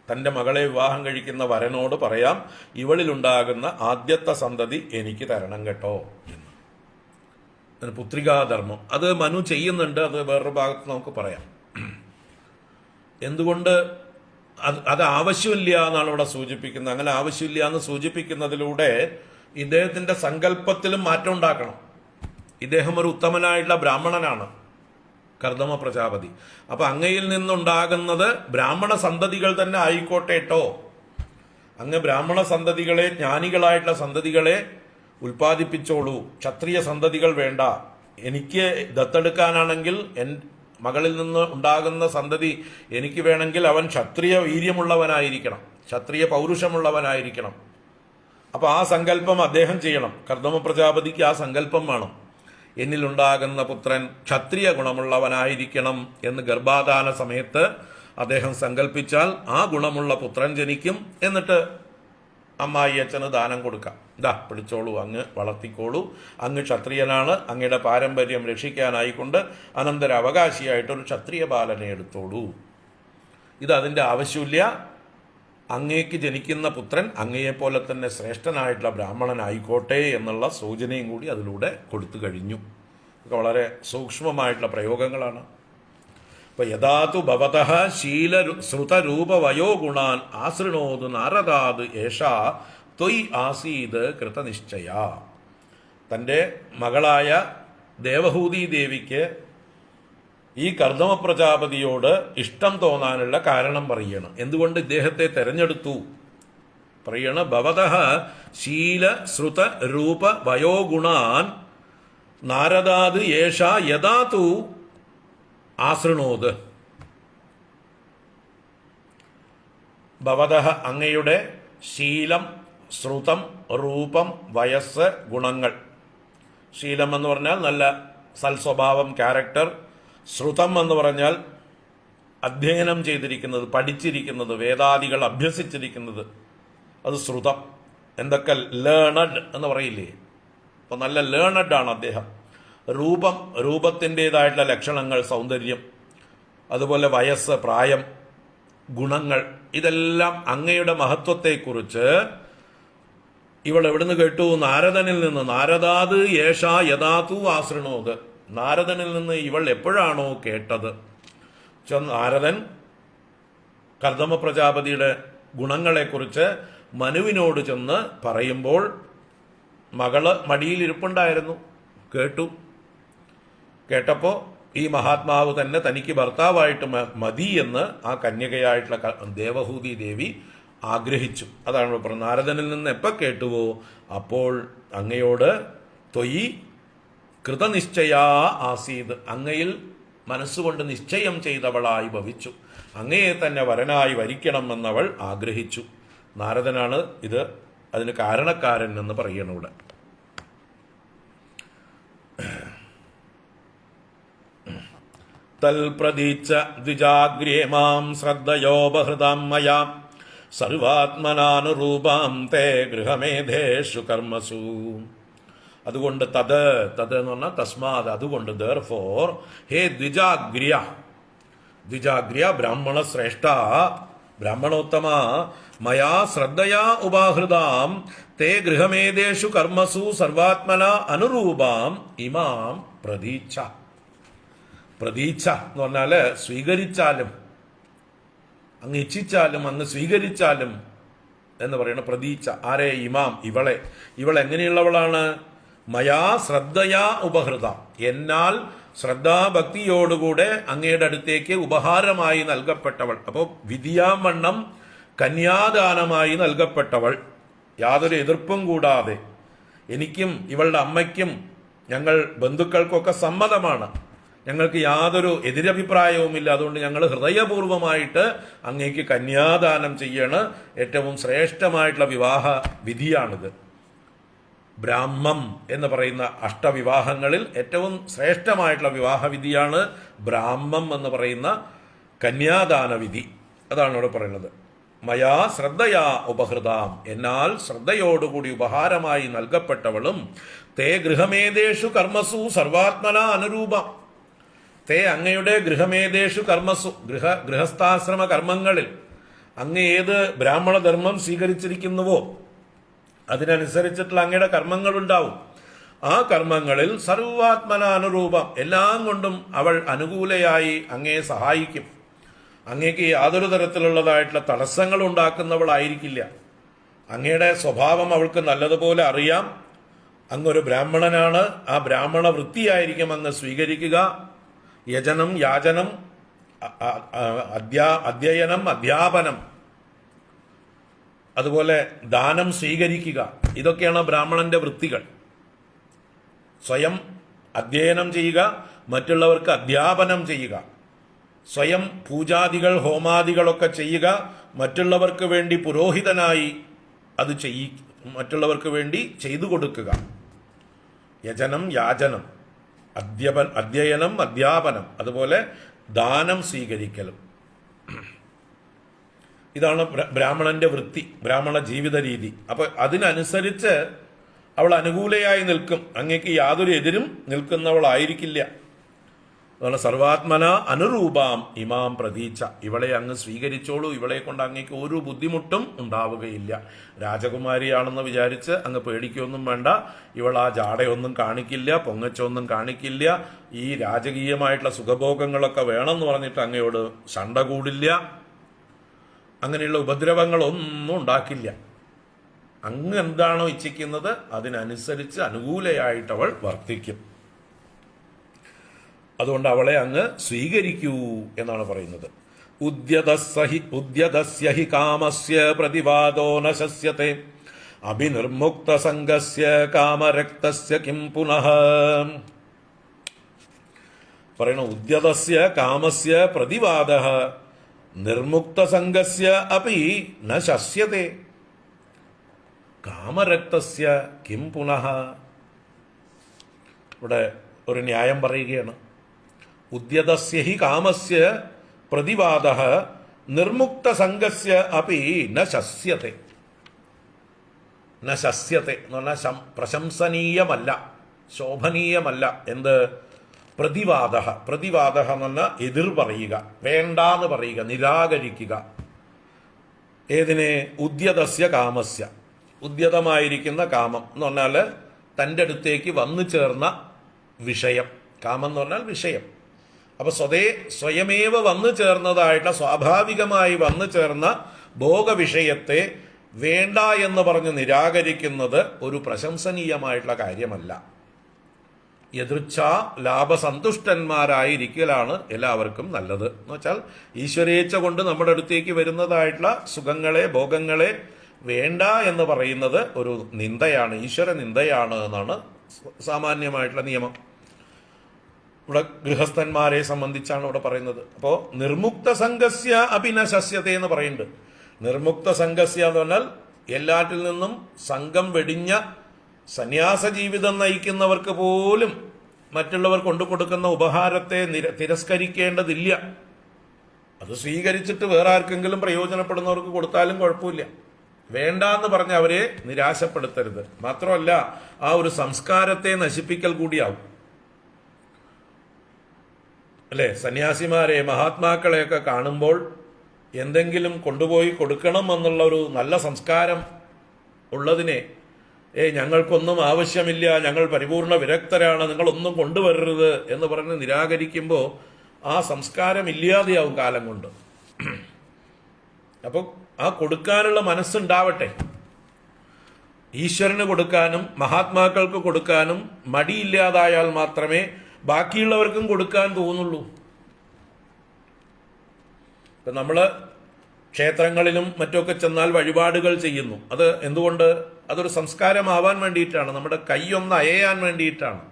A: തൻ്റെ മകളെ വിവാഹം കഴിക്കുന്ന വരനോട് പറയാം, ഇവളിലുണ്ടാകുന്ന ആദ്യത്തെ സന്തതി എനിക്ക് തരണം കേട്ടോ എന്ന്. പുത്രികാധർമ്മം അത് മനു ചെയ്യുന്നുണ്ട്. അത് വേറൊരു ഭാഗത്ത് നമുക്ക് പറയാം. എന്തുകൊണ്ട് അത് ആവശ്യമില്ല എന്നാണ് ഇവിടെ സൂചിപ്പിക്കുന്നത്. അങ്ങനെ ആവശ്യമില്ല എന്ന് സൂചിപ്പിക്കുന്നതിലൂടെ ഇദ്ദേഹത്തിന്റെ സങ്കല്പത്തിലും മാറ്റം ഉണ്ടാക്കണം. ഇദ്ദേഹം ഒരു ഉത്തമനായിട്ടുള്ള ബ്രാഹ്മണനാണ്, കർദമ പ്രജാപതി. അപ്പൊ അങ്ങയിൽ നിന്നുണ്ടാകുന്നത് ബ്രാഹ്മണ സന്തതികൾ തന്നെ ആയിക്കോട്ടെ കേട്ടോ. അങ്ങ് ബ്രാഹ്മണ സന്തതികളെ, ജ്ഞാനികളായിട്ടുള്ള സന്തതികളെ ഉൽപ്പാദിപ്പിച്ചോളൂ, ക്ഷത്രിയ സന്തതികൾ വേണ്ട. എനിക്ക് ദത്തെടുക്കാനാണെങ്കിൽ മകളിൽ നിന്ന് ഉണ്ടാകുന്ന സന്തതി എനിക്ക് വേണമെങ്കിൽ അവൻ ക്ഷത്രിയ വീര്യമുള്ളവനായിരിക്കണം, ക്ഷത്രിയ പൗരുഷമുള്ളവനായിരിക്കണം. അപ്പൊ ആ സങ്കല്പം അദ്ദേഹം ചെയ്യണം. കർദമ പ്രജാപതിക്ക് ആ സങ്കല്പം വേണം. എന്നിലുണ്ടാകുന്ന പുത്രൻ ക്ഷത്രിയ ഗുണമുള്ളവനായിരിക്കണം എന്ന് ഗർഭാധാന സമയത്ത് അദ്ദേഹം സങ്കല്പിച്ചാൽ ആ ഗുണമുള്ള പുത്രൻ ജനിക്കും. എന്നിട്ട് അമ്മായി അച്ഛന് ദാനം കൊടുക്കാം. ഇതാ പിടിച്ചോളൂ, അങ്ങ് വളർത്തിക്കോളൂ, അങ്ങ് ക്ഷത്രിയനാണ്, അങ്ങയുടെ പാരമ്പര്യം രക്ഷിക്കാനായിക്കൊണ്ട് അനന്തരാവകാശിയായിട്ടൊരു ക്ഷത്രിയ ബാലനെ എടുത്തോളൂ. ഇത് അതിൻ്റെ ആവശ്യമില്ല. അങ്ങേക്ക് ജനിക്കുന്ന പുത്രൻ അങ്ങയെപ്പോലെ തന്നെ ശ്രേഷ്ഠനായിട്ടുള്ള ബ്രാഹ്മണനായിക്കോട്ടെ എന്നുള്ള സൂചനയും കൂടി അതിലൂടെ കൊടുത്തു കഴിഞ്ഞു. ഇതൊക്കെ വളരെ സൂക്ഷ്മമായിട്ടുള്ള പ്രയോഗങ്ങളാണ്. ഇപ്പൊ യഥാതു ഭവതഃ ശീല ശ്രുതരൂപവയോ ഗുണാൻ ആസൃണോതു നാരദാത് ഏഷാ ത്വയ് ആസീത് കൃതനിശ്ചയ. തൻ്റെ മകളായ ദേവഹൂതി ദേവിക്ക് ഈ കർദമ പ്രജാപതിയോട് ഇഷ്ടം തോന്നാനുള്ള കാരണം പറയണം. എന്തുകൊണ്ട് ഇദ്ദേഹത്തെ തെരഞ്ഞെടുത്തു പറയണ. ഭവതഃ ശീല ശ്രുത രൂപ വയോ ഗുണാൻ നാരദാത് യേഷ യഥാ തു ആസൃണോത്. ഭവതഃ അങ്ങയുടെ ശീലം, ശ്രുതം, രൂപം, വയസ്സ്, ഗുണങ്ങൾ. ശീലം എന്ന് പറഞ്ഞാൽ നല്ല സൽസ്വഭാവം, ക്യാരക്ടർ. ശ്രുതം എന്ന് പറഞ്ഞാൽ അധ്യയനം ചെയ്തിരിക്കുന്നത്, പഠിച്ചിരിക്കുന്നത്, വേദാദികൾ അഭ്യസിച്ചിരിക്കുന്നത്, അത് ശ്രുതം. എന്തൊക്കെ ലേണഡ് എന്ന് പറയില്ലേ, അപ്പൊ നല്ല ലേണഡ് ആണ് അദ്ദേഹം. രൂപം, രൂപത്തിൻ്റെതായിട്ടുള്ള ലക്ഷണങ്ങൾ, സൗന്ദര്യം, അതുപോലെ വയസ്സ്, പ്രായം, ഗുണങ്ങൾ, ഇതെല്ലാം അങ്ങയുടെ മഹത്വത്തെക്കുറിച്ച് ഇവൾ എവിടുന്ന് കേട്ടു? നാരദനിൽ നിന്ന്. നാരദാത് യേഷ യഥാതു ആസൃണോത്. നാരദനിൽ നിന്ന് ഇവൾ എപ്പോഴാണോ കേട്ടത്? നാരദൻ കർദമ പ്രജാപതിയുടെ ഗുണങ്ങളെക്കുറിച്ച് മനുവിനോട് ചെന്ന് പറയുമ്പോൾ മകള് മടിയിലിരിപ്പുണ്ടായിരുന്നു. കേട്ടപ്പോൾ ഈ മഹാത്മാവ് തന്നെ തനിക്ക് ഭർത്താവായിട്ട് മതി എന്ന് ആ കന്യകയായിട്ടുള്ള ദേവഹൂതി ദേവി ആഗ്രഹിച്ചു. അതാണ് പറഞ്ഞത്, നാരദനിൽ നിന്ന് എപ്പോൾ കേട്ടുവോ അപ്പോൾ അങ്ങയോട് ത്വയി കൃതനിശ്ചയാ ആസീത്, അങ്ങയിൽ മനസ്സുകൊണ്ട് നിശ്ചയം ചെയ്തവളായി ഭവിച്ചു, അങ്ങയെ തന്നെ വരനായി വരിക്കണമെന്നവൾ ആഗ്രഹിച്ചു. നാരദനാണ് ഇത് അതിന് കാരണക്കാരൻ എന്ന് പറയണവിടെ. തൽപ്രതീച്ച ദ്വിജാഗ്രേ മാം ശ്രദ്ധയോപഹൃതാം മയാ സർവാത്മനാനുരൂപാം തേ ഗൃഹമേധേഷു കർമ്മസു. അതുകൊണ്ട് തത് എന്ന് പറഞ്ഞാൽ തസ്മാത്, അതുകൊണ്ട് ദർഫോർ, ഹേ ദ്വിജാഗ്ര്യ ബ്രാഹ്മണ ശ്രേഷ്ഠ, ബ്രാഹ്മണോത്തമ, മയാ ശ്രദ്ധയാ ഉപാഹൃതാം തേ ഗൃഹമേധേഷു കർമ്മസു സർവാത്മന അനുരൂപാം ഇമാം പ്രതീച്ഛ എന്ന് പറഞ്ഞാല് സ്വീകരിച്ചാലും, അങ്ങ് ഇച്ഛിച്ചാലും അങ്ങ് സ്വീകരിച്ചാലും എന്ന് പറയുന്ന പ്രതീച്ഛ. ആരെ? ഇമാം, ഇവൾ എങ്ങനെയുള്ളവളാണ്? മയാ ശ്രദ്ധയാ ഉപഹൃത, എന്നാൽ ശ്രദ്ധാഭക്തിയോടുകൂടെ അങ്ങയുടെ അടുത്തേക്ക് ഉപഹാരമായി നൽകപ്പെട്ടവൾ. അപ്പോൾ വിധിയാമണ്ണം കന്യാദാനമായി നൽകപ്പെട്ടവൾ, യാതൊരു എതിർപ്പും കൂടാതെ. എനിക്കും ഇവളുടെ അമ്മയ്ക്കും ഞങ്ങൾ ബന്ധുക്കൾക്കൊക്കെ സമ്മതമാണ്, ഞങ്ങൾക്ക് യാതൊരു എതിരഭിപ്രായവുമില്ല. അതുകൊണ്ട് ഞങ്ങൾ ഹൃദയപൂർവമായിട്ട് അങ്ങേക്ക് കന്യാദാനം ചെയ്യണ്. ഏറ്റവും ശ്രേഷ്ഠമായിട്ടുള്ള വിവാഹ വിധിയാണിത്. ബ്രാഹ്മം എന്ന് പറയുന്ന അഷ്ടവിവാഹങ്ങളിൽ ഏറ്റവും ശ്രേഷ്ഠമായിട്ടുള്ള വിവാഹവിധിയാണ് ബ്രാഹ്മം എന്ന് പറയുന്ന കന്യാദാന വിധി. അതാണ് ഇവിടെ പറയുന്നത്. മയാ ശ്രദ്ധയാ ഉപഹൃതാം, എന്നാൽ ശ്രദ്ധയോടുകൂടി ഉപഹാരമായി നൽകപ്പെട്ടവളും തേ ഗൃഹമേധേഷു കർമ്മസു സർവാത്മന അനുരൂപം, തേ അങ്ങയുടെ ഗൃഹമേധേഷു കർമ്മസു, ഗൃഹസ്ഥാശ്രമ കർമ്മങ്ങളിൽ അങ്ങ് ഏത് ബ്രാഹ്മണധർമ്മം സ്വീകരിച്ചിരിക്കുന്നുവോ അതിനനുസരിച്ചിട്ടുള്ള അങ്ങയുടെ കർമ്മങ്ങളുണ്ടാവും. ആ കർമ്മങ്ങളിൽ സർവാത്മനാനുരൂപം, എല്ലാം കൊണ്ടും അവൾ അനുകൂലയായി അങ്ങയെ സഹായിക്കും. അങ്ങേക്ക് യാതൊരു തരത്തിലുള്ളതായിട്ടുള്ള തടസ്സങ്ങൾ ഉണ്ടാക്കുന്നവളായിരിക്കില്ല. അങ്ങയുടെ സ്വഭാവം അവൾക്ക് നല്ലതുപോലെ അറിയാം. അങ്ങൊരു ബ്രാഹ്മണനാണ്, ആ ബ്രാഹ്മണ വൃത്തിയായിരിക്കും അങ്ങ് സ്വീകരിക്കുക. യജനം, യാചനം, അധ്യയനം, അധ്യാപനം, അതുപോലെ ദാനം സ്വീകരിക്കുക, ഇതൊക്കെയാണ് ബ്രാഹ്മണന്റെ വൃത്തികൾ. സ്വയം അധ്യയനം ചെയ്യുക, മറ്റുള്ളവർക്ക് അധ്യാപനം ചെയ്യുക, സ്വയം പൂജാദികൾ ഹോമാദികളൊക്കെ ചെയ്യുക, മറ്റുള്ളവർക്ക് വേണ്ടി പുരോഹിതനായി അത് മറ്റുള്ളവർക്ക് വേണ്ടി ചെയ്തു കൊടുക്കുക. യജനം, യാചനം, അധ്യയനം, അധ്യാപനം, അതുപോലെ ദാനം സ്വീകരിക്കലും. ഇതാണ് ബ്രാഹ്മണന്റെ വൃത്തി, ബ്രാഹ്മണ ജീവിത രീതി. അപ്പൊ അതിനനുസരിച്ച് അവൾ അനുകൂലയായി നിൽക്കും, അങ്ങേക്ക് യാതൊരു എതിരും നിൽക്കുന്നവളായിരിക്കില്ല. അതാണ് സർവാത്മന അനുരൂപാം ഇമാം പ്രതീച്ച, ഇവളെ അങ്ങ് സ്വീകരിച്ചോളൂ, ഇവളെ കൊണ്ട് അങ്ങേക്ക് ഒരു ബുദ്ധിമുട്ടും ഉണ്ടാവുകയില്ല. രാജകുമാരിയാണെന്ന് വിചാരിച്ച് അങ്ങ് പേടിക്കൊന്നും വേണ്ട. ഇവൾ ആ ജാടയൊന്നും കാണിക്കില്ല, പൊങ്ങച്ചൊന്നും കാണിക്കില്ല. ഈ രാജകീയമായിട്ടുള്ള സുഖഭോഗങ്ങളൊക്കെ വേണമെന്ന് പറഞ്ഞിട്ട് അങ്ങയോട് ശണ്ട കൂടില്ല. അങ്ങനെയുള്ള ഉപദ്രവങ്ങളൊന്നും ഉണ്ടാക്കില്ല. അങ്ങ് എന്താണോ ഇച്ഛിക്കുന്നത് അതിനനുസരിച്ച് അനുകൂലയായിട്ടവൾ വർത്തിക്കും. അതുകൊണ്ട് അവളെ അങ്ങ് സ്വീകരിക്കൂ എന്നാണ് പറയുന്നത്. ഉദ്യതസ്യ ഹി കാമസ്യ പ്രതിവാദോ ന ശസ്യത്തെ അഭിനിർമുക്ത സംഗസ്യ കാമരക്തസ്യ കിം പുനഃ. പറയണ ഉദ്യതസ്യ കാമസ്യ പ്രതിവാദഃ നിർമുക്ത സംഗസ്യ അപി ന ശസ്യത്തെ കാമരക്തസ്യ കിം പുനഃ. ഇവിടെ ഒരു ന്യായം പറയുകയാണ്. ഉദ്യതസ്യ ഹി കാമസ്യ പ്രതിവാദഃ നിർമുക്ത സംഗസ്യ അപി ന ശസ്യത്തെ. ന ശസ്യത്തെ എന്ന് പറഞ്ഞാൽ പ്രശംസനീയമല്ല, ശോഭനീയമല്ല. എന്ത്? പ്രതിവാദഃ എന്ന് പറഞ്ഞാൽ എതിർ പറയുക, വേണ്ടാന്ന് പറയുക, നിരാകരിക്കുക. ഏതിനെ? ഉദ്യതസ്യ കാമസ്യ, ഉദ്യതമായിരിക്കുന്ന കാമം എന്ന് പറഞ്ഞാൽ തൻ്റെ അടുത്തേക്ക് വന്നു ചേർന്ന വിഷയം. കാമം എന്ന് പറഞ്ഞാൽ വിഷയം. അപ്പൊ സ്വയമേവ വന്നു ചേർന്നതായിട്ടുള്ള, സ്വാഭാവികമായി വന്നു ചേർന്ന ഭോഗവിഷയത്തെ വേണ്ട എന്ന് പറഞ്ഞ് നിരാകരിക്കുന്നത് ഒരു പ്രശംസനീയമായിട്ടുള്ള കാര്യമല്ല. യദൃച്ഛാ ലാഭസന്തുഷ്ടന്മാരായിരിക്കലാണ് എല്ലാവർക്കും നല്ലത്. എന്ന് വെച്ചാൽ ഈശ്വരേച്ഛ കൊണ്ട് നമ്മുടെ അടുത്തേക്ക് വരുന്നതായിട്ടുള്ള സുഖങ്ങളെ, ഭോഗങ്ങളെ വേണ്ട എന്ന് പറയുന്നത് ഒരു നിന്ദയാണ്, ഈശ്വര നിന്ദയാണ് എന്നാണ് സാമാന്യമായിട്ടുള്ള നിയമം. ഇവിടെ ഗൃഹസ്ഥന്മാരെ സംബന്ധിച്ചാണ് ഇവിടെ പറയുന്നത്. അപ്പോൾ നിർമുക്ത സംഘസ്യ അഭിനശസ്യത എന്ന് പറയുന്നുണ്ട്. നിർമുക്ത സംഘസ്യ എന്ന് പറഞ്ഞാൽ എല്ലാറ്റിൽ നിന്നും സംഘം വെടിഞ്ഞ സന്യാസ ജീവിതം നയിക്കുന്നവർക്ക് പോലും മറ്റുള്ളവർ കൊണ്ടു കൊടുക്കുന്ന ഉപഹാരത്തെ തിരസ്കരിക്കേണ്ടതില്ല. അത് സ്വീകരിച്ചിട്ട് വേറെ ആർക്കെങ്കിലും പ്രയോജനപ്പെടുന്നവർക്ക് കൊടുത്താലും കുഴപ്പമില്ല. വേണ്ട എന്ന് പറഞ്ഞ് അവരെ നിരാശപ്പെടുത്തരുത്. മാത്രമല്ല ആ ഒരു സംസ്കാരത്തെ നശിപ്പിക്കൽ കൂടിയാവും. അല്ലേ, സന്യാസിമാരെ, മഹാത്മാക്കളെയൊക്കെ കാണുമ്പോൾ എന്തെങ്കിലും കൊണ്ടുപോയി കൊടുക്കണം എന്നുള്ള ഒരു നല്ല സംസ്കാരം ഉള്ളതിനെ ഞങ്ങൾക്കൊന്നും ആവശ്യമില്ല, ഞങ്ങൾ പരിപൂർണ വിരക്തരാണ്, നിങ്ങളൊന്നും കൊണ്ടുവരരുത് എന്ന് പറഞ്ഞ് നിരാകരിക്കുമ്പോൾ ആ സംസ്കാരം ഇല്ലാതെയാവും കാലം കൊണ്ട്. അപ്പോൾ ആ കൊടുക്കാനുള്ള മനസ്സുണ്ടാവട്ടെ. ഈശ്വരന് കൊടുക്കാനും മഹാത്മാക്കൾക്ക് കൊടുക്കാനും മടിയില്ലാതായാൽ മാത്രമേ ബാക്കിയുള്ളവർക്കും കൊടുക്കാൻ തോന്നുള്ളൂ. ഇപ്പം നമ്മൾ ക്ഷേത്രങ്ങളിലും മറ്റൊക്കെ ചെന്നാൽ വഴിപാടുകൾ ചെയ്യുന്നു. അത് എന്തുകൊണ്ട്? അതൊരു സംസ്കാരമാവാൻ വേണ്ടിയിട്ടാണ്, നമ്മുടെ കൈ ഒന്ന് അയയാൻ വേണ്ടിയിട്ടാണ്.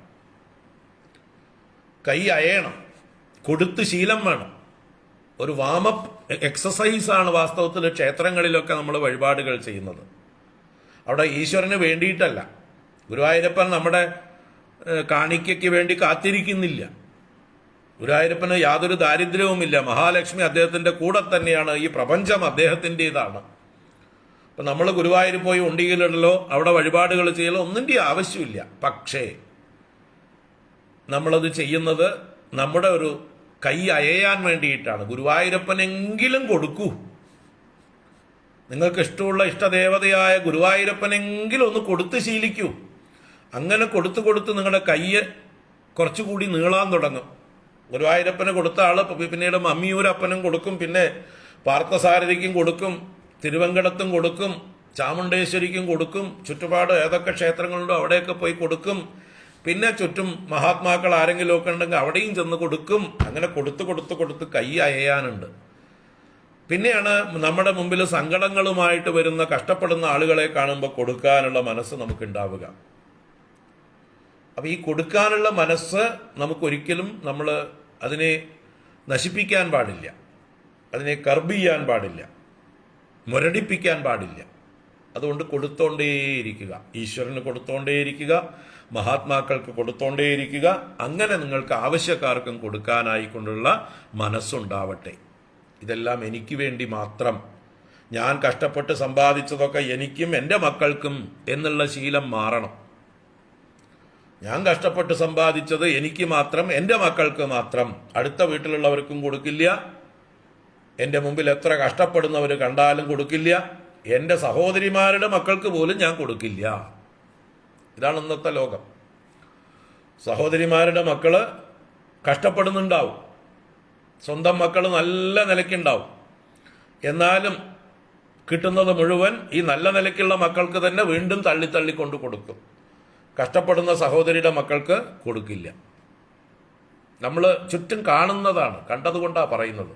A: കൈ അയയണം, കൊടുത്ത് ശീലം വേണം. ഒരു വാമപ്പ് എക്സസൈസാണ് വാസ്തവത്തിൽ ക്ഷേത്രങ്ങളിലൊക്കെ നമ്മൾ വഴിപാടുകൾ ചെയ്യുന്നത്. അവിടെ ഈശ്വരന് വേണ്ടിയിട്ടല്ല. ഗുരുവായൂരപ്പൻ നമ്മുടെ കാണിക്കയ്ക്ക് വേണ്ടി കാത്തിരിക്കുന്നില്ല. ഗുരുവായൂരപ്പന് യാതൊരു ദാരിദ്ര്യവുമില്ല. മഹാലക്ഷ്മി അദ്ദേഹത്തിന്റെ കൂടെ തന്നെയാണ്. ഈ പ്രപഞ്ചം അദ്ദേഹത്തിൻ്റെതാണ്. അപ്പം നമ്മൾ ഗുരുവായൂർ പോയി ഉണ്ടിയിലിടലോ അവിടെ വഴിപാടുകൾ ചെയ്യലോ ഒന്നിൻ്റെ ആവശ്യമില്ല. പക്ഷേ നമ്മളത് ചെയ്യുന്നത് നമ്മുടെ ഒരു കൈ അയയാൻ വേണ്ടിയിട്ടാണ്. ഗുരുവായൂരപ്പനെങ്കിലും കൊടുക്കൂ. നിങ്ങൾക്ക് ഇഷ്ടമുള്ള ഇഷ്ടദേവതയായ ഗുരുവായൂരപ്പനെങ്കിലും ഒന്ന് കൊടുത്ത് ശീലിക്കൂ. അങ്ങനെ കൊടുത്ത് കൊടുത്ത് നിങ്ങളുടെ കയ്യ് കുറച്ചുകൂടി നീളാൻ തുടങ്ങും. ഗുരുവായൂരപ്പന് കൊടുത്ത ആള് പിന്നീട് മമ്മിയൂരപ്പനും കൊടുക്കും, പിന്നെ പാർത്ഥസാരഥിക്കും കൊടുക്കും, തിരുവങ്കടത്തും കൊടുക്കും, ചാമുണ്ടേശ്വരിക്കും കൊടുക്കും, ചുറ്റുപാട് ഏതൊക്കെ ക്ഷേത്രങ്ങളുണ്ടോ അവിടെയൊക്കെ പോയി കൊടുക്കും. പിന്നെ ചുറ്റും മഹാത്മാക്കൾ ആരെങ്കിലും ഒക്കെ ഉണ്ടെങ്കിൽ അവിടെയും ചെന്ന് കൊടുക്കും. അങ്ങനെ കൊടുത്ത് കൊടുത്ത് കൊടുത്ത് കൈ അയയാനുണ്ട്. പിന്നെയാണ് നമ്മുടെ മുമ്പിൽ സങ്കടങ്ങളുമായിട്ട് വരുന്ന കഷ്ടപ്പെടുന്ന ആളുകളെ കാണുമ്പോൾ കൊടുക്കാനുള്ള മനസ്സ് നമുക്കുണ്ടാവുക. അപ്പം ഈ കൊടുക്കാനുള്ള മനസ്സ് നമുക്കൊരിക്കലും നമ്മൾ അതിനെ നശിപ്പിക്കാൻ പാടില്ല, അതിനെ കർബ് ചെയ്യാൻ പാടില്ല, മുരടിപ്പിക്കാൻ പാടില്ല. അതുകൊണ്ട് കൊടുത്തോണ്ടേയിരിക്കുക, ഈശ്വരന് കൊടുത്തോണ്ടേയിരിക്കുക, മഹാത്മാക്കൾക്ക് കൊടുത്തോണ്ടേയിരിക്കുക. അങ്ങനെ നിങ്ങൾക്ക് ആവശ്യക്കാർക്കും കൊടുക്കാനായിക്കൊണ്ടുള്ള മനസ്സുണ്ടാവട്ടെ. ഇതെല്ലാം എനിക്ക് വേണ്ടി മാത്രം, ഞാൻ കഷ്ടപ്പെട്ട് സമ്പാദിച്ചതൊക്കെ എനിക്കും എൻ്റെ മക്കൾക്കും എന്നുള്ള ശീലം മാറണം. ഞാൻ കഷ്ടപ്പെട്ട് സമ്പാദിച്ചത് എനിക്ക് മാത്രം, എൻ്റെ മക്കൾക്ക് മാത്രം, അടുത്ത വീട്ടിലുള്ളവർക്കും കൊടുക്കില്ല, എൻ്റെ മുമ്പിൽ എത്ര കഷ്ടപ്പെടുന്നവർ കണ്ടാലും കൊടുക്കില്ല, എൻ്റെ സഹോദരിമാരുടെ മക്കൾക്ക് പോലും ഞാൻ കൊടുക്കില്ല. ഇതാണ് ഇന്നത്തെ ലോകം. സഹോദരിമാരുടെ മക്കള് കഷ്ടപ്പെടുന്നുണ്ടാവും, സ്വന്തം മക്കൾ നല്ല നിലയ്ക്കുണ്ടാവും, എന്നാലും കിട്ടുന്നത് മുഴുവൻ ഈ നല്ല നിലയ്ക്കുള്ള മക്കൾക്ക് തന്നെ വീണ്ടും തള്ളിക്കൊണ്ട് കൊടുക്കും. കഷ്ടപ്പെടുന്ന സഹോദരിയുടെ മക്കൾക്ക് കൊടുക്കില്ല. നമ്മൾ ചുറ്റും കാണുന്നതാണ്, കണ്ടതുകൊണ്ടാണ് പറയുന്നത്,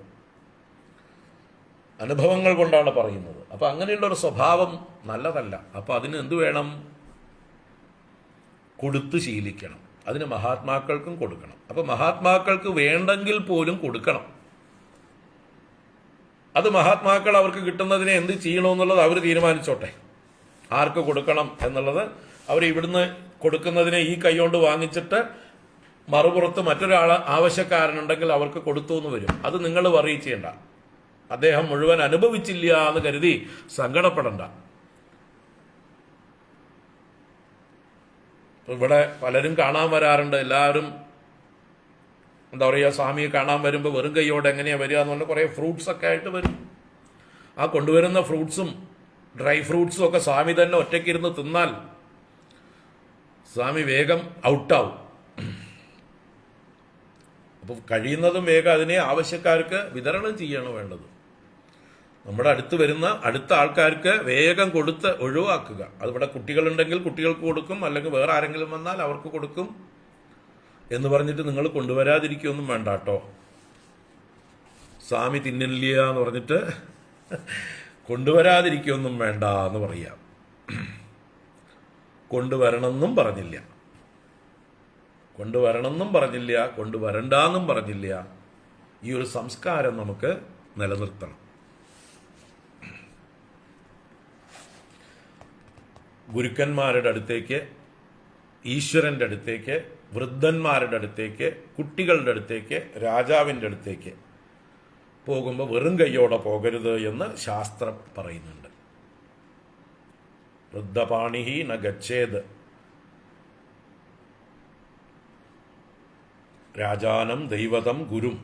A: അനുഭവങ്ങൾ കൊണ്ടാണ് പറയുന്നത്. അപ്പം അങ്ങനെയുള്ളൊരു സ്വഭാവം നല്ലതല്ല. അപ്പം അതിന് എന്തു വേണം? കൊടുത്ത് ശീലിക്കണം. അതിന് മഹാത്മാക്കൾക്കും കൊടുക്കണം. അപ്പം മഹാത്മാക്കൾക്ക് വേണ്ടെങ്കിൽ പോലും കൊടുക്കണം. അത് മഹാത്മാക്കൾ അവർക്ക് കിട്ടുന്നതിനെ എന്ത് ചെയ്യണമെന്നുള്ളത് അവർ തീരുമാനിച്ചോട്ടെ. ആർക്ക് കൊടുക്കണം എന്നുള്ളത് അവർ ഇവിടുന്ന് കൊടുക്കുന്നതിനെ ഈ കൈകൊണ്ട് വാങ്ങിച്ചിട്ട് മറുപുറത്ത് മറ്റൊരാൾ ആവശ്യക്കാരനുണ്ടെങ്കിൽ അവർക്ക് കൊടുത്തു എന്ന് വരും. അത് നിങ്ങൾ വറി ചെയ്യണ്ട. അദ്ദേഹം മുഴുവൻ അനുഭവിച്ചില്ല എന്ന് കരുതി സങ്കടപ്പെടണ്ട. ഇവിടെ പലരും കാണാൻ വരാറുണ്ട്. എല്ലാവരും എന്താ പറയുക, സ്വാമിയെ കാണാൻ വരുമ്പോൾ വെറും കൈയോടെ എങ്ങനെയാണ് വരിക എന്ന് പറഞ്ഞാൽ കുറേ ഫ്രൂട്ട്സ് ഒക്കെ ആയിട്ട് വരും. ആ കൊണ്ടുവരുന്ന ഫ്രൂട്ട്സും ഡ്രൈ ഫ്രൂട്ട്സും ഒക്കെ സ്വാമി തന്നെ ഒറ്റയ്ക്കിരുന്ന് തിന്നാൽ സ്വാമി വേഗം ഔട്ടാവും. അപ്പോൾ കഴിയുന്നതും വേഗം അതിനെ ആവശ്യക്കാർക്ക് വിതരണം ചെയ്യാണ് വേണ്ടത്. നമ്മുടെ അടുത്ത് വരുന്ന അടുത്ത ആൾക്കാർക്ക് വേഗം കൊടുത്ത് ഒഴിവാക്കുക. അതിവിടെ കുട്ടികളുണ്ടെങ്കിൽ കുട്ടികൾക്ക് കൊടുക്കും, അല്ലെങ്കിൽ വേറെ ആരെങ്കിലും വന്നാൽ അവർക്ക് കൊടുക്കും എന്ന് പറഞ്ഞിട്ട് നിങ്ങൾ കൊണ്ടുവരാതിരിക്കുകയൊന്നും വേണ്ട കേട്ടോ. സ്വാമി തിന്നില്ല എന്ന് പറഞ്ഞിട്ട് കൊണ്ടുവരാതിരിക്കുകയൊന്നും വേണ്ട എന്ന് പറയാം. കൊണ്ടുവരണമെന്നും പറഞ്ഞില്ല, കൊണ്ടുവരണ്ടെന്നും പറഞ്ഞില്ല. ഈ ഒരു സംസ്കാരം നമുക്ക് നിലനിർത്തണം. ഗുരുക്കന്മാരുടെ അടുത്തേക്ക്, ഈശ്വരൻ്റെ അടുത്തേക്ക്, വൃദ്ധന്മാരുടെ അടുത്തേക്ക്, കുട്ടികളുടെ അടുത്തേക്ക്, രാജാവിൻ്റെ അടുത്തേക്ക് പോകുമ്പോൾ വെറും കൈയോടെ പോകരുത് എന്ന് ശാസ്ത്രം പറയുന്നുണ്ട്. വൃദ്ധപാണിഹി ന ഗച്ഛേത്, രാജാനം ദൈവതം ഗുരും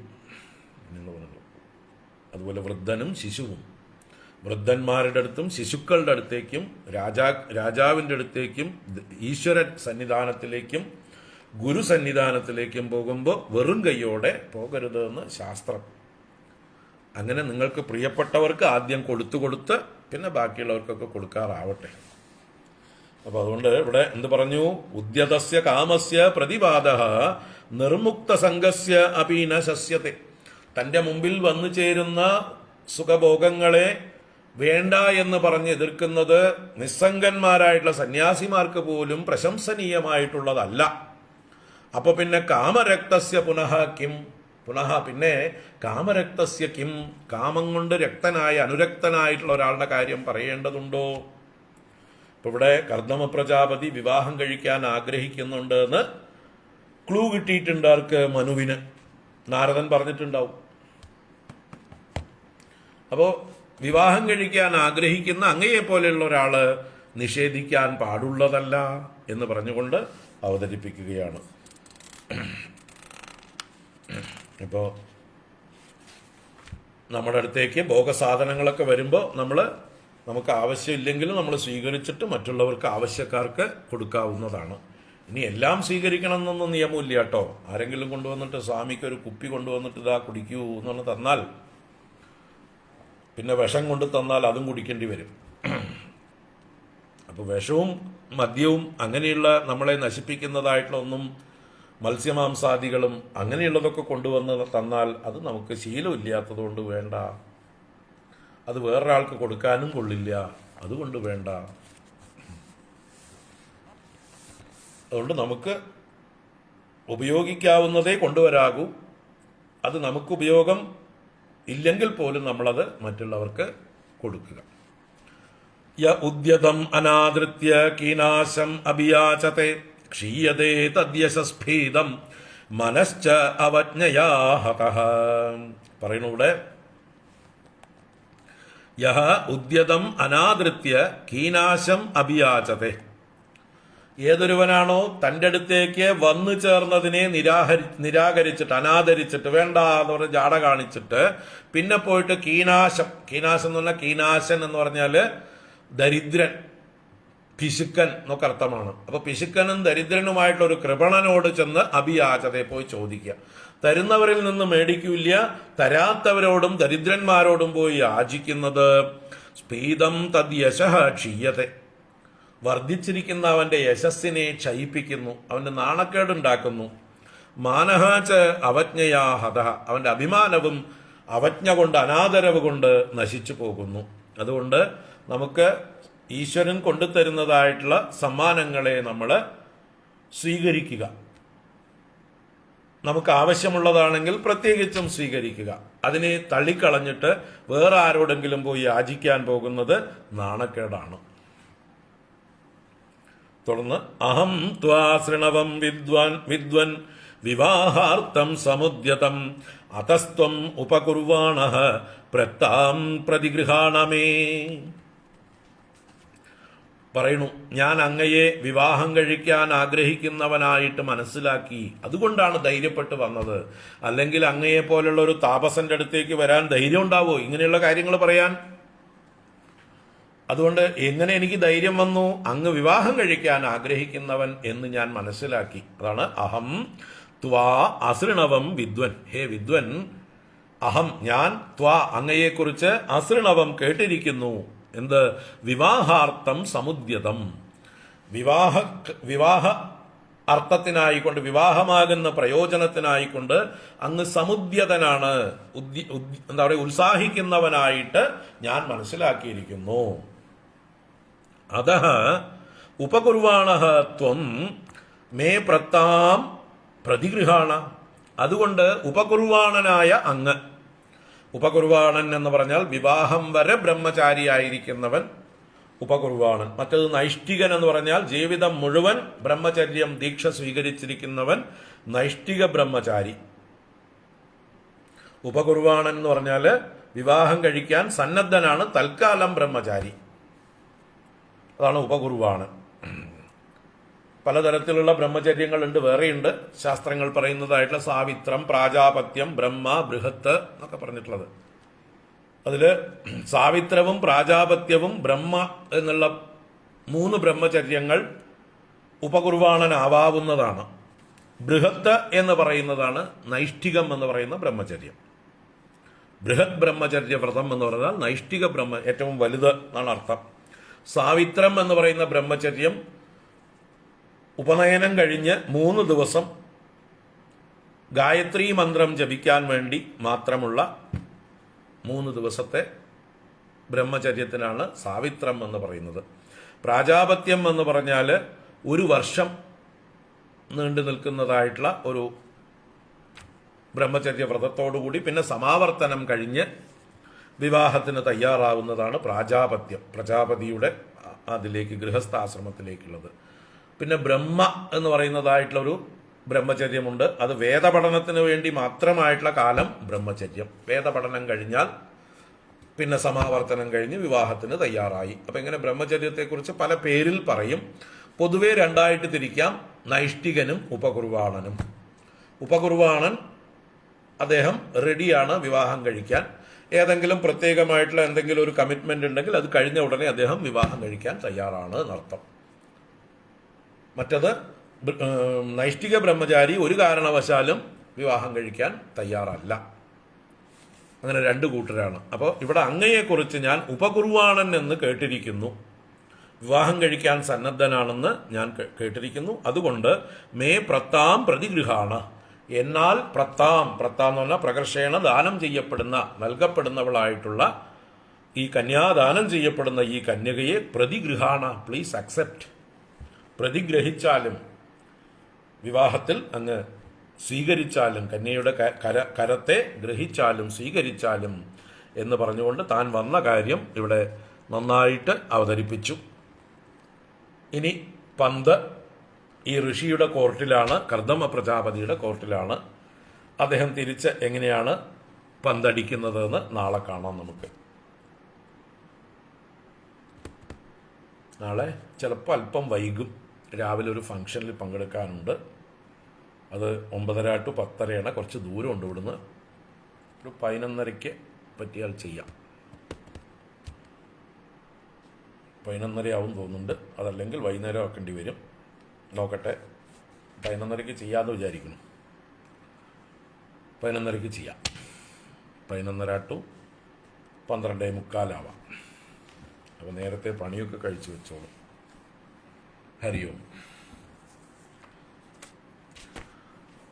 A: എന്ന് പറഞ്ഞു. അതുപോലെ വൃദ്ധനും ശിശുവും, വൃദ്ധന്മാരുടെ അടുത്തും ശിശുക്കളുടെ അടുത്തേക്കും രാജാവിൻ്റെ അടുത്തേക്കും ഈശ്വര സന്നിധാനത്തിലേക്കും ഗുരു സന്നിധാനത്തിലേക്കും പോകുമ്പോൾ വെറും കൈയോടെ പോകരുത് എന്ന് ശാസ്ത്രം. അങ്ങനെ നിങ്ങൾക്ക് പ്രിയപ്പെട്ടവർക്ക് ആദ്യം കൊടുത്ത് പിന്നെ ബാക്കിയുള്ളവർക്കൊക്കെ കൊടുക്കാറാവട്ടെ. അപ്പോൾ അതുകൊണ്ട് ഇവിടെ എന്ത് പറഞ്ഞു? ഉദ്യതസ്യ കാമസ്യ പ്രതിവാദഃ നിർമുക്ത സംഘസ്യ അപീന ശസ്യത്തെ. തൻ്റെ മുമ്പിൽ വന്നു ചേരുന്ന സുഖഭോഗങ്ങളെ വേണ്ട എന്ന് പറഞ്ഞ് എതിർക്കുന്നത് നിസ്സംഗന്മാരായിട്ടുള്ള സന്യാസിമാർക്ക് പോലും പ്രശംസനീയമായിട്ടുള്ളതല്ല. അപ്പൊ പിന്നെ കാമരക്തസ്യ പിന്നെ കാമരക്തസ്യ കിം, കാമം കൊണ്ട് രക്തനായ അനുരക്തനായിട്ടുള്ള ഒരാളുടെ കാര്യം പറയേണ്ടതുണ്ടോ? ഇപ്പൊ ഇവിടെ കർദമ പ്രജാപതി വിവാഹം കഴിക്കാൻ ആഗ്രഹിക്കുന്നുണ്ട് എന്ന് ക്ലൂ കിട്ടിയിട്ടുണ്ട്. ആർക്ക്? മനുവിന്. നാരദൻ പറഞ്ഞിട്ടുണ്ടാവും. അപ്പോ വിവാഹം കഴിക്കാൻ ആഗ്രഹിക്കുന്ന അങ്ങയെപ്പോലെയുള്ള ഒരാള് നിഷേധിക്കാൻ പാടുള്ളതല്ല എന്ന് പറഞ്ഞുകൊണ്ട് അവതരിപ്പിക്കുകയാണ്. ഇപ്പോൾ നമ്മുടെ അടുത്തേക്ക് ഭോഗസാധനങ്ങളൊക്കെ വരുമ്പോൾ നമുക്ക് ആവശ്യമില്ലെങ്കിലും നമ്മൾ സ്വീകരിച്ചിട്ട് മറ്റുള്ളവർക്ക്, ആവശ്യക്കാർക്ക് കൊടുക്കാവുന്നതാണ്. ഇനി എല്ലാം സ്വീകരിക്കണം എന്നൊന്നും നിയമമില്ല കേട്ടോ. ആരെങ്കിലും കൊണ്ടുവന്നിട്ട് സ്വാമിക്ക് ഒരു കുപ്പി കൊണ്ടുവന്നിട്ട് ഇതാ കുടിക്കൂ എന്ന് തന്നാൽ, പിന്നെ വിഷം കൊണ്ട് തന്നാൽ അതും കുടിക്കേണ്ടി വരും. അപ്പോൾ വിഷവും മദ്യവും അങ്ങനെയുള്ള നമ്മളെ നശിപ്പിക്കുന്നതായിട്ടുള്ള ഒന്നും, മത്സ്യമാംസാദികളും അങ്ങനെയുള്ളതൊക്കെ കൊണ്ടുവന്ന് തന്നാൽ അത് നമുക്ക് ശീലമില്ലാത്തതുകൊണ്ട് വേണ്ട. അത് വേറൊരാൾക്ക് കൊടുക്കാനും കൊള്ളില്ല, അതുകൊണ്ട് വേണ്ട. അതുകൊണ്ട് നമുക്ക് ഉപയോഗിക്കാവുന്നതേ കൊണ്ടുവരാകൂ. അത് നമുക്ക് ഉപയോഗം ഇല്ലെങ്കിൽ പോലും നമ്മളത് മറ്റുള്ളവർക്ക് കൊടുക്കുക. യ ഉദ്യതം അനാദൃത്യ കീനാശം അഭിയാചത്തെ ക്ഷീയതേ തദ്യശസ്ഫീതം മനശ്ച അവജ്ഞയാ ഹതഃ. പറയുന്നൂടെ, യഹ ഉദ്യതം അനാദൃത്യ കീനാശം അഭിയാചത്തെ. ഏതൊരുവനാണോ തൻ്റെ അടുത്തേക്ക് വന്നു ചേർന്നതിനെ നിരാകരിച്ചിട്ട്, അനാദരിച്ചിട്ട്, വേണ്ട എന്ന് പറഞ്ഞ് ജാട കാണിച്ചിട്ട് പിന്നെ പോയിട്ട് കീനാശം എന്ന് പറഞ്ഞാൽ, കീനാശൻ എന്ന് പറഞ്ഞാൽ ദരിദ്രൻ, പിശുക്കൻ എന്നൊക്കെ അർത്ഥമാണ്. അപ്പൊ പിശുക്കനും ദരിദ്രനുമായിട്ടുള്ള ഒരു കൃപണനോട് ചെന്ന് അഭിയാചതയെ പോയി ചോദിക്കുക. തരുന്നവരിൽ നിന്ന് മേടിക്കില്ല, തരാത്തവരോടും ദരിദ്രന്മാരോടും പോയി യാചിക്കുന്നത് സ്ഫീതം തദ്യശഃ ക്ഷീയത്തെ. വർദ്ധിച്ചിരിക്കുന്ന അവന്റെ യശസ്സിനെ ക്ഷയിപ്പിക്കുന്നു, അവന്റെ നാണക്കേടുണ്ടാക്കുന്നു. മാനഹാച അവജ്ഞയാ ഹതഃ, അവന്റെ അഭിമാനവും അവജ്ഞ കൊണ്ട്, അനാദരവ് കൊണ്ട് നശിച്ചു പോകുന്നു. അതുകൊണ്ട് നമുക്ക് ഈശ്വരൻ കൊണ്ടുതരുന്നതായിട്ടുള്ള സമ്മാനങ്ങളെ നമ്മൾ സ്വീകരിക്കുക. നമുക്ക് ആവശ്യമുള്ളതാണെങ്കിൽ പ്രത്യേകിച്ചും സ്വീകരിക്കുക. അതിനെ തള്ളിക്കളഞ്ഞിട്ട് വേറെ ആരോടെങ്കിലും പോയി യാചിക്കാൻ പോകുന്നത് നാണക്കേടാണ്. തുടർന്ന് അഹം ത്വാ ശൃണവം വിദ്വൻ വിവാഹാർത്ഥം സമുദ്യതം അതസ്ത്വം ഉപകുർവാണഃ പ്രത്താം പ്രതിഗൃഹാണമേ. പറയുന്നു, ഞാൻ അങ്ങയെ വിവാഹം കഴിക്കാൻ ആഗ്രഹിക്കുന്നവനായിട്ട് മനസ്സിലാക്കി, അതുകൊണ്ടാണ് ധൈര്യപ്പെട്ട് വന്നത്. അല്ലെങ്കിൽ അങ്ങയെ പോലുള്ള ഒരു താപസന്റെ അടുത്തേക്ക് വരാൻ ധൈര്യം ഉണ്ടാവോ ഇങ്ങനെയുള്ള കാര്യങ്ങൾ പറയാൻ? അതുകൊണ്ട് എങ്ങനെ എനിക്ക് ധൈര്യം വന്നു? അങ്ങ് വിവാഹം കഴിക്കാൻ ആഗ്രഹിക്കുന്നവൻ എന്ന് ഞാൻ മനസ്സിലാക്കി. അതാണ് അഹം ത്വാ അസൃണവം വിദ്വൻ. ഹേ വിദ്വൻ, അഹം ഞാൻ ത്വാ അങ്ങയെക്കുറിച്ച് അസൃണവം കേട്ടിരിക്കുന്നു. എന്ത്? വിവാഹാർത്ഥം സമുദ്യതം, വിവാഹ അർത്ഥത്തിനായിക്കൊണ്ട്, വിവാഹമാകുന്ന പ്രയോജനത്തിനായിക്കൊണ്ട് അങ്ങ് സമുദ്യതനാണ്, എന്താ പറയുക, ഉത്സാഹിക്കുന്നവനായിട്ട് ഞാൻ മനസ്സിലാക്കിയിരിക്കുന്നു. അതഃ ഉപകുർവാണഃ ത്വം മേ പ്രത്താം പ്രതിഗൃഹാണ. അതുകൊണ്ട് ഉപകുർവാണനായ അങ്ങ്, ഉപകുർവാണൻ എന്ന് പറഞ്ഞാൽ വിവാഹം വരെ ബ്രഹ്മചാരിയായിരിക്കുന്നവൻ ഉപകുർവാണൻ. മറ്റത് നൈഷ്ഠികൻ എന്ന് പറഞ്ഞാൽ ജീവിതം മുഴുവൻ ബ്രഹ്മചര്യം ദീക്ഷ സ്വീകരിച്ചിരിക്കുന്നവൻ നൈഷ്ഠിക ബ്രഹ്മചാരി. ഉപകുർവാണൻ എന്ന് പറഞ്ഞാൽ വിവാഹം കഴിക്കാൻ സന്നദ്ധനാണ്, തൽക്കാലം ബ്രഹ്മചാരി. അതാണ് ഉപകുർവാണൻ. പലതരത്തിലുള്ള ബ്രഹ്മചര്യങ്ങളുണ്ട്, വേറെയുണ്ട്. ശാസ്ത്രങ്ങൾ പറയുന്നതായിട്ടുള്ള സാവിത്രം, പ്രാജാപത്യം, ബ്രഹ്മ, ബൃഹത്ത് എന്നൊക്കെ പറഞ്ഞിട്ടുള്ളത്. അതിൽ സാവിത്രവും പ്രാജാപത്യവും ബ്രഹ്മ എന്നുള്ള 3 ബ്രഹ്മചര്യങ്ങൾ ഉപകുർവാണനാവാവുന്നതാണ്. ബൃഹത്ത് എന്ന് പറയുന്നതാണ് നൈഷ്ഠികം എന്ന് പറയുന്ന ബ്രഹ്മചര്യം. ബൃഹത് ബ്രഹ്മചര്യ വ്രതം എന്ന് പറഞ്ഞാൽ നൈഷ്ഠിക ഏറ്റവും വലുത് എന്നാണ് അർത്ഥം. സാവിത്രം എന്ന് പറയുന്ന ബ്രഹ്മചര്യം ഉപനയനം കഴിഞ്ഞ് 3 ദിവസം ഗായത്രി മന്ത്രം ജപിക്കാൻ വേണ്ടി മാത്രമുള്ള 3 ദിവസത്തെ ബ്രഹ്മചര്യത്തിനാണ് സാവിത്രം എന്ന് പറയുന്നത്. പ്രാജാപത്യം എന്ന് പറഞ്ഞാൽ 1 വർഷം നീണ്ടു നിൽക്കുന്നതായിട്ടുള്ള ഒരു ബ്രഹ്മചര്യ വ്രതത്തോടുകൂടി പിന്നെ സമാവർത്തനം കഴിഞ്ഞ് വിവാഹത്തിന് തയ്യാറാവുന്നതാണ് പ്രാജാപത്യം, പ്രജാപതിയുടെ അതിലേക്ക് ഗൃഹസ്ഥാശ്രമത്തിലേക്കുള്ളത്. പിന്നെ ബ്രഹ്മ എന്ന് പറയുന്നതായിട്ടുള്ളൊരു ബ്രഹ്മചര്യമുണ്ട്. അത് വേദപഠനത്തിന് വേണ്ടി മാത്രമായിട്ടുള്ള കാലം ബ്രഹ്മചര്യം. വേദപഠനം കഴിഞ്ഞാൽ പിന്നെ സമാവർത്തനം കഴിഞ്ഞ് വിവാഹത്തിന് തയ്യാറായി. അപ്പം ഇങ്ങനെ ബ്രഹ്മചര്യത്തെക്കുറിച്ച് പല പേരിൽ പറയും. പൊതുവെ 2ആയിട്ട് തിരിക്കാം, നൈഷ്ഠികനും ഉപകുർവാണനും. ഉപകുർവാണൻ അദ്ദേഹം റെഡിയാണ് വിവാഹം കഴിക്കാൻ. ഏതെങ്കിലും പ്രത്യേകമായിട്ടുള്ള എന്തെങ്കിലും ഒരു കമ്മിറ്റ്മെന്റ് ഉണ്ടെങ്കിൽ അത് കഴിഞ്ഞ ഉടനെ അദ്ദേഹം വിവാഹം കഴിക്കാൻ തയ്യാറാണ് എന്നർത്ഥം. മറ്റത് നൈഷ്ഠിക ബ്രഹ്മചാരി ഒരു കാരണവശാലും വിവാഹം കഴിക്കാൻ തയ്യാറല്ല. അങ്ങനെ 2 കൂട്ടരാണ്. അപ്പോൾ ഇവിടെ അങ്ങയെക്കുറിച്ച് ഞാൻ ഉപകുർവാണൻ എന്ന് കേട്ടിരിക്കുന്നു, വിവാഹം കഴിക്കാൻ സന്നദ്ധനാണെന്ന് ഞാൻ കേട്ടിരിക്കുന്നു. അതുകൊണ്ട് മേ പ്രത്താം പ്രതിഗൃഹാണ്, എന്നാൽ പ്രത്താം എന്ന് പറഞ്ഞാൽ പ്രകർഷേണ ദാനം ചെയ്യപ്പെടുന്ന, നൽകപ്പെടുന്നവളായിട്ടുള്ള ഈ കന്യാദാനം ചെയ്യപ്പെടുന്ന ഈ കന്യകയെ പ്രതിഗൃഹാണ, പ്ലീസ് അക്സെപ്റ്റ്, പ്രതിഗ്രഹിച്ചാലും വിവാഹത്തിൽ അങ്ങ് സ്വീകരിച്ചാലും, കന്യയുടെ കരത്തെ ഗ്രഹിച്ചാലും സ്വീകരിച്ചാലും എന്ന് പറഞ്ഞുകൊണ്ട് താൻ വന്ന കാര്യം ഇവിടെ നന്നായിട്ട് അവതരിപ്പിച്ചു. ഇനി പന്ത് ഈ ഋഷിയുടെ കോർട്ടിലാണ്, കർദമ പ്രജാപതിയുടെ കോർട്ടിലാണ്. അദ്ദേഹം തിരിച്ച് എങ്ങനെയാണ് പന്തടിക്കുന്നതെന്ന് നാളെ കാണാം നമുക്ക്. നാളെ ചിലപ്പോൾ അല്പം വൈകും, രാവിലെ ഒരു ഫംഗ്ഷനിൽ പങ്കെടുക്കാനുണ്ട്. അത് 9:30 to 10:30, കുറച്ച് ദൂരമുണ്ട് ഇവിടുന്ന്. ഒരു 11:30 പറ്റിയാൽ ചെയ്യാം. 11:30 ആവും തോന്നുന്നുണ്ട്. അതല്ലെങ്കിൽ വൈകുന്നേരം ആക്കേണ്ടി വരും, നോക്കട്ടെ. 11:30 ചെയ്യാമെന്ന് വിചാരിക്കുന്നു. 11:30 ചെയ്യാം. 11:30 to 12:45 അപ്പോൾ നേരത്തെ പണിയൊക്കെ കഴിച്ചു വെച്ചോളൂ. ഹരി ഓം.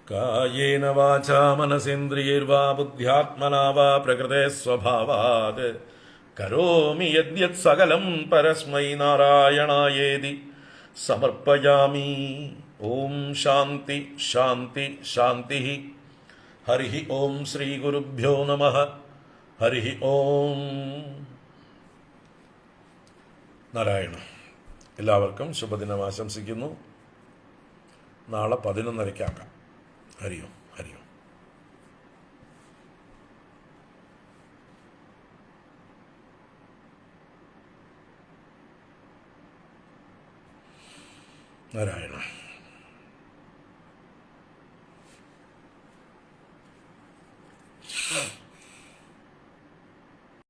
A: കായേന വാചാ മനസേന്ദ്രിയൈർവാ ബുദ്ധ്യാത്മനാ വാ പ്രകൃതേ സ്വഭാവാത് കരോമി യദ്യത് സകലം പരസ്മൈ നാരായണായേതി സമർപ്പയാമി. ഓം ശാന്തി ശാന്തി ശാന്തി. ഹരി ഓം ശ്രീ ഗുരുഭ്യോ നമഃ. ഹരി ഓം. നാരായണ. എല്ലാവർക്കും ശുഭദിനം ആശംസിക്കുന്നു. നാളെ 11:30 ഹരി ഓം. ഹരി ഓം. നാരായണ.